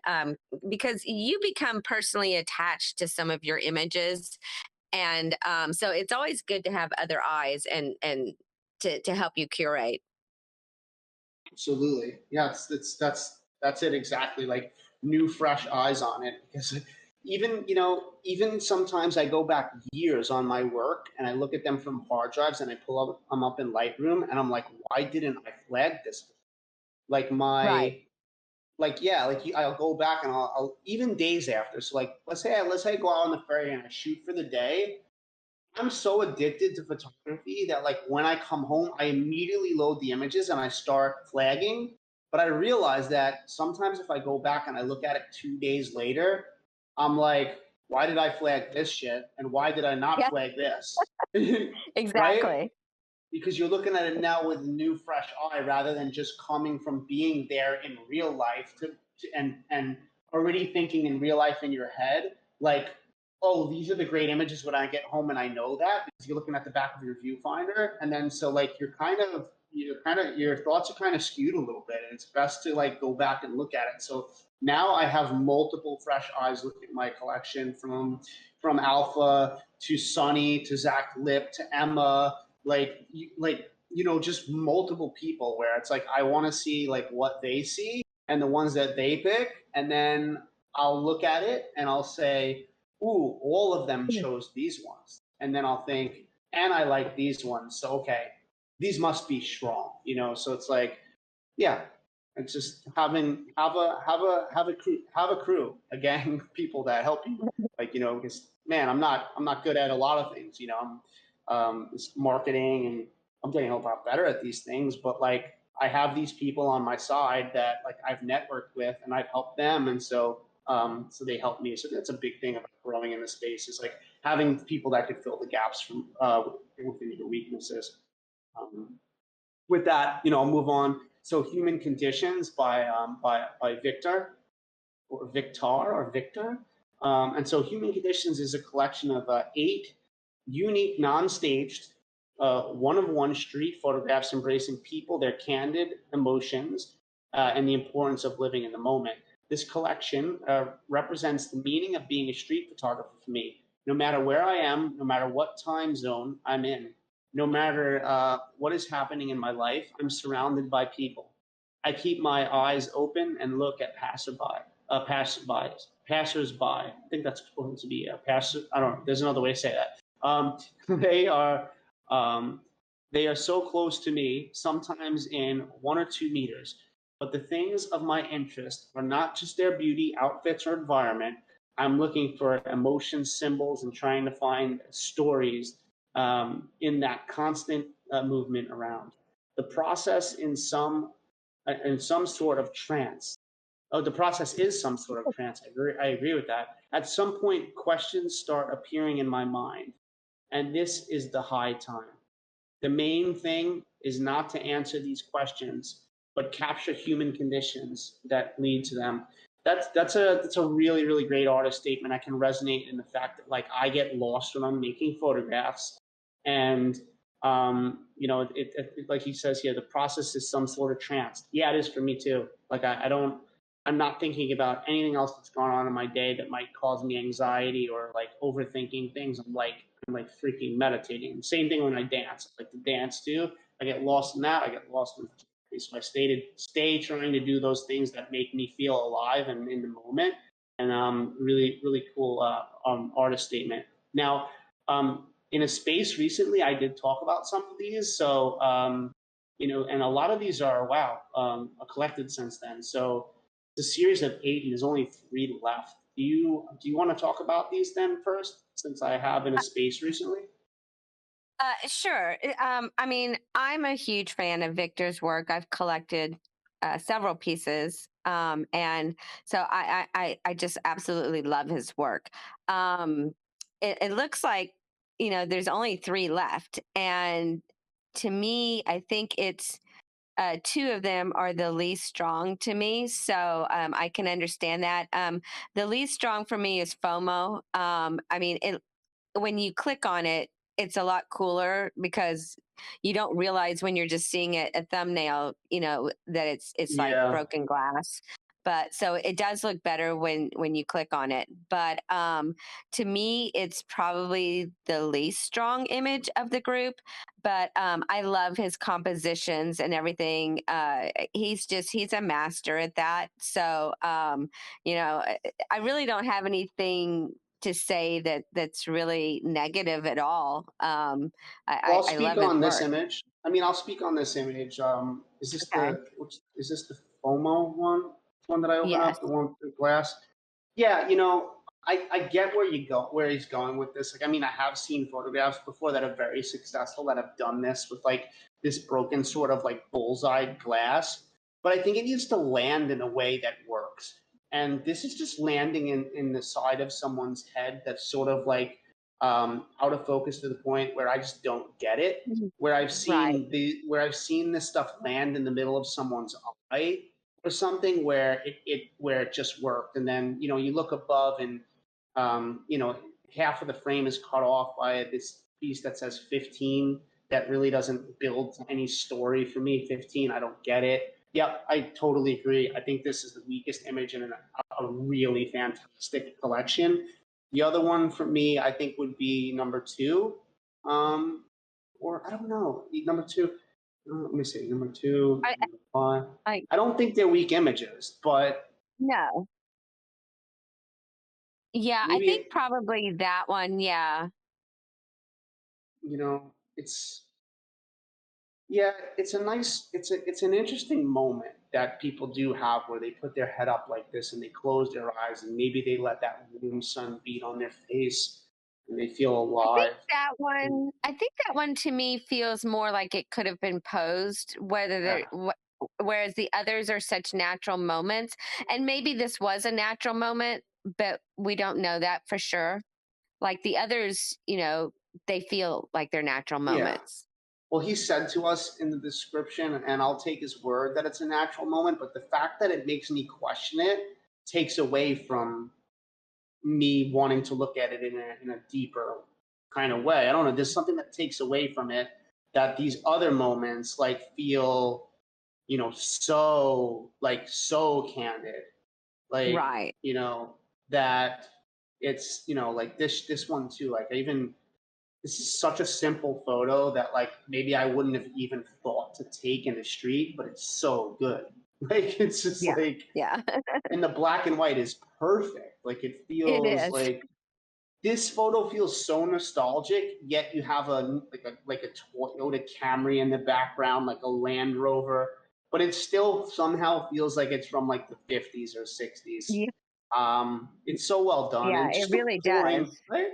because you become personally attached to some of your images, and so it's always good to have other eyes and to help you curate. Absolutely. Yeah, that's it exactly. Like new fresh eyes on it, because even sometimes I go back years on my work and I look at them from hard drives and I pull up them up in Lightroom and I'm like, why didn't I flag this? Like Right. yeah, I'll go back and I'll even days after. So like let's say I go out on the ferry and I shoot for the day. I'm so addicted to photography that like when I come home, I immediately load the images and I start flagging. But I realize that sometimes if I go back and I look at it 2 days later, I'm like, why did I flag this shit? And why did I not Yeah, flag this? Right? exactly. Because you're looking at it now with a new fresh eye rather than just coming from being there in real life and already thinking in real life in your head like, oh, these are the great images when I get home, and I know that because you're looking at the back of your viewfinder, and then so like your thoughts are kind of skewed a little bit, and it's best to like go back and look at it. So now I have multiple fresh eyes looking at my collection from Alpha to Sunny to Zach Lip to Emma, just multiple people where it's like I want to see like what they see and the ones that they pick, and then I'll look at it and I'll say, ooh, all of them chose these ones, and then I'll think, and I like these ones, so okay, these must be strong, so it's like, yeah, it's just have a crew, a gang of people that help you, like, because man, I'm not good at a lot of things, I'm it's marketing, and I'm getting a lot better at these things, but like I have these people on my side that like I've networked with and I've helped them, and so they help me. So that's a big thing about growing in the space, is like having people that could fill the gaps from within your weaknesses. Um, with that, I'll move on. So Human Conditions by Victor or Victor. And so Human Conditions is a collection of 8 unique, non-staged, one-of-one street photographs embracing people, their candid emotions, and the importance of living in the moment. This collection represents the meaning of being a street photographer for me. No matter where I am, no matter what time zone I'm in, no matter what is happening in my life, I'm surrounded by people. I keep my eyes open and look at passersby. I think that's supposed to be a passer. I don't know. There's another way to say that. They are um, they are so close to me, sometimes in 1 or 2 meters. But the things of my interest are not just their beauty, outfits, or environment. I'm looking for emotions, symbols, and trying to find stories in that constant movement around. The process in some sort of trance. Oh, the process is some sort of trance. I agree with that. At some point, questions start appearing in my mind, and this is the high time. The main thing is not to answer these questions, but capture human conditions that lead to them. That's a really, really great artist statement. I can resonate in the fact that like I get lost when I'm making photographs, and like he says here, the process is some sort of trance. Yeah, it is for me too. Like I'm not thinking about anything else that's going on in my day that might cause me anxiety or like overthinking things. I'm like freaking meditating. Same thing when I dance. I like to dance too. I get lost in that. I get lost in photography. So I stay trying to do those things that make me feel alive and in the moment. And really, really cool artist statement. Now, in a space recently, I did talk about some of these. So, and a lot of these are, collected since then. So it's a series of 8, and there's only 3 left. Do you want to talk about these then first, since I have in a space recently? Sure. I mean, I'm a huge fan of Victor's work. I've collected several pieces, and so I just absolutely love his work. Um, it looks like there's only 3 left, and to me, I think it's 2 of them are the least strong to me, so I can understand that. The least strong for me is FOMO. I mean, when you click on it, it's a lot cooler because you don't realize when you're just seeing it a thumbnail, that it's like Yeah. broken glass. But so it does look better when you click on it. But to me, it's probably the least strong image of the group. But I love his compositions and everything. He's a master at that. So I really don't have anything to say that's really negative at all. Well, I'll I speak love his on this work. image. I mean, I'll speak on this image. Okay. Is this the FOMO one? One that I open Yes. up, the one with the glass? Yeah, I get where he's going with this. Like, I mean, I have seen photographs before that are very successful that have done this with like this broken sort of like bullseye glass. But I think it needs to land in a way that works. And this is just landing in the side of someone's head that's sort of like out of focus to the point where I just don't get it. Right. Where I've seen this stuff land in the middle of someone's eye or something where it just worked. And then you look above and you know, half of the frame is cut off by this piece that says 15 that really doesn't build any story for me. 15, I don't get it. Yep, I totally agree. I think this is the weakest image in a really fantastic collection. The other one for me, I think, would be number two. Or I don't know. Number two, let me see, number two, I, number five. I I don't think they're weak images, but no. Yeah, I think maybe, probably that one. Yeah. it's yeah, it's an interesting moment that people do have where they put their head up like this and they close their eyes and maybe they let that warm sun beat on their face and they feel alive. I think that one to me feels more like it could have been posed, Yeah, whereas the others are such natural moments. And maybe this was a natural moment, but we don't know that for sure. Like the others, they feel like they're natural yeah. moments. Well, he said to us in the description, and I'll take his word that it's a natural moment, but the fact that it makes me question it takes away from me wanting to look at it in a deeper kind of way. I don't know. There's something that takes away from it that these other moments like feel, so candid, like, Right. that it's, like this one too. Like this is such a simple photo that like maybe I wouldn't have even thought to take in the street, but it's so good. Like it's just Yeah. like, Yeah. and the black and white is perfect. Like it It feels is. like this photo feels so nostalgic, yet you have a Toyota Camry in the background, like a Land Rover, but it still somehow feels like it's from like the 50s or 60s. Yeah. It's so well done, Yeah, and it just the really does. pouring, right?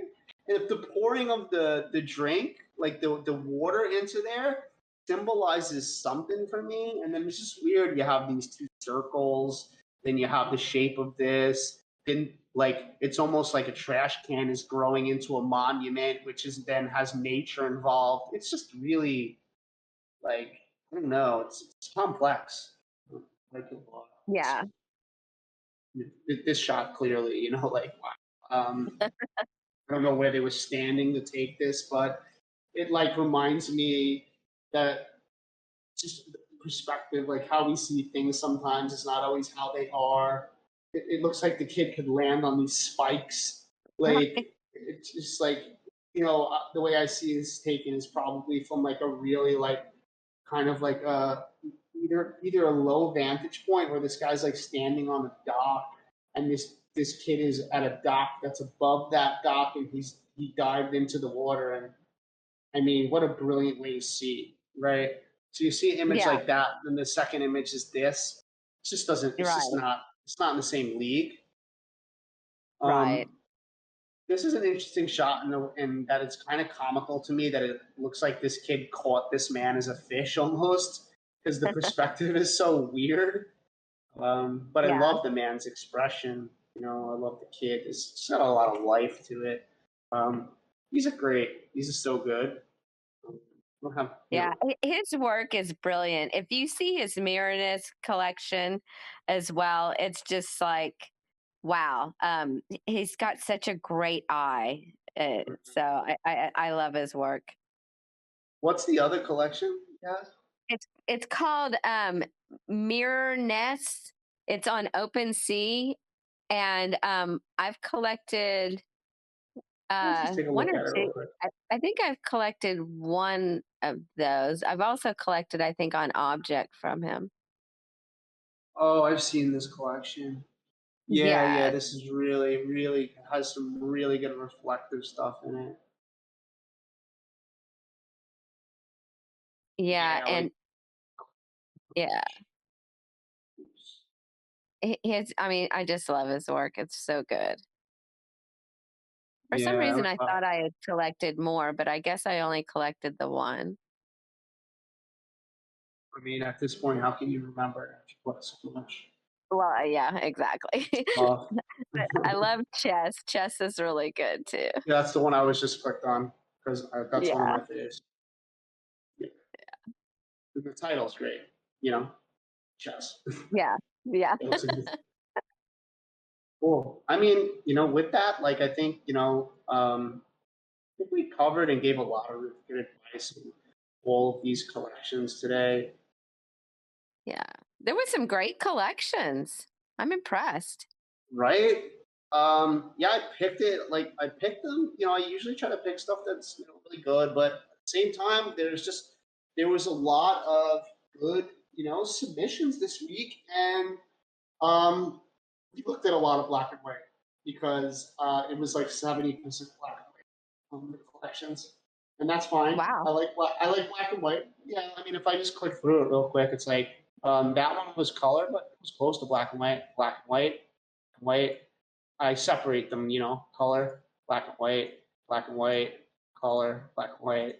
If the pouring of the drink, like the water into there, symbolizes something for me, and then it's just weird. You have these two circles, then you have the shape of this, then like it's almost like a trash can is growing into a monument, which is then has nature involved. It's just really like, I don't know. It's complex. I like it a lot. Yeah. This shot clearly, like wow. I don't know where they were standing to take this, but it like reminds me that just perspective, like how we see things sometimes is not always how they are. It looks like the kid could land on these spikes. Right. Like it's just like, the way I see this taken is probably from like a really like kind of like either a low vantage point where this guy's like standing on a dock and this kid is at a dock that's above that dock and he dived into the water. And I mean, what a brilliant way to see, right? So you see an image Yeah. like that, then the second image is this. It just doesn't. It's just Right. not. It's not in the same league. Right. Um, this is an interesting shot in that it's kind of comical to me that it looks like this kid caught this man as a fish almost because the perspective is so weird. But I Yeah. love the man's expression. I love the kid. It's got a lot of life to it. Um, these are great. These are so good. I don't have, Yeah, his work is brilliant. If you see his Mirrorness collection as well, it's just like, wow. He's got such a great eye. So I love his work. What's the other collection? Yeah. It's called Mirror Nest. It's on OpenSea, and I've collected Let's just take a one look or at it real two. quick. I think I've collected one of those. I've also collected, I think, on object from him. Oh, I've seen this collection. Yeah, yeah, Yeah, this is really, really has some really good reflective stuff in it. yeah, Yeah, and like, yeah, his. I mean, I just love his work. It's so good. For some Yeah. reason, I thought I had collected more, but I guess I only collected the one. I mean, at this point, how can you remember if you play so much? Well, yeah, exactly. Uh, But I love chess. Chess is really good too. yeah, that's the one I was just clicked on because that's one of Yeah, my favorites. Yeah. The title's great, chess. yeah, yeah. It's a cool. I mean, with that, like, I think, I think we covered and gave a lot of really good advice on all of these collections today. Yeah. There were some great collections. I'm impressed. Right? Yeah, I picked them. I usually try to pick stuff that's really good, but at the same time, there was a lot of good, submissions this week, and we looked at a lot of black and white because it was like 70% black and white on the collections, and that's fine. Wow. I like black and white. Yeah, I mean, if I just click through it real quick, it's like that one was color, but it was close to black and white. Black and white, white. I separate them, color, black and white, color, black and white,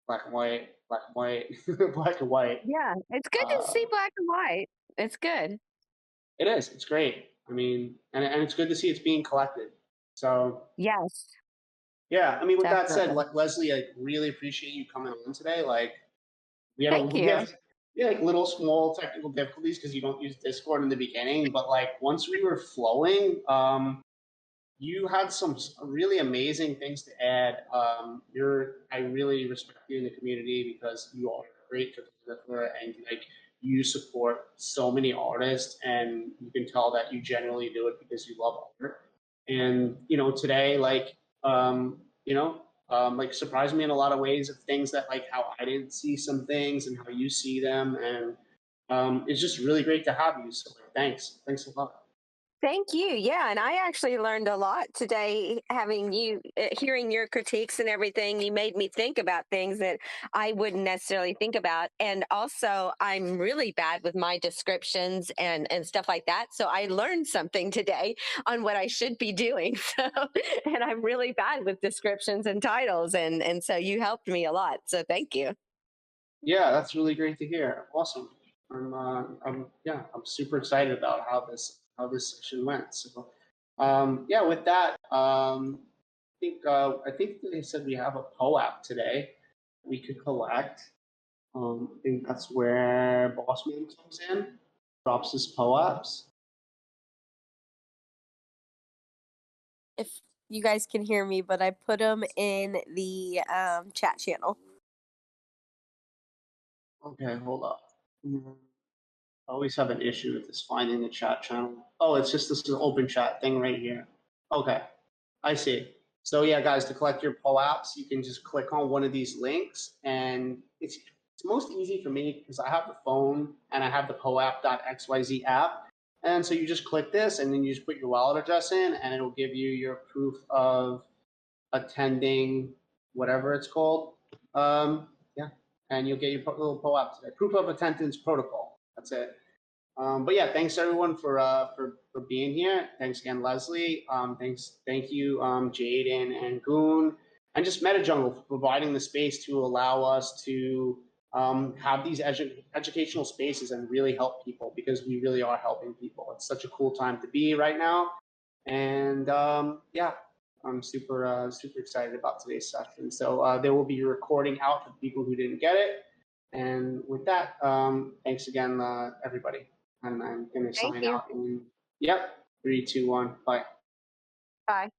black and white, black and white, black and white. Yeah, it's good to Uh, see black and white. It's good. it is. It's great. I mean, and it's good to see it's being collected. So Yes, yeah, I mean, with that said, definitely. Leslie, I really appreciate you coming on today. Like, Thank you. we had like little small technical difficulties because you don't use Discord in the beginning, but like once we were flowing, you had some really amazing things to add. I really respect you in the community because you are a great photographer and like you support so many artists, and you can tell that you genuinely do it because you love art. And today, like surprised me in a lot of ways of things that like how I didn't see some things and how you see them, and it's just really great to have you. So like, thanks a lot. Thank you. Yeah, and I actually learned a lot today having you hearing your critiques and everything. You made me think about things that I wouldn't necessarily think about. And also, I'm really bad with my descriptions and stuff like that. So I learned something today on what I should be doing. So, and I'm really bad with descriptions and titles, and so you helped me a lot. So thank you. Yeah, that's really great to hear. Awesome. I'm super excited about how this session went. So, yeah, with that, I think they said we have a POAP today we could collect. I think that's where Bossman comes in, drops his POAPs. If you guys can hear me, but I put them in the chat channel. Okay, hold up. I always have an issue with this finding the chat channel. Oh, it's just this open chat thing right here. Okay, I see. So yeah, guys, to collect your POAPs, you can just click on one of these links, and it's most easy for me because I have the phone and I have the POAP.xyz app. And so you just click this, and then you just put your wallet address in, and it'll give you your proof of attending whatever it's called. Yeah, and you'll get your little POAP today. Proof of attendance protocol. That's it. But yeah, thanks everyone for being here. Thanks again, Leslie. Thank you, Jaden and Goon, and just MetaJungle for providing the space to allow us to have these educational spaces and really help people, because we really are helping people. It's such a cool time to be right now, and yeah, I'm super excited about today's session. So there will be a recording out for people who didn't get it. And with that, thanks again, everybody. And I'm going to Thank sign you. out in, yep, 3, 2, 1, bye. Bye.